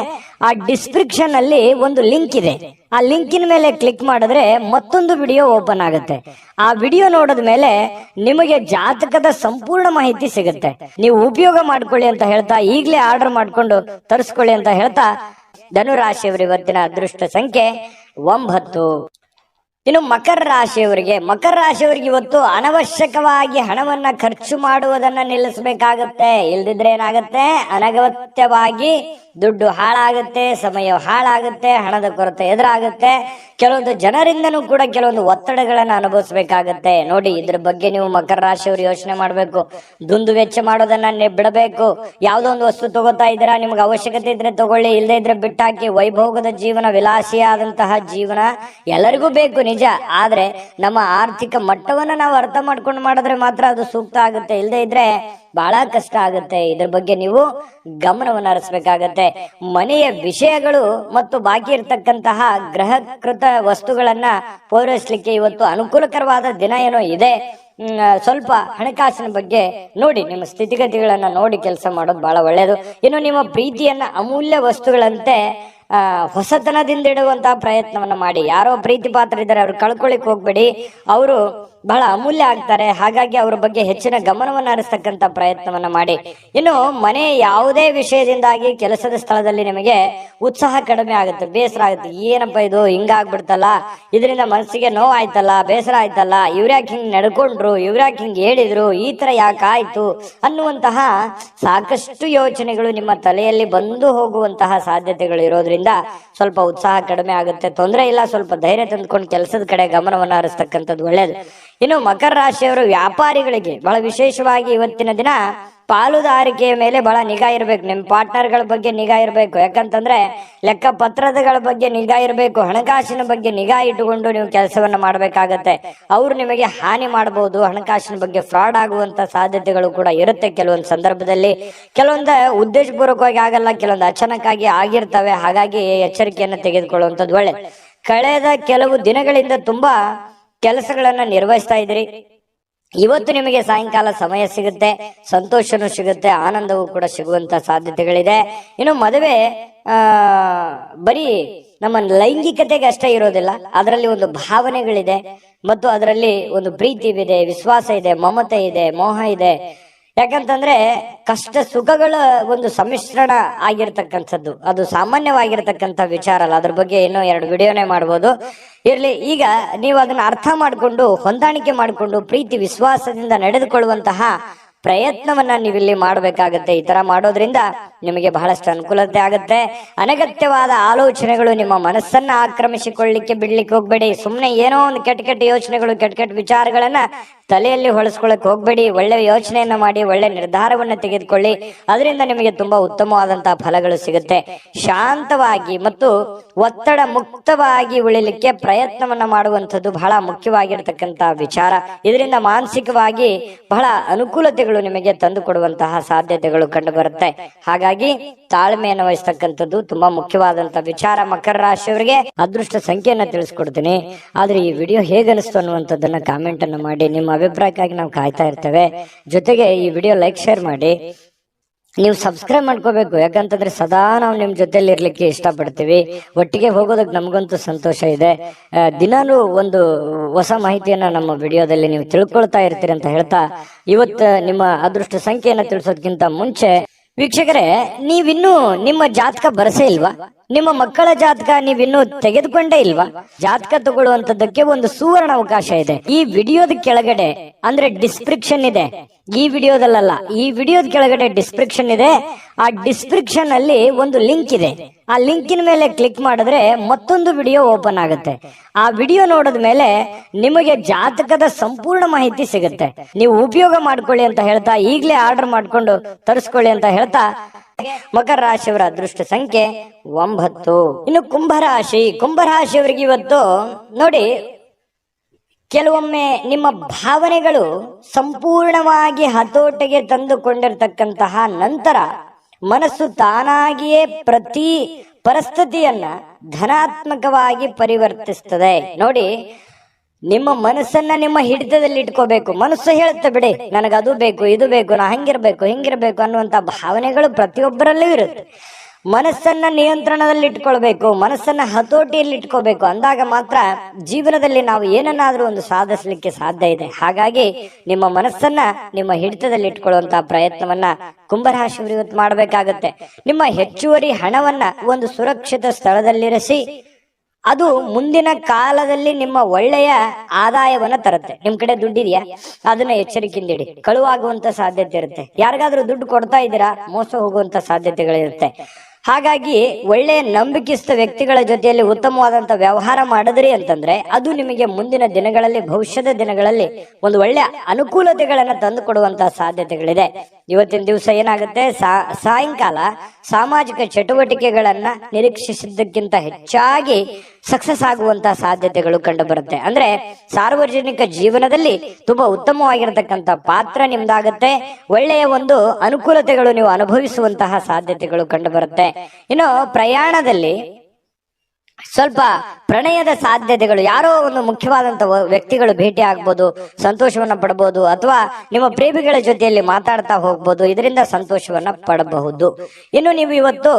ಆ ಡಿಸ್ಕ್ರಿಪ್ಷನ್ ಅಲ್ಲಿ ಒಂದು ಲಿಂಕ್ ಇದೆ. ಆ ಲಿಂಕಿನ ಮೇಲೆ ಕ್ಲಿಕ್ ಮಾಡಿದ್ರೆ ಮತ್ತೊಂದು ವಿಡಿಯೋ ಓಪನ್ ಆಗುತ್ತೆ. ಆ ವಿಡಿಯೋ ನೋಡಿದ ಮೇಲೆ ನಿಮಗೆ ಜಾತಕದ ಸಂಪೂರ್ಣ ಮಾಹಿತಿ ಸಿಗುತ್ತೆ. ನೀವು ಉಪಯೋಗ ಮಾಡ್ಕೊಳ್ಳಿ ಅಂತ ಹೇಳ್ತಾ, ಈಗಲೇ ಆರ್ಡರ್ ಮಾಡ್ಕೊಂಡು ತರಿಸ್ಕೊಳ್ಳಿ ಅಂತ ಹೇಳ್ತಾ, ಧನುರಾಶಿಯವರು ಇವತ್ತಿನ ಅದೃಷ್ಟ ಸಂಖ್ಯೆ 9. ಇನ್ನು ಮಕರ ರಾಶಿಯವರಿಗೆ ಇವತ್ತು ಅನವಶ್ಯಕವಾಗಿ ಹಣವನ್ನ ಖರ್ಚು ಮಾಡುವುದನ್ನ ನಿಲ್ಲಿಸಬೇಕಾಗತ್ತೆ. ಇಲ್ದಿದ್ರೆ ಏನಾಗತ್ತೆ, ಅನಗತ್ಯವಾಗಿ ದುಡ್ಡು ಹಾಳಾಗುತ್ತೆ, ಸಮಯ ಹಾಳಾಗುತ್ತೆ, ಹಣದ ಕೊರತೆ ಎದುರಾಗುತ್ತೆ. ಕೆಲವೊಂದು ಜನರಿಂದನೂ ಕೂಡ ಕೆಲವೊಂದು ಒತ್ತಡಗಳನ್ನ ಅನುಭವಿಸಬೇಕಾಗತ್ತೆ. ನೋಡಿ, ಇದ್ರ ಬಗ್ಗೆ ನೀವು ಮಕರ ರಾಶಿಯವರು ಯೋಚನೆ ಮಾಡಬೇಕು. ದುಂದು ವೆಚ್ಚ ಮಾಡೋದನ್ನ ಬಿಡಬೇಕು. ಯಾವ್ದೋ ಒಂದು ವಸ್ತು ತಗೋತಾ ಇದ್ದೀರಾ, ನಿಮ್ಗೆ ಅವಶ್ಯಕತೆ ಇದ್ರೆ ತಗೊಳ್ಳಿ, ಇಲ್ಲದೆ ಇದ್ರೆ ಬಿಟ್ಟಾಕಿ. ವೈಭೋಗದ ಜೀವನ, ವಿಲಾಸಿಯಾದಂತಹ ಜೀವನ ಎಲ್ಲರಿಗೂ ಬೇಕು ನಿಜ. ಆದ್ರೆ ನಮ್ಮ ಆರ್ಥಿಕ ಮಟ್ಟವನ್ನ ನಾವು ಅರ್ಥ ಮಾಡ್ಕೊಂಡು ಮಾಡಿದ್ರೆ ಮಾತ್ರ ಅದು ಸೂಕ್ತ ಆಗುತ್ತೆ. ಇಲ್ಲದೆ ಇದ್ರೆ ಬಹಳ ಕಷ್ಟ ಆಗುತ್ತೆ. ಇದ್ರ ಬಗ್ಗೆ ನೀವು ಗಮನವನ್ನು ಹರಿಸಬೇಕಾಗತ್ತೆ. ಮನೆಯ ವಿಷಯಗಳು ಮತ್ತು ಬಾಕಿ ಇರತಕ್ಕಂತಹ ಗೃಹಕೃತ ವಸ್ತುಗಳನ್ನ ಪೂರೈಸಲಿಕ್ಕೆ ಇವತ್ತು ಅನುಕೂಲಕರವಾದ ದಿನ ಏನೋ ಇದೆ. ಸ್ವಲ್ಪ ಹಣಕಾಸಿನ ಬಗ್ಗೆ ನೋಡಿ, ನಿಮ್ಮ ಸ್ಥಿತಿಗತಿಗಳನ್ನ ನೋಡಿ ಕೆಲಸ ಮಾಡೋದು ಬಹಳ ಒಳ್ಳೆಯದು. ಇನ್ನು ನಿಮ್ಮ ಪ್ರೀತಿಯನ್ನ ಅಮೂಲ್ಯ ವಸ್ತುಗಳಂತೆ ಹೊಸತನದಿಂದ ಇಡುವಂತಹ ಪ್ರಯತ್ನವನ್ನ ಮಾಡಿ. ಯಾರೋ ಪ್ರೀತಿ ಪಾತ್ರ ಇದ್ದಾರೆ, ಅವ್ರು ಕಳ್ಕೊಳ್ಳಿಕ್ ಹೋಗ್ಬೇಡಿ. ಅವರು ಬಹಳ ಅಮೂಲ್ಯ ಆಗ್ತಾರೆ. ಹಾಗಾಗಿ ಅವ್ರ ಬಗ್ಗೆ ಹೆಚ್ಚಿನ ಗಮನವನ್ನು ಹರಿಸ್ತಕ್ಕಂಥ ಪ್ರಯತ್ನವನ್ನ ಮಾಡಿ. ಇನ್ನು ಮನೆ ಯಾವುದೇ ವಿಷಯದಿಂದಾಗಿ ಕೆಲಸದ ಸ್ಥಳದಲ್ಲಿ ನಿಮಗೆ ಉತ್ಸಾಹ ಕಡಿಮೆ ಆಗುತ್ತೆ, ಬೇಸರ ಆಗುತ್ತೆ. ಏನಪ್ಪ ಇದು ಹಿಂಗಾಗ್ಬಿಡ್ತಲ್ಲ, ಇದರಿಂದ ಮನಸ್ಸಿಗೆ ನೋವು ಆಯ್ತಲ್ಲ, ಬೇಸರ ಆಯ್ತಲ್ಲ, ಇವ್ರ್ಯಾಕೆ ಹಿಂಗ್ ನಡ್ಕೊಂಡ್ರು, ಇವ್ರ್ಯಾಕೆ ಹಿಂಗ್ ಹೇಳಿದ್ರು, ಈ ತರ ಯಾಕಾಯ್ತು ಅನ್ನುವಂತಹ ಸಾಕಷ್ಟು ಯೋಚನೆಗಳು ನಿಮ್ಮ ತಲೆಯಲ್ಲಿ ಬಂದು ಹೋಗುವಂತಹ ಸಾಧ್ಯತೆಗಳು ಇರೋದ್ರಿಂದ ಸ್ವಲ್ಪ ಉತ್ಸಾಹ ಕಡಿಮೆ ಆಗುತ್ತೆ. ತೊಂದರೆ ಇಲ್ಲ, ಸ್ವಲ್ಪ ಧೈರ್ಯ ತಂದ್ಕೊಂಡು ಕೆಲಸದ ಕಡೆ ಗಮನವನ್ನು ಹರಿಸ್ತಕ್ಕಂಥದ್ದು ಒಳ್ಳೇದು. ಇನ್ನು ಮಕರ ರಾಶಿಯವರು ವ್ಯಾಪಾರಿಗಳಿಗೆ ಬಹಳ ವಿಶೇಷವಾಗಿ ಇವತ್ತಿನ ದಿನ ಪಾಲುದಾರಿಕೆಯ ಮೇಲೆ ಬಹಳ ನಿಗಾ ಇರಬೇಕು. ನಿಮ್ಮ ಪಾರ್ಟ್ನರ್ಗಳ ಬಗ್ಗೆ ನಿಗಾ ಇರಬೇಕು. ಯಾಕಂತಂದ್ರೆ ಲೆಕ್ಕ ಪತ್ರಗಳ ಬಗ್ಗೆ ನಿಗಾ ಇರಬೇಕು. ಹಣಕಾಸಿನ ಬಗ್ಗೆ ನಿಗಾ ಇಟ್ಟುಕೊಂಡು ನೀವು ಕೆಲಸವನ್ನ ಮಾಡಬೇಕಾಗತ್ತೆ. ಅವರು ನಿಮಗೆ ಹಾನಿ ಮಾಡಬಹುದು. ಹಣಕಾಸಿನ ಬಗ್ಗೆ ಫ್ರಾಡ್ ಆಗುವಂತ ಸಾಧ್ಯತೆಗಳು ಕೂಡ ಇರುತ್ತೆ. ಕೆಲವೊಂದು ಸಂದರ್ಭದಲ್ಲಿ ಕೆಲವೊಂದು ಉದ್ದೇಶಪೂರ್ವಕವಾಗಿ ಆಗಲ್ಲ, ಕೆಲವೊಂದು ಅಚಾನಕ್ಕಾಗಿ ಆಗಿರ್ತವೆ. ಹಾಗಾಗಿ ಎಚ್ಚರಿಕೆಯನ್ನು ತೆಗೆದುಕೊಳ್ಳುವಂಥದ್ದು ಒಳ್ಳೆ. ಕಳೆದ ಕೆಲವು ದಿನಗಳಿಂದ ತುಂಬಾ ಕೆಲಸಗಳನ್ನ ನಿರ್ವಹಿಸ್ತಾ ಇದ್ರಿ. ಇವತ್ತು ನಿಮಗೆ ಸಾಯಂಕಾಲ ಸಮಯ ಸಿಗುತ್ತೆ, ಸಂತೋಷನೂ ಸಿಗುತ್ತೆ, ಆನಂದವೂ ಕೂಡ ಸಿಗುವಂತ ಸಾಧ್ಯತೆಗಳಿದೆ. ಇನ್ನು ಮದುವೆ ಬರೀ ನಮ್ಮ ಲೈಂಗಿಕತೆಗೆ ಅಷ್ಟೇ ಇರೋದಿಲ್ಲ, ಅದರಲ್ಲಿ ಒಂದು ಭಾವನೆಗಳಿದೆ ಮತ್ತು ಅದರಲ್ಲಿ ಒಂದು ಪ್ರೀತಿ ಇದೆ, ವಿಶ್ವಾಸ ಇದೆ, ಮಮತೆ ಇದೆ, ಮೋಹ ಇದೆ. ಯಾಕಂತಂದ್ರೆ ಕಷ್ಟ ಸುಖಗಳ ಒಂದು ಸಮ್ಮಿಶ್ರಣ ಆಗಿರ್ತಕ್ಕಂಥದ್ದು, ಅದು ಸಾಮಾನ್ಯವಾಗಿರ್ತಕ್ಕಂಥ ವಿಚಾರ ಅಲ್ಲ. ಅದ್ರ ಬಗ್ಗೆ ಇನ್ನೂ 2 ವಿಡಿಯೋನೇ ಮಾಡ್ಬೋದು. ಇರ್ಲಿ, ಈಗ ನೀವು ಅದನ್ನ ಅರ್ಥ ಮಾಡಿಕೊಂಡು ಹೊಂದಾಣಿಕೆ ಮಾಡಿಕೊಂಡು ಪ್ರೀತಿ ವಿಶ್ವಾಸದಿಂದ ನಡೆದುಕೊಳ್ಳುವಂತಹ ಪ್ರಯತ್ನವನ್ನ ನೀವಿಲ್ಲಿ ಮಾಡಬೇಕಾಗತ್ತೆ. ಈ ತರ ಮಾಡೋದ್ರಿಂದ ನಿಮಗೆ ಬಹಳಷ್ಟು ಅನುಕೂಲತೆ ಆಗುತ್ತೆ. ಅನಗತ್ಯವಾದ ಆಲೋಚನೆಗಳು ನಿಮ್ಮ ಮನಸ್ಸನ್ನ ಆಕ್ರಮಿಸಿಕೊಳ್ಳಿಕ್ಕೆ ಬಿಡ್ಲಿಕ್ಕೆ ಹೋಗ್ಬೇಡಿ. ಸುಮ್ಮನೆ ಏನೋ ಒಂದು ಕೆಟ್ಟ ಯೋಚನೆಗಳು, ಕೆಟ್ಟ ವಿಚಾರಗಳನ್ನ ತಲೆಯಲ್ಲಿ ಹೊಳಸ್ಕೊಳಕ್ ಹೋಗ್ಬೇಡಿ. ಒಳ್ಳೆ ಯೋಚನೆಯನ್ನ ಮಾಡಿ ಒಳ್ಳೆ ನಿರ್ಧಾರವನ್ನ ತೆಗೆದುಕೊಳ್ಳಿ. ಅದರಿಂದ ನಿಮಗೆ ತುಂಬಾ ಉತ್ತಮವಾದಂತಹ ಫಲಗಳು ಸಿಗುತ್ತೆ. ಶಾಂತವಾಗಿ ಮತ್ತು ಒತ್ತಡ ಮುಕ್ತವಾಗಿ ಉಳಿಲಿಕ್ಕೆ ಪ್ರಯತ್ನವನ್ನ ಮಾಡುವಂಥದ್ದು ಬಹಳ ಮುಖ್ಯವಾಗಿರ್ತಕ್ಕಂತಹ ವಿಚಾರ. ಇದರಿಂದ ಮಾನಸಿಕವಾಗಿ ಬಹಳ ಅನುಕೂಲತೆಗಳು ನಿಮಗೆ ತಂದು ಕೊಡುವಂತಹ ಸಾಧ್ಯತೆಗಳು ಕಂಡು ಬರುತ್ತೆ. ಹಾಗಾಗಿ ತಾಳ್ಮೆಯನ್ನು ವಹಿಸ್ತಕ್ಕಂಥದ್ದು ತುಂಬಾ ಮುಖ್ಯವಾದಂತಹ ವಿಚಾರ. ಮಕರ ರಾಶಿಯವರಿಗೆ ಅದೃಷ್ಟ ಸಂಖ್ಯೆಯನ್ನ ತಿಳಿಸ್ಕೊಡ್ತೀನಿ. ಆದ್ರೆ ಈ ವಿಡಿಯೋ ಹೇಗನಿಸ್ತು ಅನ್ನುವಂಥದ್ದನ್ನ ಕಾಮೆಂಟ್ ಅನ್ನು ಮಾಡಿ. ನಿಮ್ಮ ಅಭಿಪ್ರಾಯಕ್ಕಾಗಿ ನಾವು ಕಾಯ್ತಾ ಇರ್ತೇವೆ. ಜೊತೆಗೆ ಈ ವಿಡಿಯೋ ಲೈಕ್ ಶೇರ್ ಮಾಡಿ. ನೀವು ಸಬ್ಸ್ಕ್ರೈಬ್ ಮಾಡ್ಕೋಬೇಕು, ಯಾಕಂತಂದ್ರೆ ಸದಾ ನಾವು ನಿಮ್ ಜೊತೆಲಿ ಇರ್ಲಿಕ್ಕೆ ಇಷ್ಟಪಡ್ತೀವಿ. ಒಟ್ಟಿಗೆ ಹೋಗೋದಕ್ಕೆ ನಮಗಂತೂ ಸಂತೋಷ ಇದೆ. ದಿನಾನು ಒಂದು ಹೊಸ ಮಾಹಿತಿಯನ್ನ ನಮ್ಮ ವಿಡಿಯೋದಲ್ಲಿ ನೀವು ತಿಳ್ಕೊಳ್ತಾ ಇರ್ತೀರಿ ಅಂತ ಹೇಳ್ತಾ, ಇವತ್ತು ನಿಮ್ಮ ಅದೃಷ್ಟ ಸಂಖ್ಯೆಯನ್ನ ತಿಳಿಸೋದಕ್ಕಿಂತ ಮುಂಚೆ ವೀಕ್ಷಕರೇ, ನೀವಿನ್ನೂ ನಿಮ್ಮ ಜಾತಕ ಬರಸೇ ಇಲ್ವಾ? ನಿಮ್ಮ ಮಕ್ಕಳ ಜಾತಕ ನೀವಿನ್ನೂ ತೆಗೆದುಕೊಂಡೇ ಇಲ್ವಾ? ಜಾತಕ ತಗೊಳ್ಳುವಂತದ್ದಕ್ಕೆ ಒಂದು ಸುವರ್ಣ ಅವಕಾಶ ಇದೆ. ಈ ವಿಡಿಯೋದ ಕೆಳಗಡೆ ಅಂದ್ರೆ ಡಿಸ್ಕ್ರಿಪ್ಷನ್ ಇದೆ. ಈ ವಿಡಿಯೋದಲ್ಲ, ಈ ವಿಡಿಯೋದ ಕೆಳಗಡೆ ಡಿಸ್ಕ್ರಿಪ್ಷನ್ ಇದೆ. ಆ ಡಿಸ್ಕ್ರಿಪ್ಷನ್ ಅಲ್ಲಿ ಒಂದು ಲಿಂಕ್ ಇದೆ. ಆ ಲಿಂಕಿನ ಮೇಲೆ ಕ್ಲಿಕ್ ಮಾಡಿದ್ರೆ ಮತ್ತೊಂದು ವಿಡಿಯೋ ಓಪನ್ ಆಗುತ್ತೆ. ಆ ವಿಡಿಯೋ ನೋಡಿದ ಮೇಲೆ ನಿಮಗೆ ಜಾತಕದ ಸಂಪೂರ್ಣ ಮಾಹಿತಿ ಸಿಗುತ್ತೆ. ನೀವು ಉಪಯೋಗ ಮಾಡ್ಕೊಳ್ಳಿ ಅಂತ ಹೇಳ್ತಾ, ಈಗಲೇ ಆರ್ಡರ್ ಮಾಡ್ಕೊಂಡು ತರಿಸ್ಕೊಳ್ಳಿ ಅಂತ ಹೇಳ್ತಾ, ಮಕರ ರಾಶಿಯವರ ಅದೃಷ್ಟ ಸಂಖ್ಯೆ 9. ಇನ್ನು ಕುಂಭರಾಶಿಯವರಿಗೆ ಇವತ್ತು ನೋಡಿ, ಕೆಲವೊಮ್ಮೆ ನಿಮ್ಮ ಭಾವನೆಗಳು ಸಂಪೂರ್ಣವಾಗಿ ಹತೋಟಿಗೆ ತಂದುಕೊಂಡಿರ್ತಕ್ಕಂತಹ ನಂತರ ಮನಸ್ಸು ತಾನಾಗಿಯೇ ಪ್ರತಿ ಪರಿಸ್ಥಿತಿಯನ್ನ ಧನಾತ್ಮಕವಾಗಿ ಪರಿವರ್ತಿಸ್ತದೆ. ನೋಡಿ, ನಿಮ್ಮ ಮನಸ್ಸನ್ನ ನಿಮ್ಮ ಹಿಡಿತದಲ್ಲಿ ಇಟ್ಕೋಬೇಕು. ಮನಸ್ಸು ಹೇಳುತ್ತೆ, ಬಿಡಿ ನನಗೆ ಅದು ಬೇಕು, ಇದು ಬೇಕು, ನಾ ಹಿಂಗಿರ್ಬೇಕು ಅನ್ನುವಂತ ಭಾವನೆಗಳು ಪ್ರತಿಯೊಬ್ಬರಲ್ಲೂ ಇರುತ್ತೆ. ಮನಸ್ಸನ್ನ ನಿಯಂತ್ರಣದಲ್ಲಿ ಇಟ್ಕೊಳ್ಬೇಕು, ಮನಸ್ಸನ್ನ ಹತೋಟಿಯಲ್ಲಿ ಇಟ್ಕೋಬೇಕು. ಅಂದಾಗ ಮಾತ್ರ ಜೀವನದಲ್ಲಿ ನಾವು ಏನನ್ನಾದ್ರೂ ಒಂದು ಸಾಧಿಸಲಿಕ್ಕೆ ಸಾಧ್ಯ ಇದೆ. ಹಾಗಾಗಿ ನಿಮ್ಮ ಮನಸ್ಸನ್ನ ನಿಮ್ಮ ಹಿಡಿತದಲ್ಲಿ ಇಟ್ಕೊಳ್ಳುವಂತಹ ಪ್ರಯತ್ನವನ್ನ ಕುಂಭರಾಶಿಯವರು ಇವತ್ತು ಮಾಡಬೇಕಾಗತ್ತೆ. ನಿಮ್ಮ ಹೆಚ್ಚುವರಿ ಹಣವನ್ನ ಒಂದು ಸುರಕ್ಷಿತ ಸ್ಥಳದಲ್ಲಿರಿಸಿ, ಅದು ಮುಂದಿನ ಕಾಲದಲ್ಲಿ ನಿಮ್ಮ ಒಳ್ಳೆಯ ಆದಾಯವನ್ನ ತರುತ್ತೆ. ನಿಮ್ ಕಡೆ ದುಡ್ಡಿದೆಯಾ, ಅದನ್ನ ಎಚ್ಚರಿಕೆಯಿಂದ ಇಡಿ. ಕಳುವಾಗುವಂತ ಸಾಧ್ಯತೆ ಇರುತ್ತೆ. ಯಾರಿಗಾದ್ರೂ ದುಡ್ಡು ಕೊಡ್ತಾ ಇದ್ದೀರಾ, ಮೋಸ ಹೋಗುವಂತ ಸಾಧ್ಯತೆಗಳಿರುತ್ತೆ. ಹಾಗಾಗಿ ಒಳ್ಳೆಯ ನಂಬಿಕೆಸ್ಥ ವ್ಯಕ್ತಿಗಳ ಜೊತೆಯಲ್ಲಿ ಉತ್ತಮವಾದಂತ ವ್ಯವಹಾರ ಮಾಡಿದ್ರಿ ಅಂತಂದ್ರೆ ಅದು ನಿಮಗೆ ಮುಂದಿನ ದಿನಗಳಲ್ಲಿ, ಭವಿಷ್ಯದ ದಿನಗಳಲ್ಲಿ ಒಂದು ಒಳ್ಳೆಯ ಅನುಕೂಲತೆಗಳನ್ನ ತಂದು ಕೊಡುವಂತಹ ಸಾಧ್ಯತೆಗಳಿದೆ. ಇವತ್ತಿನ ದಿವಸ ಏನಾಗುತ್ತೆ, ಸಾಯಂಕಾಲ ಸಾಮಾಜಿಕ ಚಟುವಟಿಕೆಗಳನ್ನ ನಿರೀಕ್ಷಿಸಿದ್ದಕ್ಕಿಂತ ಹೆಚ್ಚಾಗಿ ಸಕ್ಸಸ್ ಆಗುವಂತಹ ಸಾಧ್ಯತೆಗಳು ಕಂಡು ಬರುತ್ತೆ. ಅಂದ್ರೆ ಸಾರ್ವಜನಿಕ ಜೀವನದಲ್ಲಿ ತುಂಬಾ ಉತ್ತಮವಾಗಿರತಕ್ಕಂತ ಪಾತ್ರ ನಿಮ್ದಾಗತ್ತೆ. ಒಳ್ಳೆಯ ಒಂದು ಅನುಕೂಲತೆಗಳು ನೀವು ಅನುಭವಿಸುವಂತಹ ಸಾಧ್ಯತೆಗಳು ಕಂಡು ಬರುತ್ತೆ. ಇನ್ನು ಪ್ರಯಾಣದಲ್ಲಿ ಸ್ವಲ್ಪ ಪ್ರಣಯದ ಸಾಧ್ಯತೆಗಳು, ಯಾರೋ ಒಂದು ಮುಖ್ಯವಾದಂತ ವ್ಯಕ್ತಿಗಳು ಭೇಟಿ ಆಗ್ಬೋದು, ಸಂತೋಷವನ್ನ ಪಡಬಹುದು. ಅಥವಾ ನಿಮ್ಮ ಪ್ರೇಮಿಗಳ ಜೊತೆಯಲ್ಲಿ ಮಾತಾಡ್ತಾ ಹೋಗ್ಬೋದು, ಇದರಿಂದ ಸಂತೋಷವನ್ನ ಪಡಬಹುದು. ಇನ್ನು ನೀವು ಇವತ್ತು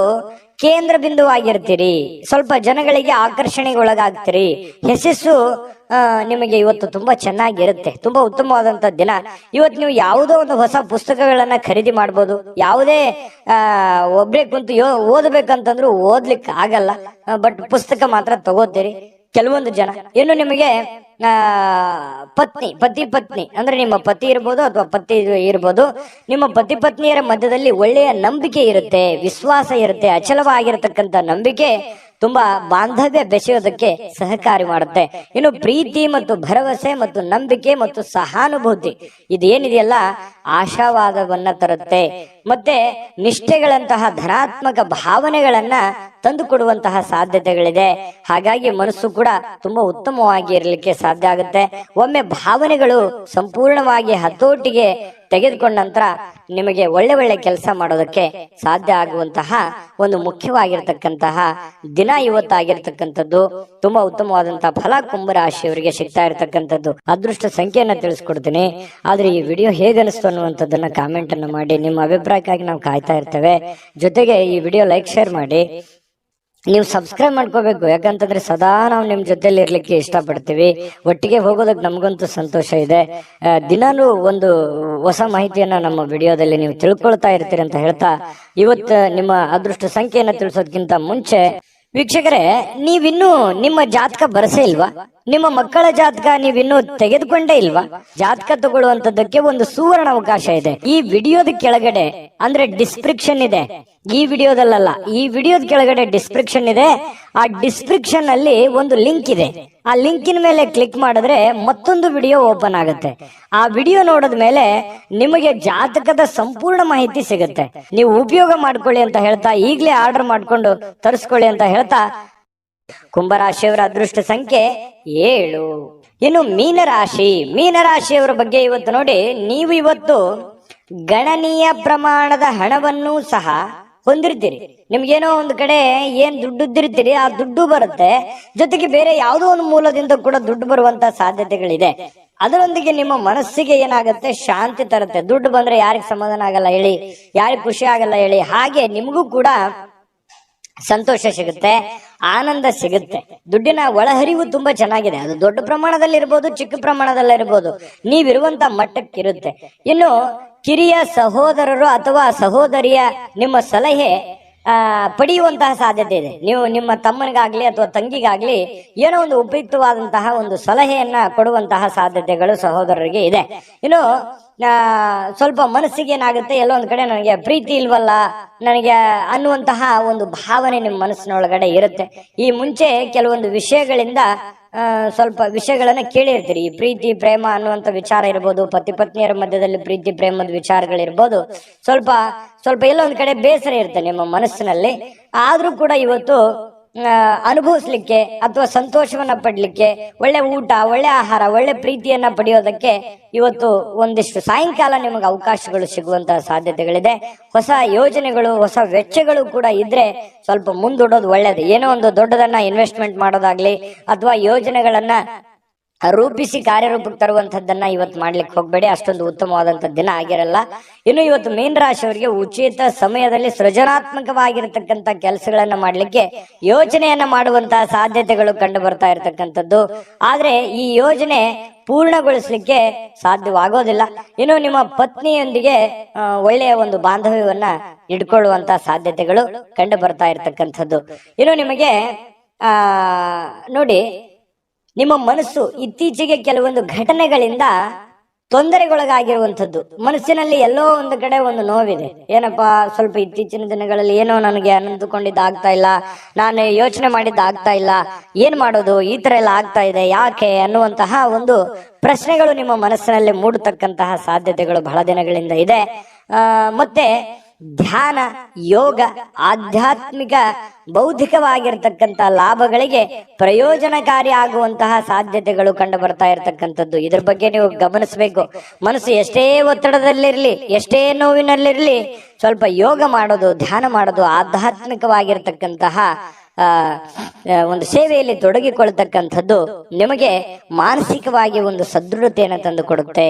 ಕೇಂದ್ರ ಬಿಂದುವಾಗಿರ್ತೀರಿ, ಸ್ವಲ್ಪ ಜನಗಳಿಗೆ ಆಕರ್ಷಣೆಗೆ ಒಳಗಾಗ್ತೀರಿ. ಯಶಸ್ಸು ನಿಮಗೆ ಇವತ್ತು ತುಂಬಾ ಚೆನ್ನಾಗಿರುತ್ತೆ. ತುಂಬಾ ಉತ್ತಮವಾದಂತ ದಿನ. ಇವತ್ತು ನೀವು ಯಾವುದೋ ಒಂದು ಹೊಸ ಪುಸ್ತಕಗಳನ್ನ ಖರೀದಿ ಮಾಡ್ಬೋದು. ಯಾವುದೇ ಒಬ್ರೇ ಕುಂತು ಓದಬೇಕಂತಂದ್ರೂ ಓದ್ಲಿಕ್ಕೆ ಆಗಲ್ಲ, ಬಟ್ ಪುಸ್ತಕ ಮಾತ್ರ ತಗೋತೀರಿ ಕೆಲವೊಂದು ಜನ. ಇನ್ನು ನಿಮಗೆ ಪತಿ ಪತ್ನಿ ಅಂದ್ರೆ ನಿಮ್ಮ ಪತಿ ಇರ್ಬೋದು ಅಥವಾ ಪತಿ ಇರ್ಬೋದು, ನಿಮ್ಮ ಪತಿ ಪತ್ನಿಯರ ಮಧ್ಯದಲ್ಲಿ ಒಳ್ಳೆಯ ನಂಬಿಕೆ ಇರುತ್ತೆ, ವಿಶ್ವಾಸ ಇರುತ್ತೆ. ಅಚಲವಾಗಿರತಕ್ಕಂತ ನಂಬಿಕೆ ತುಂಬಾ ಬಾಂಧವ್ಯ ಬೆಸೆಯೋದಕ್ಕೆ ಸಹಕಾರಿ ಮಾಡುತ್ತೆ. ಇನ್ನು ಪ್ರೀತಿ ಮತ್ತು ಭರವಸೆ ಮತ್ತು ನಂಬಿಕೆ ಮತ್ತು ಸಹಾನುಭೂತಿ ಇದೇನಿದೆಯಲ್ಲ, ಆಶಾವಾದವನ್ನ ತರುತ್ತೆ. ಮತ್ತೆ ನಿಷ್ಠೆಗಳಂತಹ ಧನಾತ್ಮಕ ಭಾವನೆಗಳನ್ನ ತಂದು ಕೊಡುವಂತಹ ಸಾಧ್ಯತೆಗಳಿದೆ. ಹಾಗಾಗಿ ಮನಸ್ಸು ಕೂಡ ತುಂಬಾ ಉತ್ತಮವಾಗಿ ಇರಲಿಕ್ಕೆ ಸಾಧ್ಯ ಆಗುತ್ತೆ. ಒಮ್ಮೆ ಭಾವನೆಗಳು ಸಂಪೂರ್ಣವಾಗಿ ಹತೋಟಿಗೆ ತೆಗೆದುಕೊಂಡ ನಂತರ ನಿಮಗೆ ಒಳ್ಳೆ ಕೆಲಸ ಮಾಡೋದಕ್ಕೆ ಸಾಧ್ಯ ಆಗುವಂತಹ ಒಂದು ಮುಖ್ಯವಾಗಿರ್ತಕ್ಕಂತಹ ದಿನ ಇವತ್ತಾಗಿರ್ತಕ್ಕಂಥದ್ದು. ತುಂಬಾ ಉತ್ತಮವಾದಂತಹ ಫಲ ಕುಂಭರಾಶಿಯವರಿಗೆ ಸಿಗ್ತಾ ಇರತಕ್ಕಂಥದ್ದು. ಅದೃಷ್ಟ ಸಂಖ್ಯೆಯನ್ನ ತಿಳಿಸ್ಕೊಡ್ತೀನಿ. ಆದ್ರೆ ಈ ವಿಡಿಯೋ ಹೇಗನಿಸ್ತು ಅನ್ನುವಂಥದ್ದನ್ನ ಕಾಮೆಂಟ್ ಅನ್ನು ಮಾಡಿ. ನಿಮ್ಮ ಅಭಿಪ್ರಾಯಕ್ಕಾಗಿ ನಾವು ಕಾಯ್ತಾ ಇರ್ತೇವೆ. ಜೊತೆಗೆ ಈ ವಿಡಿಯೋ ಲೈಕ್ ಶೇರ್ ಮಾಡಿ. ನೀವು ಸಬ್ಸ್ಕ್ರೈಬ್ ಮಾಡ್ಕೋಬೇಕು, ಯಾಕಂತಂದ್ರೆ ಸದಾ ನಾವು ನಿಮ್ ಜೊತೆಲಿ ಇರ್ಲಿಕ್ಕೆ ಇಷ್ಟಪಡ್ತೀವಿ. ಒಟ್ಟಿಗೆ ಹೋಗೋದಕ್ಕೆ ನಮಗಂತೂ ಸಂತೋಷ ಇದೆ. ದಿನಾನು ಒಂದು ಹೊಸ ಮಾಹಿತಿಯನ್ನ ನಮ್ಮ ವಿಡಿಯೋದಲ್ಲಿ ನೀವು ತಿಳ್ಕೊಳ್ತಾ ಇರ್ತೀರಿ ಅಂತ ಹೇಳ್ತಾ, ಇವತ್ತು ನಿಮ್ಮ ಅದೃಷ್ಟ ಸಂಖ್ಯೆಯನ್ನ ತಿಳಿಸೋದಕ್ಕಿಂತ ಮುಂಚೆ ವೀಕ್ಷಕರೇ, ನೀವಿನ್ನೂ ನಿಮ್ಮ ಜಾತಕ ಬರಸೇ ಇಲ್ವಾ? ನಿಮ್ಮ ಮಕ್ಕಳ ಜಾತಕ ನೀವಿನ್ನೂ ತೆಗೆದುಕೊಂಡೇ ಇಲ್ವಾ? ಜಾತಕ ತಗೊಳ್ಳುವಂತದ್ದಕ್ಕೆ ಒಂದು ಸುವರ್ಣ ಅವಕಾಶ ಇದೆ. ಈ ವಿಡಿಯೋದ ಕೆಳಗಡೆ ಅಂದ್ರೆ ಡಿಸ್ಕ್ರಿಪ್ಷನ್ ಇದೆ, ಈ ವಿಡಿಯೋದಲ್ಲ, ಈ ವಿಡಿಯೋದ ಕೆಳಗಡೆ ಡಿಸ್ಕ್ರಿಪ್ಷನ್ ಇದೆ. ಆ ಡಿಸ್ಕ್ರಿಪ್ಷನ್ ಅಲ್ಲಿ ಒಂದು ಲಿಂಕ್ ಇದೆ. ಆ ಲಿಂಕಿನ ಮೇಲೆ ಕ್ಲಿಕ್ ಮಾಡಿದ್ರೆ ಮತ್ತೊಂದು ವಿಡಿಯೋ ಓಪನ್ ಆಗುತ್ತೆ. ಆ ವಿಡಿಯೋ ನೋಡಿದ ಮೇಲೆ ನಿಮಗೆ ಜಾತಕದ ಸಂಪೂರ್ಣ ಮಾಹಿತಿ ಸಿಗುತ್ತೆ. ನೀವು ಉಪಯೋಗ ಮಾಡ್ಕೊಳ್ಳಿ ಅಂತ ಹೇಳ್ತಾ, ಈಗಲೇ ಆರ್ಡರ್ ಮಾಡ್ಕೊಂಡು ತರಿಸ್ಕೊಳ್ಳಿ ಅಂತ ಹೇಳ್ತಾ, ಕುಂಭರಾಶಿಯವರ ಅದೃಷ್ಟ ಸಂಖ್ಯೆ 7. ಇನ್ನು ಮೀನರಾಶಿಯವರ ಬಗ್ಗೆ ಇವತ್ತು ನೋಡಿ, ನೀವು ಇವತ್ತು ಗಣನೀಯ ಪ್ರಮಾಣದ ಹಣವನ್ನು ಸಹ ಹೊಂದಿರ್ತೀರಿ. ನಿಮ್ಗೇನೋ ಒಂದು ಕಡೆ ಏನ್ ದುಡ್ಡಿರ್ತೀರಿ, ಆ ದುಡ್ಡು ಬರುತ್ತೆ. ಜೊತೆಗೆ ಬೇರೆ ಯಾವುದೋ ಒಂದು ಮೂಲದಿಂದ ಕೂಡ ದುಡ್ಡು ಬರುವಂತ ಸಾಧ್ಯತೆಗಳಿದೆ. ಅದರೊಂದಿಗೆ ನಿಮ್ಮ ಮನಸ್ಸಿಗೆ ಏನಾಗುತ್ತೆ, ಶಾಂತಿ ತರುತ್ತೆ. ದುಡ್ಡು ಬಂದ್ರೆ ಯಾರಿಗೆ ಸಮಾಧಾನ ಆಗಲ್ಲ ಹೇಳಿ, ಯಾರಿಗೆ ಖುಷಿ ಆಗಲ್ಲ ಹೇಳಿ. ಹಾಗೆ ನಿಮಗೂ ಕೂಡ ಸಂತೋಷ ಸಿಗುತ್ತೆ, ಆನಂದ ಸಿಗುತ್ತೆ. ದುಡ್ಡಿನ ಒಳಹರಿವು ತುಂಬಾ ಚೆನ್ನಾಗಿದೆ. ಅದು ದೊಡ್ಡ ಪ್ರಮಾಣದಲ್ಲಿ ಇರ್ಬೋದು, ಚಿಕ್ಕ ಪ್ರಮಾಣದಲ್ಲಿ ಇರ್ಬೋದು, ನೀವಿರುವಂತ ಮಟ್ಟಕ್ಕಿರುತ್ತೆ. ಇನ್ನು ಕಿರಿಯ ಸಹೋದರರು ಅಥವಾ ಸಹೋದರಿಯ ನಿಮ್ಮ ಸಲಹೆ ಪಡೆಯುವಂತಹ ಸಾಧ್ಯತೆ ಇದೆ. ನೀವು ನಿಮ್ಮ ತಮ್ಮನಿಗಾಗ್ಲಿ ಅಥವಾ ತಂಗಿಗಾಗ್ಲಿ ಏನೋ ಒಂದು ಉಪಯುಕ್ತವಾದಂತಹ ಒಂದು ಸಲಹೆಯನ್ನ ಕೊಡುವಂತಹ ಸಾಧ್ಯತೆಗಳು ಸಹೋದರರಿಗೆ ಇದೆ. ಇನ್ನು ಸ್ವಲ್ಪ ಮನಸ್ಸಿಗೆ ಏನಾಗುತ್ತೆ, ಎಲ್ಲೋ ಒಂದ್ ಕಡೆ ನನಗೆ ಪ್ರೀತಿ ಇಲ್ವಲ್ಲ ನನಗೆ ಅನ್ನುವಂತಹ ಒಂದು ಭಾವನೆ ನಿಮ್ಮ ಮನಸ್ಸಿನೊಳಗಡೆ ಇರುತ್ತೆ. ಈ ಮುಂಚೆ ಕೆಲವೊಂದು ವಿಷಯಗಳಿಂದ ಸ್ವಲ್ಪ ವಿಷಯಗಳನ್ನ ಕೇಳಿರ್ತೀರಿ. ಈ ಪ್ರೀತಿ ಪ್ರೇಮ ಅನ್ನುವಂಥ ವಿಚಾರ ಇರ್ಬೋದು, ಪತಿ ಪತ್ನಿಯರ ಮಧ್ಯದಲ್ಲಿ ಪ್ರೀತಿ ಪ್ರೇಮದ ವಿಚಾರಗಳಿರ್ಬೋದು. ಸ್ವಲ್ಪ ಎಲ್ಲೋ ಒಂದ್ ಕಡೆ ಬೇಸರ ಇರುತ್ತೆ ನಿಮ್ಮ ಮನಸ್ಸಿನಲ್ಲಿ. ಆದ್ರೂ ಕೂಡ ಇವತ್ತು ಅನುಭವಿಸ್ಲಿಕ್ಕೆ ಅಥವಾ ಸಂತೋಷವನ್ನ ಪಡ್ಲಿಕ್ಕೆ, ಒಳ್ಳೆ ಊಟ, ಒಳ್ಳೆ ಆಹಾರ, ಒಳ್ಳೆ ಪ್ರೀತಿಯನ್ನ ಪಡೆಯೋದಕ್ಕೆ ಇವತ್ತು ಒಂದಿಷ್ಟು ಸಾಯಂಕಾಲ ನಿಮಗೆ ಅವಕಾಶಗಳು ಸಿಗುವಂತಹ ಸಾಧ್ಯತೆಗಳಿದೆ. ಹೊಸ ಯೋಜನೆಗಳು, ಹೊಸ ವೆಚ್ಚಗಳು ಕೂಡ ಇದ್ರೆ ಸ್ವಲ್ಪ ಮುಂದೂಡೋದು ಒಳ್ಳೇದು. ಏನೋ ಒಂದು ದೊಡ್ಡದನ್ನ ಇನ್ವೆಸ್ಟ್ಮೆಂಟ್ ಮಾಡೋದಾಗ್ಲಿ ಅಥವಾ ಯೋಜನೆಗಳನ್ನ ರೂಪಿಸಿ ಕಾರ್ಯರೂಪಕ್ಕೆ ತರುವಂತದ್ದನ್ನ ಇವತ್ತು ಮಾಡ್ಲಿಕ್ಕೆ ಹೋಗ್ಬೇಡಿ. ಅಷ್ಟೊಂದು ಉತ್ತಮವಾದಂತ ದಿನ ಆಗಿರಲ್ಲ. ಇನ್ನು ಇವತ್ತು ಮೀನರಾಶಿಯವರಿಗೆ ಉಚಿತ ಸಮಯದಲ್ಲಿ ಸೃಜನಾತ್ಮಕವಾಗಿರತಕ್ಕಂತ ಕೆಲಸಗಳನ್ನ ಮಾಡ್ಲಿಕ್ಕೆ ಯೋಜನೆಯನ್ನ ಮಾಡುವಂತಹ ಸಾಧ್ಯತೆಗಳು ಕಂಡು ಬರ್ತಾ ಇರತಕ್ಕಂಥದ್ದು. ಆದ್ರೆ ಈ ಯೋಜನೆ ಪೂರ್ಣಗೊಳಿಸ್ಲಿಕ್ಕೆ ಸಾಧ್ಯವಾಗೋದಿಲ್ಲ. ಇನ್ನು ನಿಮ್ಮ ಪತ್ನಿಯೊಂದಿಗೆ ಒಳ್ಳೆಯ ಒಂದು ಬಾಂಧವ್ಯವನ್ನ ಇಟ್ಕೊಳ್ಳುವಂತ ಸಾಧ್ಯತೆಗಳು ಕಂಡು ಬರ್ತಾ ಇರತಕ್ಕಂಥದ್ದು. ಇನ್ನು ನಿಮಗೆ ನೋಡಿ, ನಿಮ್ಮ ಮನಸ್ಸು ಇತ್ತೀಚೆಗೆ ಕೆಲವೊಂದು ಘಟನೆಗಳಿಂದ ತೊಂದರೆಗೊಳಗಾಗಿರುವಂಥದ್ದು. ಮನಸ್ಸಿನಲ್ಲಿ ಎಲ್ಲೋ ಒಂದು ಕಡೆ ಒಂದು ನೋವಿದೆ. ಏನಪ್ಪಾ, ಸ್ವಲ್ಪ ಇತ್ತೀಚಿನ ದಿನಗಳಲ್ಲಿ ಏನೋ ನನಗೆ ಅನ್ನಂದುಕೊಂಡಿದ್ದು ಆಗ್ತಾ ಇಲ್ಲ, ನಾನು ಯೋಚನೆ ಮಾಡಿದ್ದು ಆಗ್ತಾ ಇಲ್ಲ, ಏನ್ ಮಾಡೋದು, ಈ ತರ ಎಲ್ಲ ಆಗ್ತಾ ಇದೆ, ಯಾಕೆ ಅನ್ನುವಂತಹ ಒಂದು ಪ್ರಶ್ನೆಗಳು ನಿಮ್ಮ ಮನಸ್ಸಿನಲ್ಲಿ ಮೂಡತಕ್ಕಂತಹ ಸಾಧ್ಯತೆಗಳು ಬಹಳ ದಿನಗಳಿಂದ ಇದೆ. ಮತ್ತೆ ಧ್ಯಾನ, ಯೋಗ, ಆಧ್ಯಾತ್ಮಿಕ, ಬೌದ್ಧಿಕವಾಗಿರ್ತಕ್ಕಂಥ ಲಾಭಗಳಿಗೆ ಪ್ರಯೋಜನಕಾರಿ ಆಗುವಂತಹ ಸಾಧ್ಯತೆಗಳು ಕಂಡು ಬರ್ತಾ ಇರತಕ್ಕಂಥದ್ದು. ಇದ್ರ ಬಗ್ಗೆ ನೀವು ಗಮನಿಸಬೇಕು. ಮನಸ್ಸು ಎಷ್ಟೇ ಒತ್ತಡದಲ್ಲಿರ್ಲಿ, ಎಷ್ಟೇ ನೋವಿನಲ್ಲಿರ್ಲಿ, ಸ್ವಲ್ಪ ಯೋಗ ಮಾಡೋದು, ಧ್ಯಾನ ಮಾಡೋದು, ಆಧ್ಯಾತ್ಮಿಕವಾಗಿರ್ತಕ್ಕಂತಹ ಒಂದು ಸೇವೆಯಲ್ಲಿ ತೊಡಗಿಕೊಳ್ತಕ್ಕಂಥದ್ದು ನಿಮಗೆ ಮಾನಸಿಕವಾಗಿ ಒಂದು ಸದೃಢತೆಯನ್ನು ತಂದು ಕೊಡುತ್ತೆ.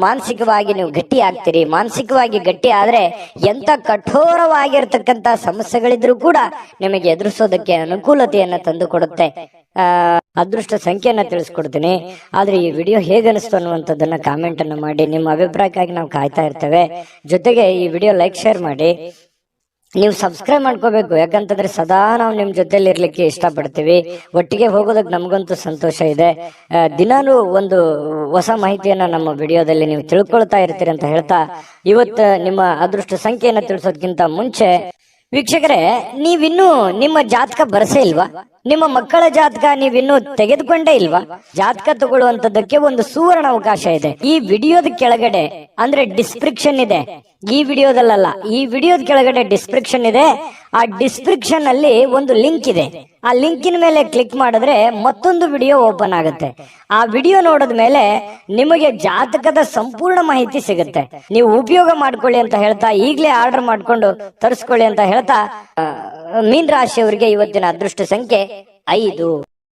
ಮಾನಸಿಕವಾಗಿ ನೀವು ಗಟ್ಟಿ ಆಗ್ತೀರಿ. ಮಾನಸಿಕವಾಗಿ ಗಟ್ಟಿ ಆದ್ರೆ ಎಂತ ಕಠೋರವಾಗಿರ್ತಕ್ಕಂಥ ಸಮಸ್ಯೆಗಳಿದ್ರೂ ಕೂಡ ನಿಮಗೆ ಎದುರಿಸೋದಕ್ಕೆ ಅನುಕೂಲತೆಯನ್ನ ತಂದು ಕೊಡುತ್ತೆ. ಅದೃಷ್ಟ ಸಂಖ್ಯೆಯನ್ನ ತಿಳಿಸ್ಕೊಡ್ತೀನಿ. ಆದ್ರೆ ಈ ವಿಡಿಯೋ ಹೇಗನಿಸ್ತು ಅನ್ನುವಂಥದ್ದನ್ನ ಕಾಮೆಂಟ್ ಅನ್ನು ಮಾಡಿ. ನಿಮ್ಮ ಅಭಿಪ್ರಾಯಕ್ಕಾಗಿ ನಾವು ಕಾಯ್ತಾ ಇರ್ತೇವೆ. ಜೊತೆಗೆ ಈ ವಿಡಿಯೋ ಲೈಕ್, ಶೇರ್ ಮಾಡಿ. ನೀವು ಸಬ್ಸ್ಕ್ರೈಬ್ ಮಾಡ್ಕೋಬೇಕು. ಯಾಕಂತಂದ್ರೆ ಸದಾ ನಾವು ನಿಮ್ ಜೊತೆಲಿ ಇರ್ಲಿಕ್ಕೆ ಇಷ್ಟಪಡ್ತೀವಿ. ಒಟ್ಟಿಗೆ ಹೋಗೋದಕ್ಕೆ ನಮಗಂತೂ ಸಂತೋಷ ಇದೆ. ದಿನಾನು ಒಂದು ಹೊಸ ಮಾಹಿತಿಯನ್ನ ನಮ್ಮ ವಿಡಿಯೋದಲ್ಲಿ ನೀವು ತಿಳ್ಕೊಳ್ತಾ ಇರ್ತೀರಿ ಅಂತ ಹೇಳ್ತಾ, ಇವತ್ತು ನಿಮ್ಮ ಅದೃಷ್ಟ ಸಂಖ್ಯೆಯನ್ನ ತಿಳಿಸೋದಕ್ಕಿಂತ ಮುಂಚೆ ವೀಕ್ಷಕರೇ, ನೀವಿನ್ನೂ ನಿಮ್ಮ ಜಾತಕ ಬರಸೇ ಇಲ್ವಾ? ನಿಮ್ಮ ಮಕ್ಕಳ ಜಾತಕ ನೀವಿನ್ನೂ ತೆಗೆದುಕೊಂಡೇ ಇಲ್ವಾ? ಜಾತಕ ತಗೊಳ್ಳುವಂತದ್ದಕ್ಕೆ ಒಂದು ಸುವರ್ಣ ಅವಕಾಶ ಇದೆ. ಈ ವಿಡಿಯೋದ ಕೆಳಗಡೆ ಅಂದ್ರೆ ಡಿಸ್ಕ್ರಿಪ್ಷನ್ ಇದೆ, ಈ ವಿಡಿಯೋದಲ್ಲ, ಈ ವಿಡಿಯೋದ ಕೆಳಗಡೆ ಡಿಸ್ಕ್ರಿಪ್ಷನ್ ಇದೆ. ಆ ಡಿಸ್ಕ್ರಿಪ್ಷನ್ ಅಲ್ಲಿ ಒಂದು ಲಿಂಕ್ ಇದೆ. ಆ ಲಿಂಕಿನ ಮೇಲೆ ಕ್ಲಿಕ್ ಮಾಡಿದ್ರೆ ಮತ್ತೊಂದು ವಿಡಿಯೋ ಓಪನ್ ಆಗುತ್ತೆ. ಆ ವಿಡಿಯೋ ನೋಡಿದ ಮೇಲೆ ನಿಮಗೆ ಜಾತಕದ ಸಂಪೂರ್ಣ ಮಾಹಿತಿ ಸಿಗುತ್ತೆ. ನೀವು ಉಪಯೋಗ ಮಾಡ್ಕೊಳ್ಳಿ ಅಂತ ಹೇಳ್ತಾ, ಈಗಲೇ ಆರ್ಡರ್ ಮಾಡ್ಕೊಂಡು ತರಿಸ್ಕೊಳ್ಳಿ ಅಂತ ಹೇಳ್ತಾ, ಮೀನ ರಾಶಿಯವರಿಗೆ ಇವತ್ತಿನ ಅದೃಷ್ಟ ಸಂಖ್ಯೆ 5.